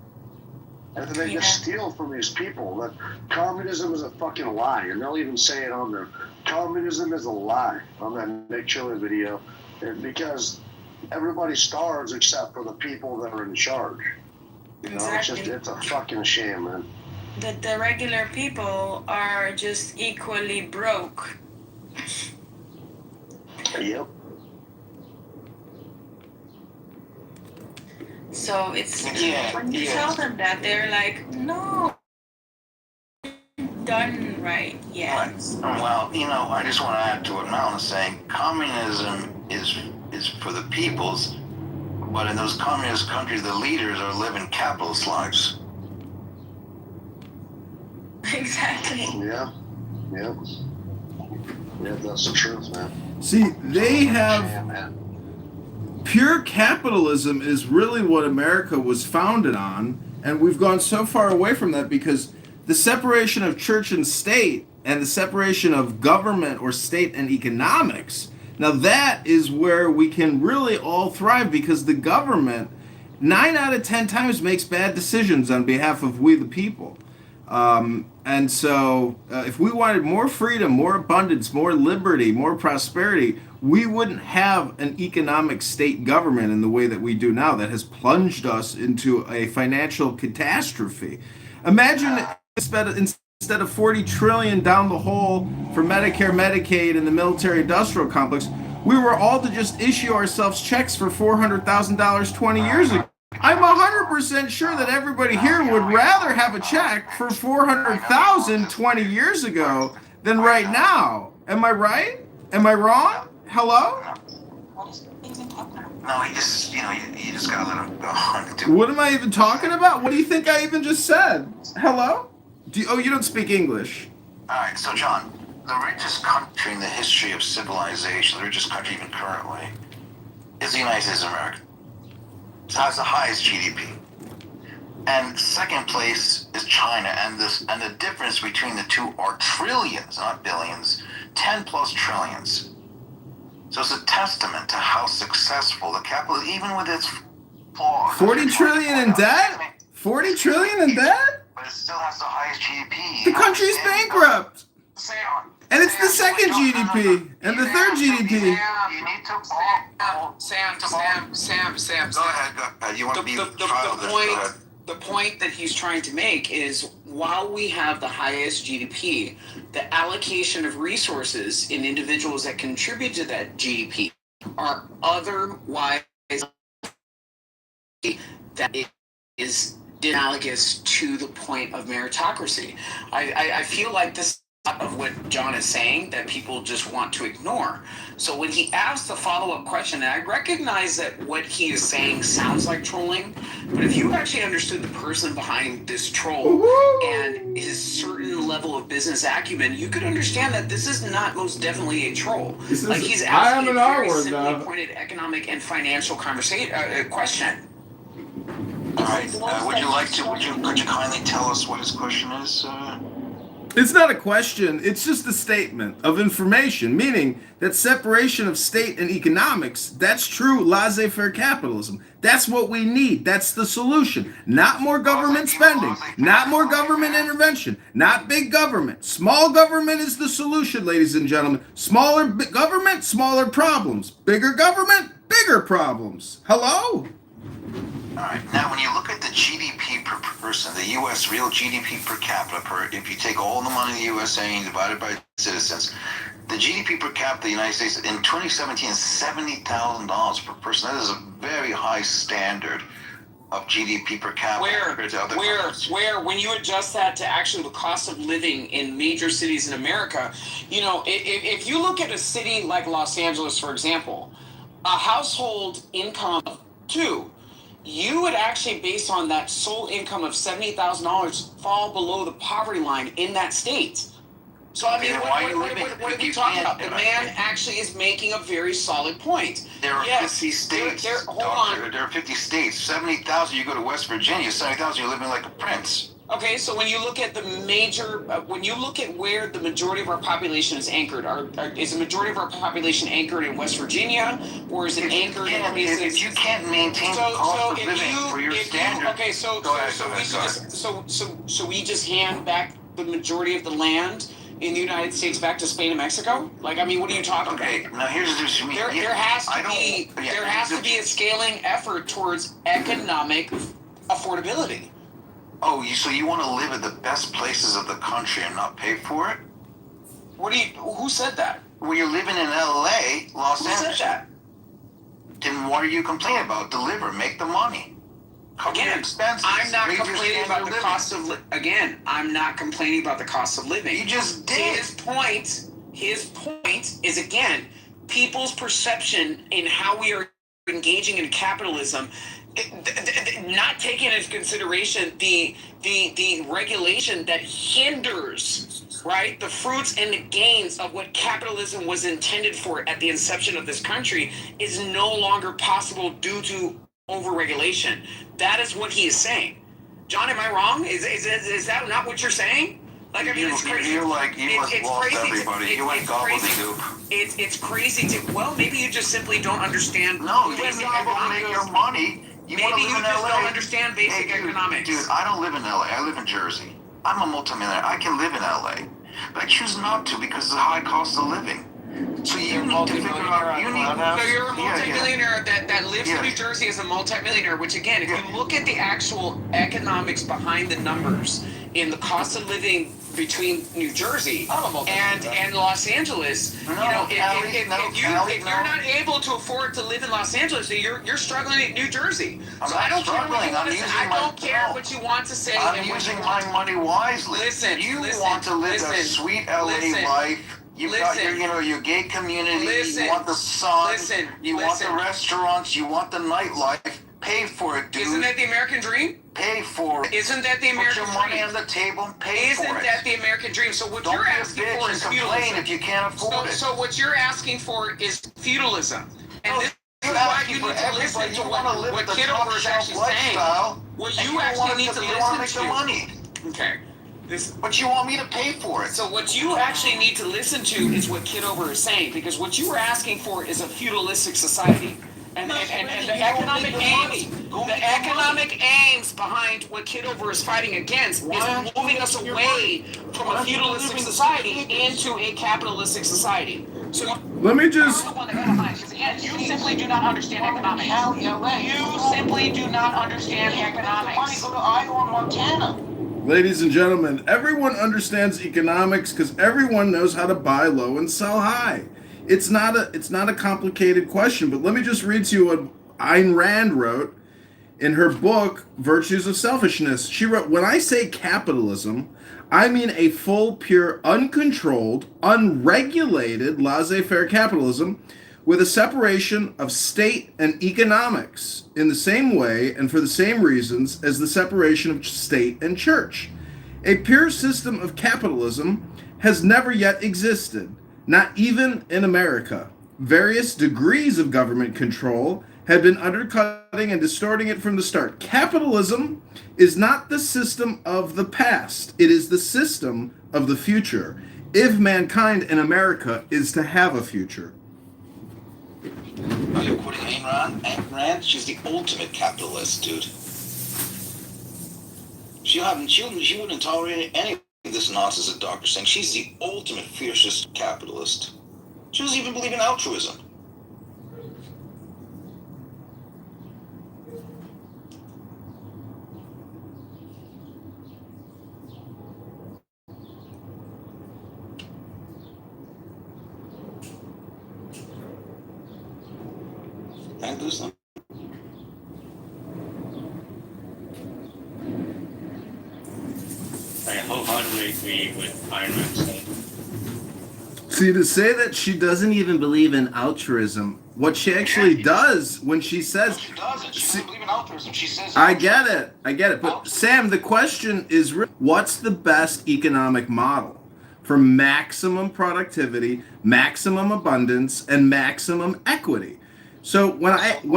And then they just steal from these people. That communism is a fucking lie, and they'll even say it on there. Communism is a lie on that Nick Chiller video, because everybody starves except for the people that are in charge. Exactly. It's a fucking shame, man. The regular people are just equally broke. Yep. So when you tell them that, they're like, no, done right yet. Right. Well, I just want to add to what Mel is saying. Communism is for the peoples, But in those communist countries, the leaders are living capitalist lives. Exactly. Yeah. Yeah. Yeah, that's the truth, man. See, they have Yeah, man. pure capitalism is really what America was founded on, and we've gone so far away from that because the separation of church and state and the separation of government or state and economics, now that is where we can really all thrive because the government 9 out of 10 times makes bad decisions on behalf of we the people. And so if we wanted more freedom, more abundance, more liberty, more prosperity, we wouldn't have an economic state government in the way that we do now that has plunged us into a financial catastrophe. Imagine instead of 40 trillion down the hole for Medicare, Medicaid, and the military industrial complex, we were all to just issue ourselves checks for $400,000 20 years ago. I'm 100% sure that everybody here would rather have a check for $400,000 20 years ago than right now. Am I right? Am I wrong? Hello? No, he just, you just gotta let him go. What am I even talking about? What do you think I even just said? Hello? You don't speak English. All right, so John, the richest country in the history of civilization, the richest country even currently, is the United States of America. It has the highest GDP. And second place is China, and the difference between the two are trillions, not billions, 10 plus trillions. So it's a testament to how successful the capital, even with its flaws. 40 trillion in debt? 40 trillion in debt? But it still has the highest GDP. The country's bankrupt. And it's the second GDP and the third GDP. You need to Sam. Go ahead. You want to be The point that he's trying to make is while we have the highest GDP, the allocation of resources in individuals that contribute to that GDP are otherwise that is analogous to the point of meritocracy. I feel like this of what John is saying that people just want to ignore. So when he asked the follow-up question, and I recognize that what he is saying sounds like trolling, but if you actually understood the person behind this troll and his certain level of business acumen, you could understand that this is not most definitely a troll. Like he's asking a very simply pointed economic and financial question. All right. Could you kindly tell us what his question is? It's not a question, it's just a statement of information, meaning that separation of state and economics, that's true laissez-faire capitalism. That's what we need. That's the solution. Not more government spending, not more government intervention, not big government. Small government is the solution, ladies and gentlemen. Smaller government, smaller problems. Bigger government, bigger problems. Hello? All right. Now, when you look at the GDP per person, the U.S. real GDP per capita, if you take all the money in the USA and divide it by citizens, the GDP per capita of the United States in 2017 is $70,000 per person. That is a very high standard of GDP per capita. Where when you adjust that to actually the cost of living in major cities in America, if you look at a city like Los Angeles, for example, a household income of $2,000, you would actually, based on that sole income of $70,000, fall below the poverty line in that state. So I mean, what are we talking about? The man actually is making a very solid point. There are 50 states. There are 50 states. 70,000. You go to West Virginia. 70,000. You're living like a prince. Okay, so when you look at the major, when you look at where the majority of our population is anchored, is the majority of our population anchored in West Virginia, or is it anchored in places? If you can't maintain the cost of living for your standard, okay, so we just hand back the majority of the land in the United States back to Spain and Mexico? Like, I mean, what are you talking about? Okay, now here's the difference. There has to be a scaling effort towards economic affordability. Oh, so you want to live at the best places of the country and not pay for it? Who said that? Well, you're living in L.A., Los Angeles. Who said that? Then what are you complaining about? Deliver, make the money. Cover your expenses. I'm not complaining about the cost of I'm not complaining about the cost of living. You just did. His point is, again, people's perception in how we are engaging in capitalism, not taking into consideration the regulation that hinders, right, the fruits and the gains of what capitalism was intended for at the inception of this country is no longer possible due to overregulation. That is what he is saying. John, am I wrong? Is that not what you're saying? Like, I mean, it's crazy. You lost everybody. You went gobbledygook. It's crazy to, well, maybe you just simply don't understand. No, you want to make your money. Maybe you just don't understand basic economics. Dude, I don't live in LA. I live in Jersey. I'm a multimillionaire. I can live in LA. But I choose not to because of the high cost of living. So you need to figure out. So you're a multimillionaire that lives in New Jersey as a multimillionaire, which again, if you look at the actual economics behind the numbers in the cost of living between New Jersey and Los Angeles, if you're not able to afford to live in Los Angeles, so you're struggling in New Jersey. So I don't care what you want to say. I don't care what you want to say. I'm using my money wisely. You want to live a sweet LA life. You've got your gay community. You want the sun. You want the restaurants. You want the nightlife. Pay for it, dude. Isn't that the American dream? Pay for it. Isn't that the American dream? Put your money on the table and pay for it. Isn't that the American dream? So what you're asking for is feudalism. If you can't afford it. So what you're asking for is feudalism. And this is why you need to listen to what Kitover is actually saying. What you actually need to listen to. Okay. But you want me to pay for it. So what you actually need to listen to is what Kitover is saying, because what you are asking for is a feudalistic society. And the economic aims behind what Kitover is fighting against is moving us away from a feudalistic society into a capitalistic society. So let me just. You simply do not understand economics. You simply do not understand economics. Go to Iowa, Montana. Ladies and gentlemen, everyone understands economics because everyone knows how to buy low and sell high. It's not a complicated question, but let me just read to you what Ayn Rand wrote in her book, Virtues of Selfishness. She wrote, "When I say capitalism, I mean a full, pure, uncontrolled, unregulated, laissez-faire capitalism with a separation of state and economics in the same way and for the same reasons as the separation of state and church. A pure system of capitalism has never yet existed. Not even in America. Various degrees of government control have been undercutting and distorting it from the start. Capitalism is not the system of the past. It is the system of the future, if mankind in America is to have a future." Oh, you're quoting Ayn Rand? She's the ultimate capitalist, dude. She wouldn't tolerate any this nonsense that Doctor's saying. She's the ultimate fiercest capitalist. She doesn't even believe in altruism. Can I do something? I wholeheartedly agree with Ayn Rand. See, to say that she doesn't even believe in altruism, what she actually does when she says... She doesn't. She doesn't believe in altruism. She says... I get it. But Sam, the question is, what's the best economic model for maximum productivity, maximum abundance, and maximum equity? So when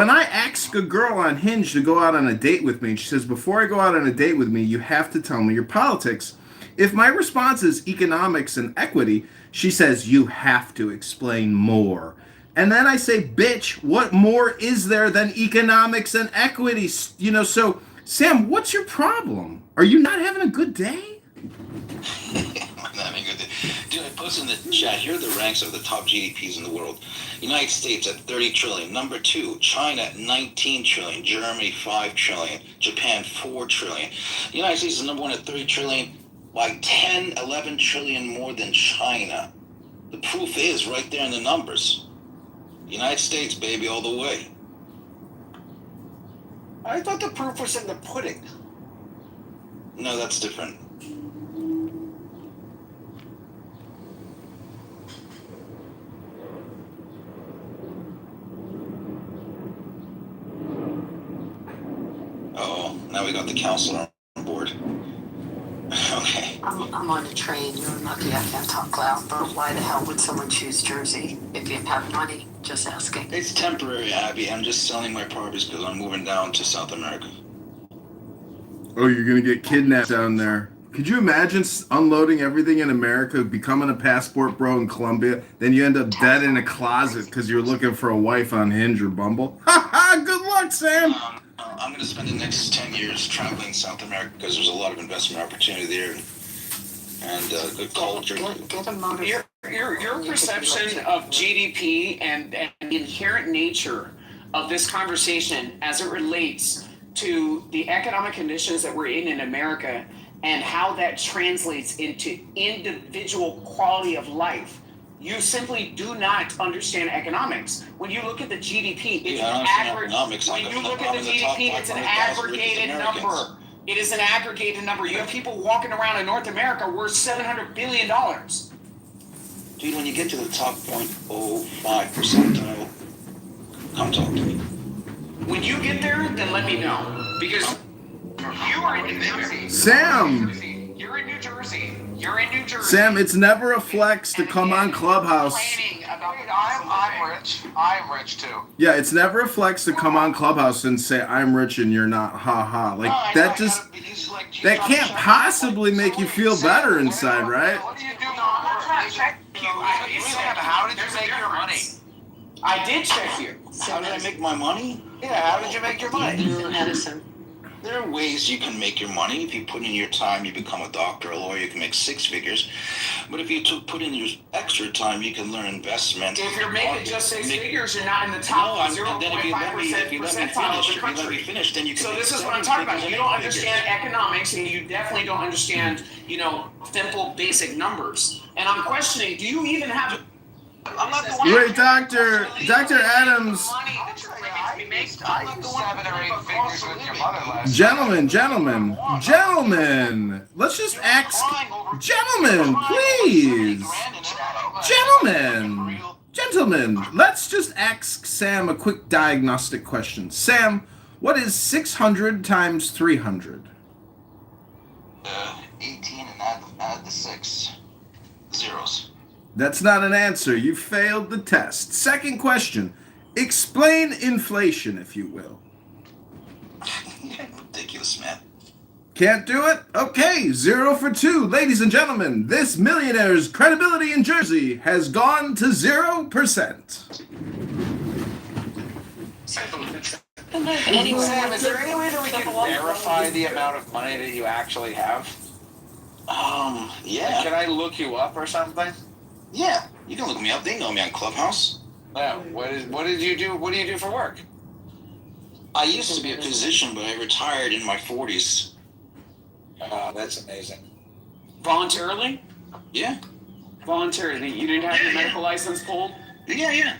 I ask a girl on Hinge to go out on a date with me, and she says, before I go out on a date with me, you have to tell me your politics. If my response is economics and equity, she says, you have to explain more. And then I say, bitch, what more is there than economics and equity? So, Sam, what's your problem? Are you not having a good day? I'm not having a good day. Dude, I posted in the chat, here are the ranks of the top GDPs in the world. United States at 30 trillion. Number 2, China at 19 trillion. Germany, 5 trillion. Japan, 4 trillion. The United States is number 1 at 30 trillion, like 10, 11 trillion more than China. The proof is right there in the numbers. United States, baby, all the way. I thought the proof was in the pudding. No, that's different. we got the counselor on board. Okay. I'm on a train. You're lucky I can't talk loud, but why the hell would someone choose Jersey if you have money? Just asking. It's temporary, Abby. I'm just selling my properties because I'm moving down to South America. Oh, you're gonna get kidnapped down there. Could you imagine unloading everything in America, becoming a passport bro in Colombia, then you end up dead in a closet because you're looking for a wife on Hinge or Bumble? Ha ha! Good luck, Sam! I'm going to spend the next 10 years traveling South America because there's a lot of investment opportunity there and good culture. Get a motive. Your perception of GDP and the inherent nature of this conversation as it relates to the economic conditions that we're in America and how that translates into individual quality of life. You simply do not understand economics. When you look at the GDP, it's an aggregate. When you look at the GDP, it's an aggregated number. It is an aggregated number. You have people walking around in North America worth $700 billion. Dude, when you get to the top 0.05 percentile, come talk to me. When you get there, then let me know. Because you are in New Jersey. Sam! You're in New Jersey. You're in New Jersey. Sam, it's never a flex to come on Clubhouse. I'm rich. I'm rich too. Yeah, it's never a flex to come on Clubhouse and say I'm rich and you're not. Ha ha. Like that just that can't possibly make you feel better inside, right? What do you do? How did you make your money? I did check you. How did I make my money? Yeah, how did you make your money? Medicine. There are ways you can make your money. If you put in your time, you become a doctor, a lawyer, you can make 6 figures. But if you put in your extra time, you can learn investment. If you're making just 6 figures, you're not in the top 0.5% percentile of the country. Then you can. So this is what I'm talking about. You don't understand economics, and you definitely don't understand, simple basic numbers. And I'm questioning, do you even have... I'm not the one. Wait, Dr. Adams. I used 7 or 8 figures with your mother last Gentlemen, let's just ask, gentlemen, please, gentlemen, let's just ask Sam a quick diagnostic question. Sam, what is 600 times 300? 18 and add the 6 zeros. That's not an answer. You failed the test. Second question. Explain inflation, if you will. Ridiculous, man. Can't do it? Okay, 0 for 2. Ladies and gentlemen, this millionaire's credibility in Jersey has gone to 0%. Sam, is there any way that we can verify the amount of money that you actually have? Yeah. Can I look you up or something? Yeah, you can look me up. They know me on Clubhouse. Yeah. What did you do? What do you do for work? I used to be a physician, but I retired in my 40s. That's amazing. Voluntarily? Yeah. Voluntarily. You didn't have your medical license pulled? Yeah.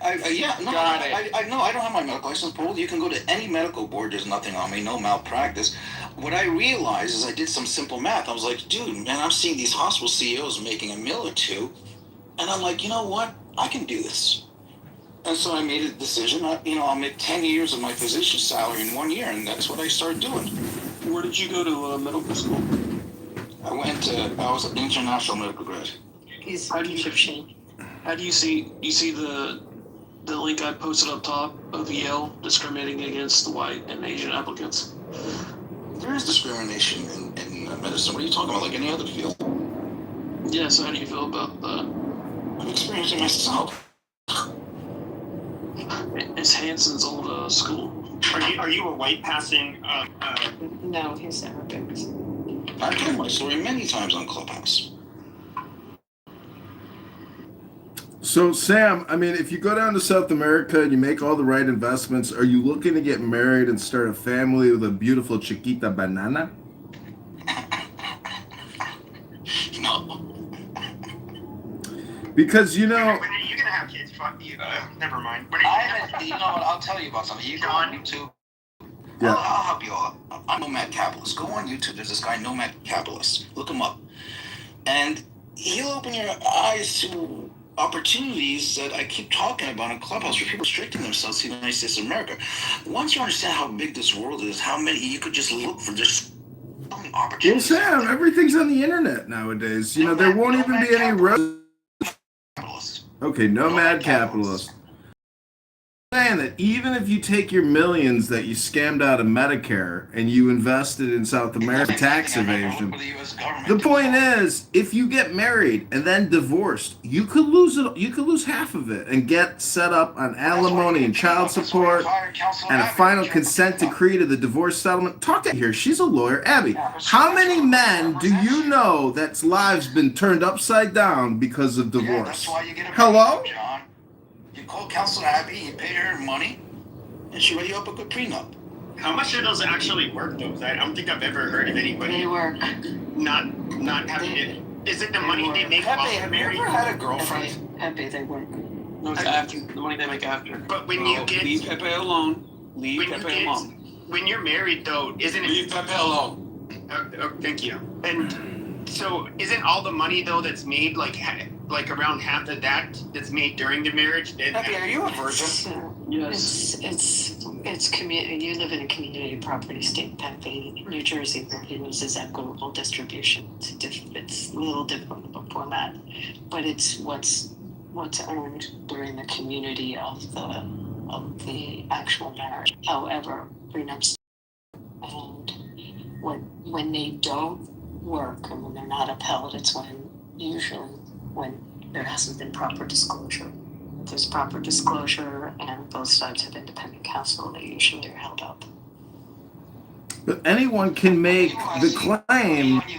No, Got it. I don't have my medical license pulled. You can go to any medical board. There's nothing on me. No malpractice. What I realized is I did some simple math. I was like, dude, man, I'm seeing these hospital CEOs making $1 or $2 million. And I'm like, you know what? I can do this. And so I made a decision. I'll make 10 years of my physician's salary in 1 year, and that's what I started doing. Where did you go to medical school? I was an international medical grad. How do you see the link I posted up top of Yale discriminating against the white and Asian applicants? There is discrimination in medicine. What are you talking about? Like any other field? Yeah, so how do you feel about that? I'm experiencing myself. It's Hanson's old school. Are you a white passing? No, he's Arabic. I've told my story many times on Clubhouse. So, Sam, I mean, if you go down to South America and you make all the right investments, are you looking to get married and start a family with a beautiful Chiquita banana? No. Because, You're gonna have kids. Fuck you. Never mind. I'll tell you about something. You go on YouTube. Yeah. I'll help you all. I'm Nomad Capitalist. Go on YouTube. There's this guy, Nomad Capitalist. Look him up. And he'll open your eyes to opportunities that I keep talking about in Clubhouse for people restricting themselves to the United States of America. Once you understand how big this world is, how many you could just look for, there's so many Well, opportunities. Sam, everything's on the internet nowadays. You know, there won't even be any roads. Okay, nomad capitalist. Saying that even if you take your millions that you scammed out of Medicare and you invested in South America tax evasion, the point is, if you get married and then divorced, you could lose it. You could lose half of it and get set up on alimony and child support and a final consent decree to the divorce settlement. Talk to her here. She's a lawyer, Abby. How many men do you know that's lives been turned upside down because of divorce? Hello? You call Counselor Abby, you pay her money, and she write you up a good prenup. How much do those actually work, though? 'Cause I don't think I've ever heard of anybody. They work. Not having it. Is it the money they make while they're married? Have you ever had a girlfriend? Happy they work. No, it's after the money they make after. But when you get leave Pepe alone. Leave when Pepe you get, alone. when you're married, though, isn't it? Leave Pepe alone. Thank you. And so, isn't all the money though that's made like around half of that that's made during the marriage? Pepe, are you a virgin? Yes. It's community. You live in a community property state, Pepe. New Jersey uses equitable distribution. It's a little different before that, but it's what's earned during the community of the actual marriage. However, prenups and when they don't work and when they're not upheld, it's usually when there hasn't been proper disclosure. If there's proper disclosure and both sides have independent counsel, they usually are held up. But anyone can make the claim. When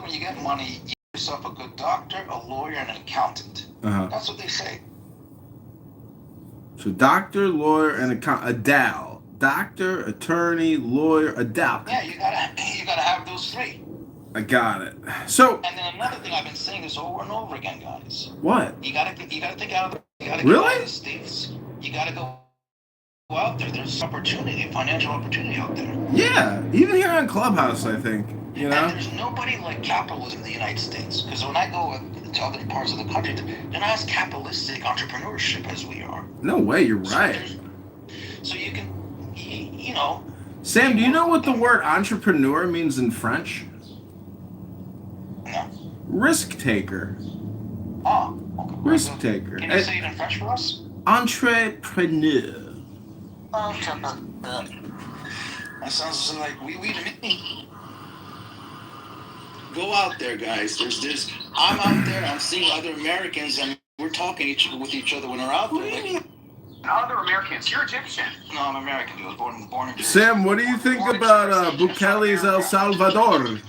you get money, you get yourself a good doctor, a lawyer, and an accountant. That's what they say. So doctor, lawyer, and a DAL. Doctor, attorney, lawyer, a DAL. Yeah, you gotta have those three. I got it. So. And then another thing I've been saying this over and over again, guys. What? You gotta think out of the. You gotta really? Get out of the States. You gotta go out there. There's opportunity, financial opportunity out there. Yeah, even here on Clubhouse, I think. You know. And there's nobody like capitalism in the United States. Because when I go to other parts of the country, they're not as capitalistic entrepreneurship as we are. No way, you're right. So you can, you know. Sam, do you know what the word entrepreneur means in French? No. Risk taker. Oh, okay. Risk taker. Can you say it in French for us? Entrepreneur. That sounds like we to me. Go out there, guys. There's. I'm out there. I'm seeing other Americans, and we're talking with each other when we're out there. Other Americans. You're Egyptian. No, I'm American. I was born in Jersey. Sam, what do you think about Bukele's El Salvador?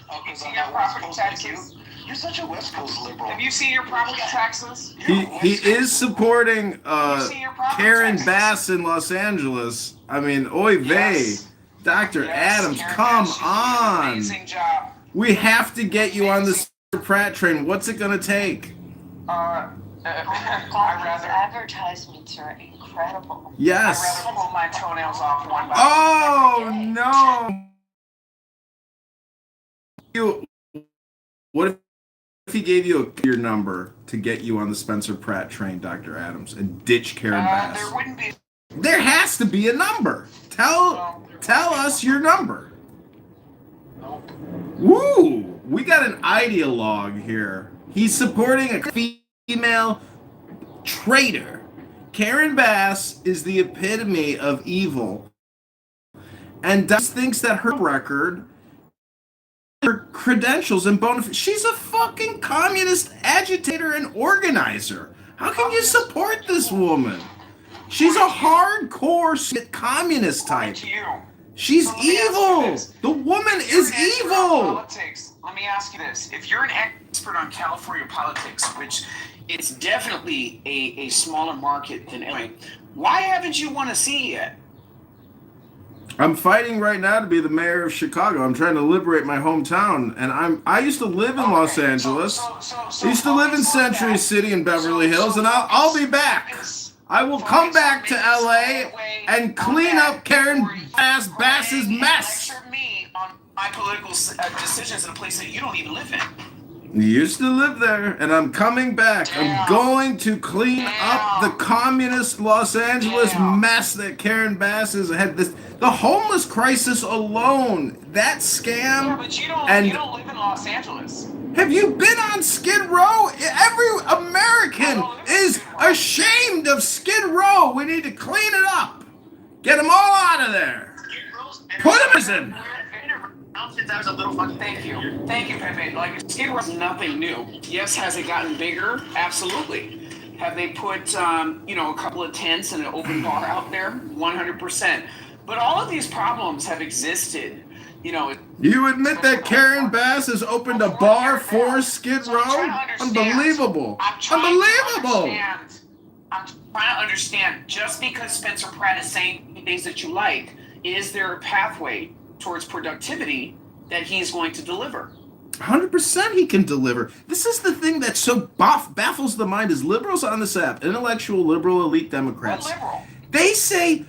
Have you seen your property taxes? You're such a West Coast liberal. Have you seen your property taxes? He is supporting Karen Bass in Los Angeles. I mean, oy vey. Dr. Adams, come on. Amazing job. We have to get you on the Pratt train. What's it going to take? His advertisements are incredible. Yes. I'd rather pull my toenails off one by one. Oh, no. What if he gave you your number to get you on the Spencer Pratt train, Dr. Adams, and ditch Karen Bass? There wouldn't be. There has to be a number. Tell us your number. Nope. Woo! We got an ideologue here. He's supporting a female traitor. Karen Bass is the epitome of evil. And Doug thinks that her record, her credentials and bona fides, she's a fucking communist agitator and organizer. How can you support this woman? She's a hardcore communist type. She's evil. The woman is evil. Politics. Let me ask you this. If you're an expert on California politics, which it's definitely a smaller market than LA, why haven't you won a seat yet? I'm fighting right now to be the mayor of Chicago. I'm trying to liberate my hometown, and I used to live in Los Angeles. I used to live in Century City in Beverly Hills, and I'll be back. I will come back to LA and clean up Karen Bass's mess. Lecture me on my political decisions in a place that you don't even live in. You used to live there, and I'm coming back. I'm going to clean up the communist Los Angeles mess that Karen Bass has had. The homeless crisis alone, that scam. Yeah, but you don't live in Los Angeles. Have you been on Skid Row? Every American is ashamed of Skid Row. We need to clean it up. Get them all out of there. Put them in. Since I was a little fucking. Thank you, Pepe. Like Skid Row's nothing new. Yes, has it gotten bigger? Absolutely. Have they put a couple of tents and an open bar out there? 100%. But all of these problems have existed. You admit that Karen Bass has opened a bar for Skid Row? Unbelievable. Unbelievable. I'm trying to understand. Just because Spencer Pratt is saying things that you like, is there a pathway towards productivity that he's going to deliver? 100% he can deliver. This is the thing that so baffles the mind is liberals on this app, intellectual, liberal, elite Democrats. What liberal? They say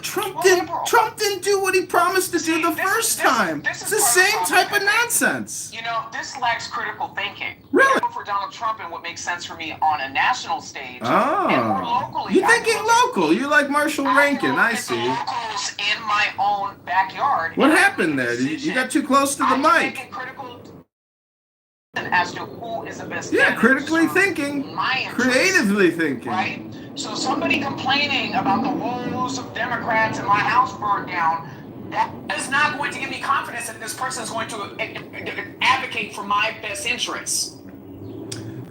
Trump didn't do what he promised to do the first time. It's the same type of nonsense. This lacks critical thinking. Really? For Donald Trump and what makes sense for me on a national stage and more Oh. locally. You're thinking local. You like Marshall Rankin. I see. Locals in my own backyard. What happened there? You got too close to the mic. As to who is the best. Yeah, critically thinking. Creatively thinking. Right? So somebody complaining about the woes of Democrats and my house burned down, that is not going to give me confidence that this person is going to advocate for my best interests.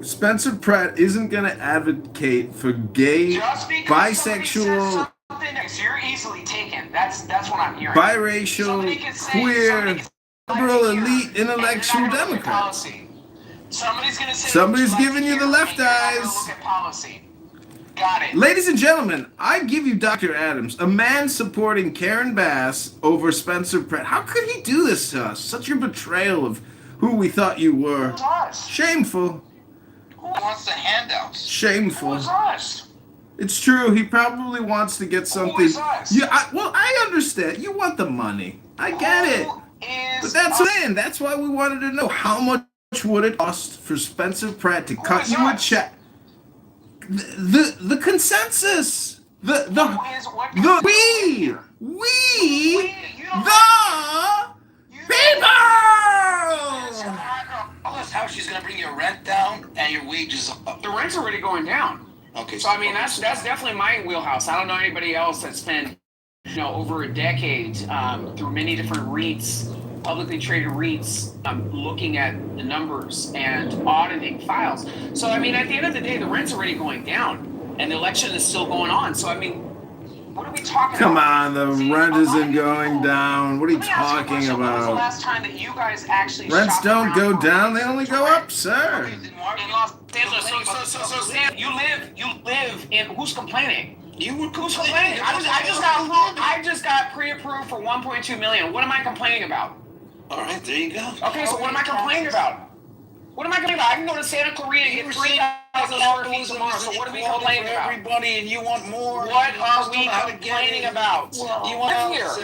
Spencer Pratt isn't going to advocate for gay, bisexual, You're easily taken. That's what I'm hearing. biracial, queer, liberal, elite, intellectual Democrats. Somebody's giving you the left eyes. Look at policy. Got it. Ladies and gentlemen, I give you Dr. Adams, a man supporting Karen Bass over Spencer Pratt. How could he do this to us? Such a betrayal of who we thought you were. Shameful. Who wants the handouts? Shameful. Who's us? It's true. He probably wants to get something. Who is us? Yeah, I understand. You want the money. I get it. But that's it. That's why we wanted to know how much would it cost for Spencer Pratt to cut you a check. The consensus. The people. Plus, how she's gonna bring your rent down and your wages up. The rent's already going down. Okay. So I mean, that's definitely my wheelhouse. I don't know anybody else that's spent over a decade through many different REITs, publicly traded REITs, looking at the numbers and auditing files. So I mean, at the end of the day, the rent's already going down, and the election is still going on. So I mean, what are we talking Come about? on, the rent isn't going down. What are you talking When was the about? last time that you guys actually Rents shopped don't around go for down, rents they only to go rent? up, sir. In Los Angeles. So Sam, you live in. Who's complaining? Who's complaining? I just got pre-approved for 1.2 million. What am I complaining about? All right, there you go. Okay, so what am I complaining about? What am I complaining about? I can go to Santa Clarita and get 3,000 square feet tomorrow. So what are we complaining about? Everybody, and you want more. What are we complaining about? You want live here.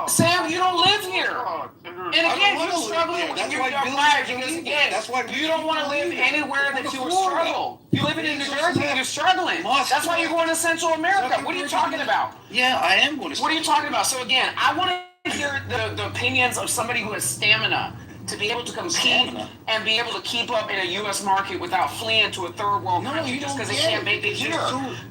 Sam, you don't live here. And again, you struggle with your lives because again, you don't want to live anywhere that you would struggle. You live in New Jersey and you're struggling. That's why you're going to Central America. What are you talking about? Yeah, I am going to. What are you talking about? So again, I want to hear the opinions of somebody who has stamina to be able to compete and be able to keep up in a U.S. market without fleeing to a third world country just because they can't make it here.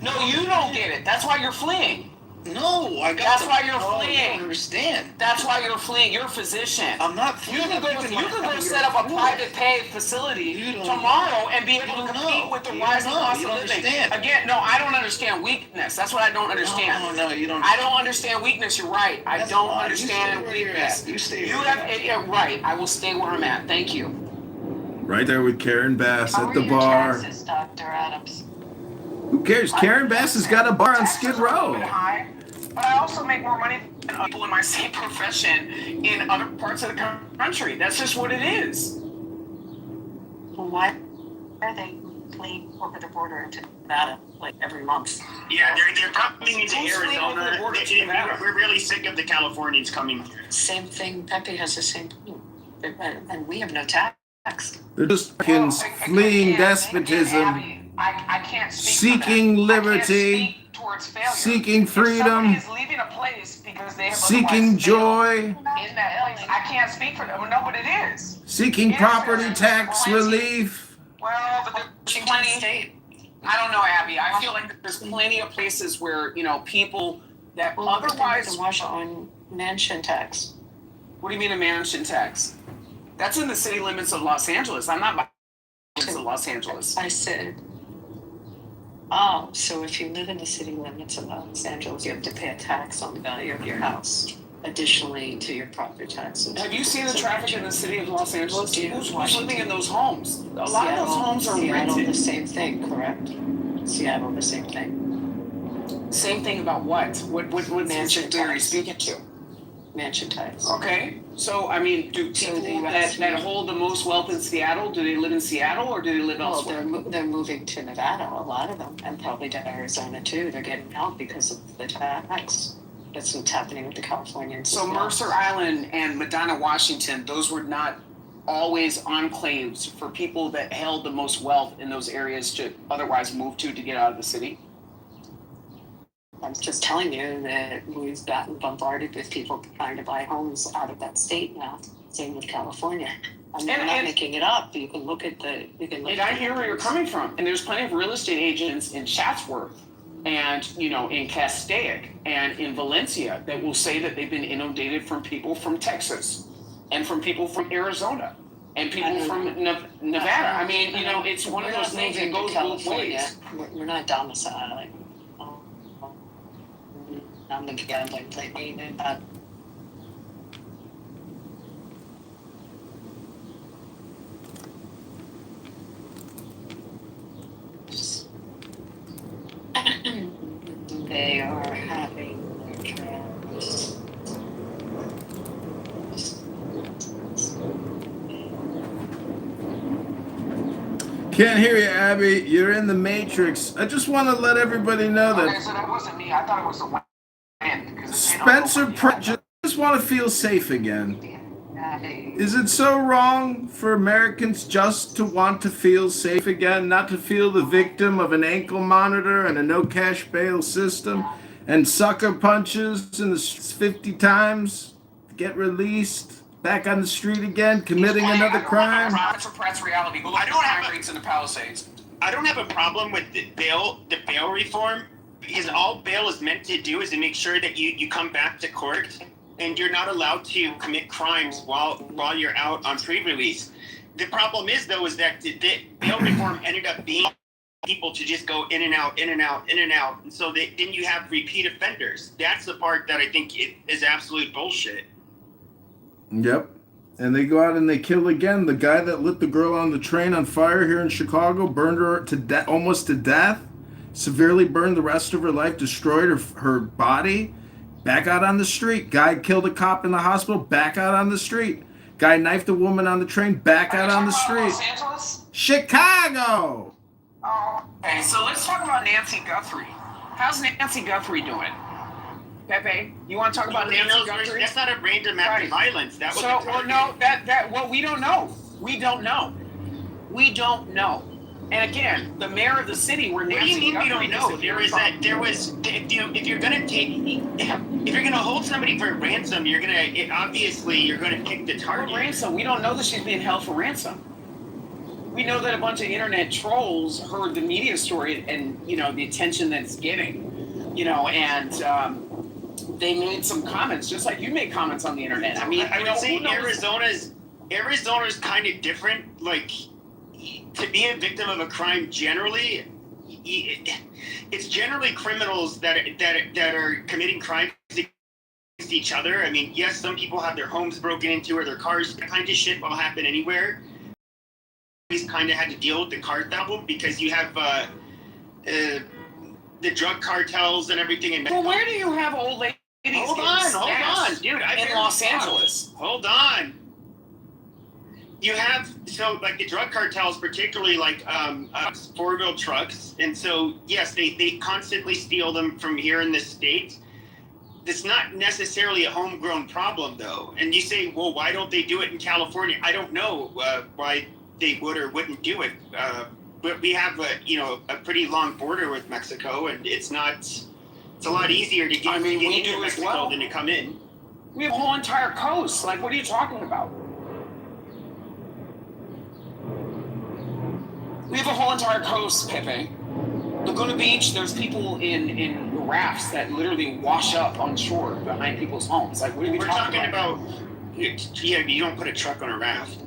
No, you don't get it. That's why you're fleeing. No, I got. That's why you're fleeing. I don't understand. That's why you're fleeing. You're a physician. I'm not fleeing. You can go set up a private pay facility tomorrow and be able to compete with the rising cost of living. Again, no, I don't understand weakness. That's what I don't understand. No, you don't. I don't understand weakness. You're right. I don't understand weakness. You stay You have right. I will stay where I'm at. Thank you. Right there with Karen Bass at the bar. Dr. Adams? Who cares? Karen Bass has got a bar on Skid Row. But I also make more money than people in my same profession in other parts of the country. That's just what it is. Why are they fleeing over the border into Nevada like every month? Yeah, they're coming into Arizona. We're really sick of the Californians coming here. Same thing. Pepe has the same thing. And we have no tax. They're just fleeing despotism, I can't speak seeking liberty, towards failure. seeking If somebody freedom, is leaving a place because they have seeking joy, in that place, I can't speak for them. Well, no, but it is. seeking property tax relief. Well, but there's plenty. I don't know, Abby. I feel like there's plenty of places where people that otherwise on mansion tax. What do you mean a mansion tax? That's in the city limits of Los Angeles. I'm not in Los Angeles. I said, so if you live in the city limits of Los Angeles, you have to pay a tax on the value of your house, additionally to your property taxes. Have you seen the traffic in the city of Los Angeles? Who's living in those homes? A lot of those homes are Seattle, rented. the same thing, correct? Seattle, the same thing. Same thing about what? What's Mansion the area tax. speaking to? Mansion tax. Okay, so I mean, do people that hold the most wealth in Seattle, do they live in Seattle or do they live elsewhere? They're moving to Nevada, a lot of them, and probably to Arizona too. They're getting out because of the tax. That's what's happening with the Californians. So Mercer Island and Medina, Washington, those were not always enclaves for people that held the most wealth in those areas to otherwise move to get out of the city? I'm just telling you that we've gotten bombarded with people trying to buy homes out of that state now. Same with California. I'm not making it up. You can look at the. And I hear where you're coming from. And there's plenty of real estate agents in Chatsworth and in Castaic and in Valencia that will say that they've been inundated from people from Texas and from people from Arizona and people from Nevada. I mean, it's one of those things that goes both ways. We're not domiciled. I'm the gambling thing. They are having their trials. Can't hear you, Abby. You're in the Matrix. I just want to let everybody know that. Okay, so that wasn't me. I thought it was the wind. Spencer just want to feel safe again. Is it so wrong for Americans just to want to feel safe again, not to feel the victim of an ankle monitor and a no cash bail system and sucker punches in the 50 times, get released, back on the street again, committing another crime? That's reality. But I don't have rates in the Palisades. I don't have a problem with the bail reform, because all bail is meant to do is to make sure that you come back to court and you're not allowed to commit crimes while you're out on pre-release. The problem is, though, is that the bail reform ended up being people to just go in and out, in and out, in and out. And so then you have repeat offenders. That's the part that I think is absolute bullshit. Yep. And they go out and they kill again. The guy that lit the girl on the train on fire here in Chicago, burned her to almost to death, severely burned the rest of her life, destroyed her body. Back out on the street. Guy killed a cop in the hospital. Back out on the street. Guy knifed a woman on the train. Back out on the street. Los Angeles? Chicago. Oh, okay. So let's talk about Nancy Guthrie. How's Nancy Guthrie doing? Pepe, you want to talk about Nancy Guthrie? That's not a random act of violence. That was we don't know. We don't know. We don't know. And again, the mayor of the city where Nancy Guthrie. What do you mean we don't know? If you're gonna hold somebody for ransom, you're gonna pick the target. For ransom, we don't know that she's being held for ransom. We know that a bunch of internet trolls heard the media story and the attention that it's getting, and they made some comments, just like you made comments on the internet. I mean, I would say Arizona's kind of different. Like, to be a victim of a crime generally, it's generally criminals that are committing crimes against each other. I mean, yes, some people have their homes broken into or their cars. That kind of shit will happen anywhere. We kind of had to deal with the cartel because you have the drug cartels and everything. Well, where do you have old ladies? Hold on, dude. In Los Angeles. Hold on. You have, like the drug cartels, particularly like 4-wheel trucks. And so, yes, they constantly steal them from here in the States. it's not necessarily a homegrown problem, though. And you say, well, why don't they do it in California? I don't know why they would or wouldn't do it. But we have a pretty long border with Mexico, and it's a lot easier to get into Mexico than to come in. We have a whole entire coast. Like, what are you talking about? We have a whole entire coast, Pepe. Laguna Beach, there's people in rafts that literally wash up on shore behind people's homes. Like, what are we talking about? Yeah, you don't put a truck on a raft.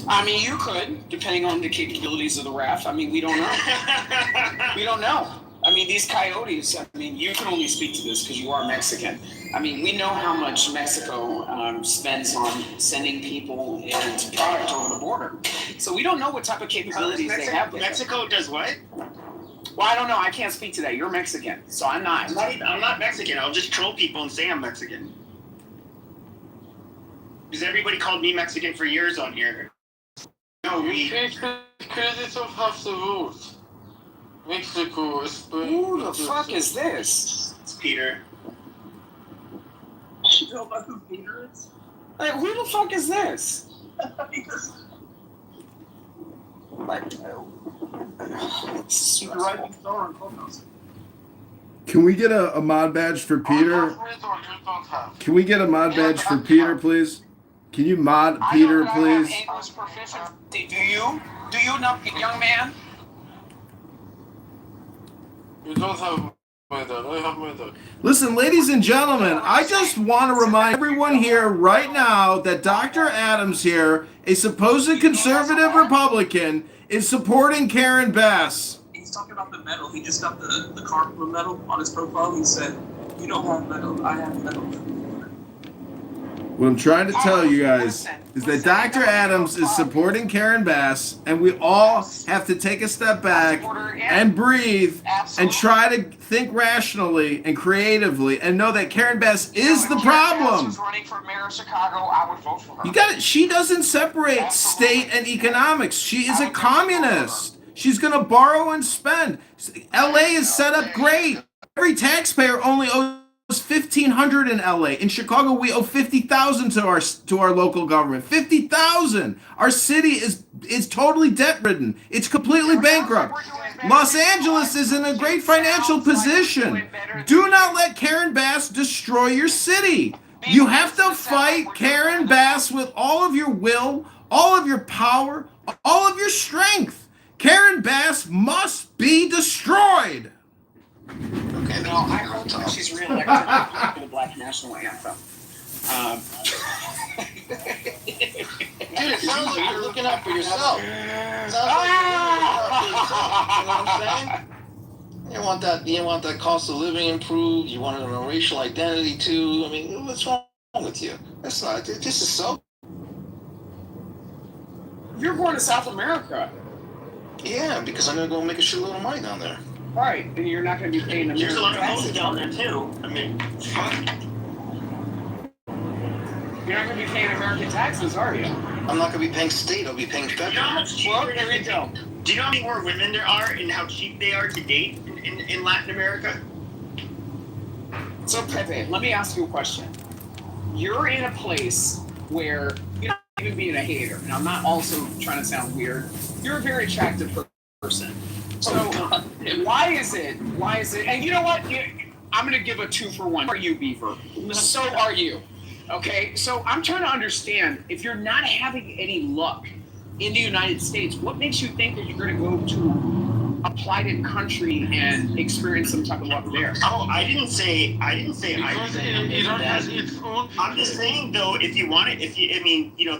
I mean, you could, depending on the capabilities of the raft. I mean, we don't know. We don't know. I mean, these coyotes, I mean, you can only speak to this because you are Mexican. I mean, we know how much Mexico spends on sending people and product over the border. So we don't know what type of capabilities they have. Mexico does what? Well, I don't know. I can't speak to that. You're Mexican, so I'm not. I'm not Mexican. I'll just troll people and say I'm Mexican. Because everybody called me Mexican for years on here. No, we... Credit of half the rules. Mexico is... Who the fuck is this? It's Peter. You know about who Peter is? Like, who the fuck is this? Can we get a mod badge for Peter? Can we get a mod badge for Peter, please? Can you mod Peter, please? English proficiency. Do you? Do you know, young man? You don't have my dad. I have my dad. Listen, ladies and gentlemen, I just want to remind everyone here right now that Dr. Adams here, a supposed conservative Republican, is supporting Karen Bass. He's talking about the medal. He just got the Carver medal on his profile. He said, "You don't have medal. I have medal." What I'm trying to tell you guys is that Dr. Adams is supporting Karen Bass, and we all have to take a step back and breathe and try to think rationally and creatively and know that Karen Bass is the problem. Running for mayor of Chicago, I would vote for her. You got it. She doesn't separate state and economics. She is a communist. She's going to borrow and spend. LA is set up great. Every taxpayer only owes $1,500 in LA. In Chicago, we owe $50,000 to our local government. $50,000. Our city is totally debt-ridden. It's completely bankrupt. Los Angeles is in a great financial position. Do not let Karen Bass destroy your city. You have to fight Karen Bass with all of your will, all of your power, all of your strength. Karen Bass must be destroyed. Okay, no, I hope that she's reelected for the Black National Anthem. Dude, it sounds like you're looking out for yourself. Sounds like you're looking out for yourself. You know what I'm saying? You want that cost of living improved. You want a racial identity too. I mean, what's wrong with you? That's not. This is so. You're going to South America. Yeah, because I'm gonna go make a shitload of money down there. Right, and you're not going to be paying American There's a lot of taxes homes down there too. I mean, you're not going to be paying American taxes, are you? I'm not going to be paying state. I'll be paying federal. You know how much cheaper it is? Do you know how many more women there are and how cheap they are to date in Latin America? So Pepe, let me ask you a question. You're in a place where you're not even being a hater, and I'm not also trying to sound weird. You're a very attractive person. So why is it, and you know what, I'm going to give a 2-for-1. Are you, Beaver? So are you. Okay, so I'm trying to understand, if you're not having any luck in the United States, what makes you think that you're going to go to a plighted country and experience some type of luck there? Oh, I didn't say Because Iran has its own. I'm just saying though, if you want it,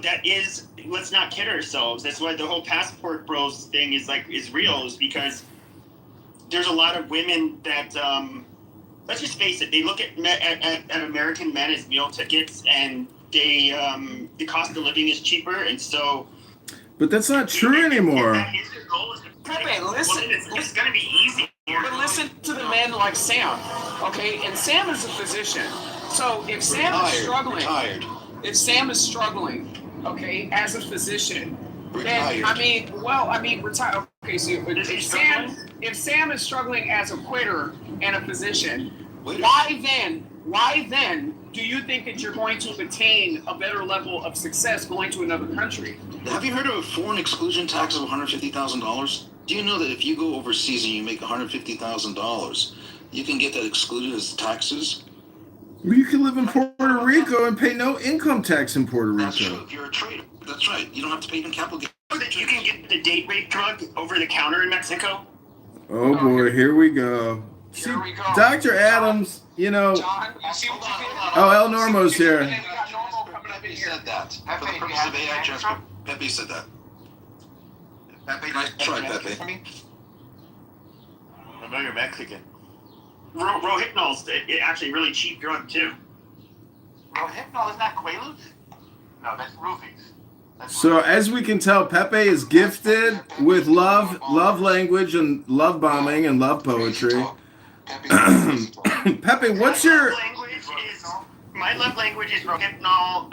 that is, let's not kid ourselves. That's why the whole passport bros thing is real, is because there's a lot of women that, let's just face it, they look at American men as meal tickets, and they, the cost of living is cheaper, and so. But that's not true anymore. That is their goal. Pepe, listen. It's going to be easy. But listen to the men like Sam, okay? And Sam is a physician. So if Sam is struggling, okay, as a physician, then retired. Okay, so if Sam is struggling as a quitter and a physician, why then why then do you think that you're going to attain a better level of success going to another country? Have you heard of a foreign exclusion tax of $150,000? Do you know that if you go overseas and you make $150,000, you can get that excluded as taxes? Well, you can live in Puerto Rico and pay no income tax in Puerto Rico. That's true. If you're a trader, that's right. You don't have to pay even capital gains. That you can get the date rape drug over the counter in Mexico. Oh boy, here we go. See, Dr. Adams, you know. John, you see what you did? Oh, El Normo's here. We got Normo coming up in here. Said that. For the purpose of AI transfer, Pepe said that. Pepe, nice try, Pepe. I know you're Mexican. Rohypnol's actually really cheap drug too. Rohypnol, isn't that Quaaludes? No, that's roofies. So as we can tell, Pepe is gifted with love language and love bombing and love poetry. Pepe, what's your... My love language is Rohypnol,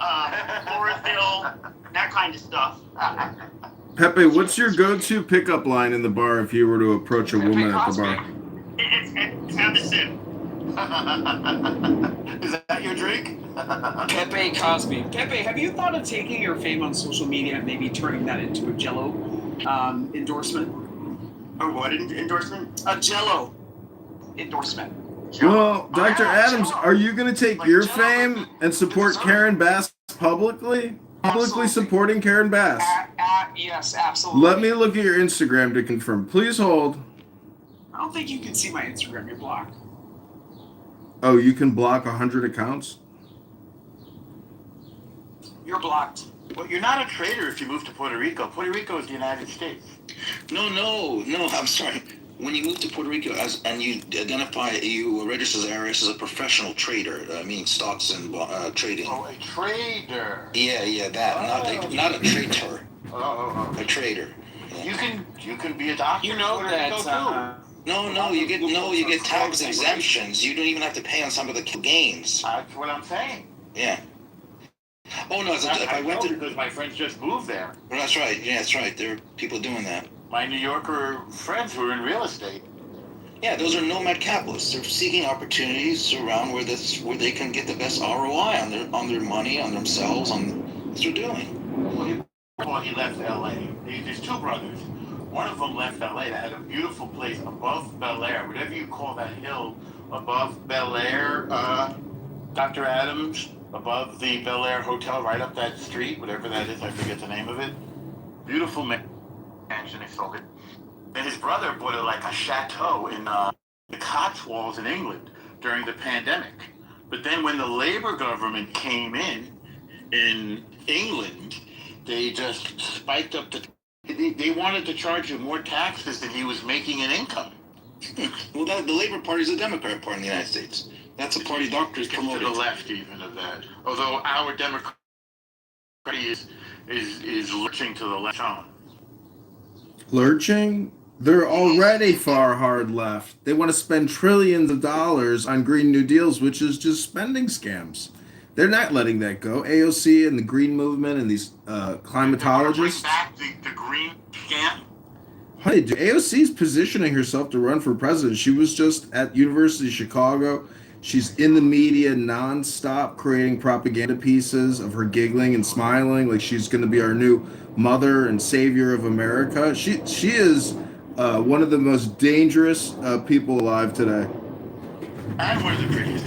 chlorophyll, that kind of stuff. Pepe, what's your go-to pickup line in the bar if you were to approach a woman at the bar? It's have the sip. Is that your drink? Pepe Cosby. Pepe, have you thought of taking your fame on social media and maybe turning that into a Jello endorsement? Or what endorsement? A Jello endorsement. Well, Dr. Adams, are you going to take your fame and support Karen Bass publicly? Publicly supporting Karen Bass? Yes, absolutely. Let me look at your Instagram to confirm. Please hold. I don't think you can see my Instagram. You're blocked. Oh, you can block 100 accounts? You're blocked. Well, you're not a trader if you move to Puerto Rico. Puerto Rico is the United States. No, I'm sorry. When you move to Puerto Rico and you identify, you register as IRS as a professional trader, meaning stocks and trading. Oh, a trader. Yeah, that. Not a traitor. A trader. Yeah. You can be a doctor. You know that. No, you get tax exemptions. You don't even have to pay on some of the gains. That's what I'm saying. Yeah. Oh no, if I went to because my friends just moved there. Well, that's right. Yeah, that's right. There are people doing that. My New Yorker friends who are in real estate. Yeah, those are nomad capitalists. They're seeking opportunities around where they can get the best ROI on their money, on themselves, on what they're doing. Well, he left L.A. There's two brothers. One of them left L.A. that had a beautiful place above Bel Air, whatever you call that hill above Bel Air, Dr. Adams, above the Bel Air Hotel, right up that street, whatever that is, I forget the name of it. Beautiful mansion, they sold it. And his brother bought a chateau in the Cotswolds in England during the pandemic. But then when the Labour government came in England, they just spiked up they wanted to charge him more taxes than he was making in income. Well, the Labour Party is a Democrat party in the United States. That's a party doctors promoted. To the left even of that. Although our Democrat is lurching to the left. Lurching? They're already far hard left. They want to spend trillions of dollars on Green New Deals, which is just spending scams. They're not letting that go. AOC and the Green Movement and these climatologists. Back the green scam. Honey, AOC's positioning herself to run for president. She was just at University of Chicago. She's in the media nonstop creating propaganda pieces of her giggling and smiling like she's going to be our new mother and savior of America. She is one of the most dangerous people alive today. And one of the prettiest.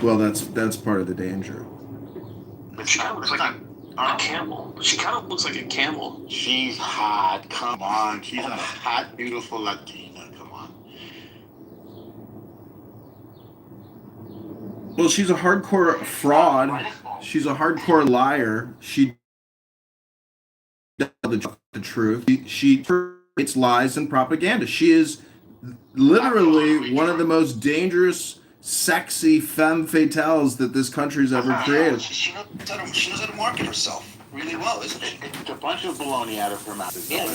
Well, that's part of the danger. But she kind of looks like a camel. She kind of looks like a camel. She's hot. Come on. She's a hot, beautiful Latina. Come on. Well, she's a hardcore fraud. She's a hardcore liar. She does the truth. She creates lies and propaganda. She is literally one of the most dangerous, sexy femme fatales that this country's ever created. She knows how to market herself really well, isn't she? It's a bunch of baloney out of her mouth. Yeah.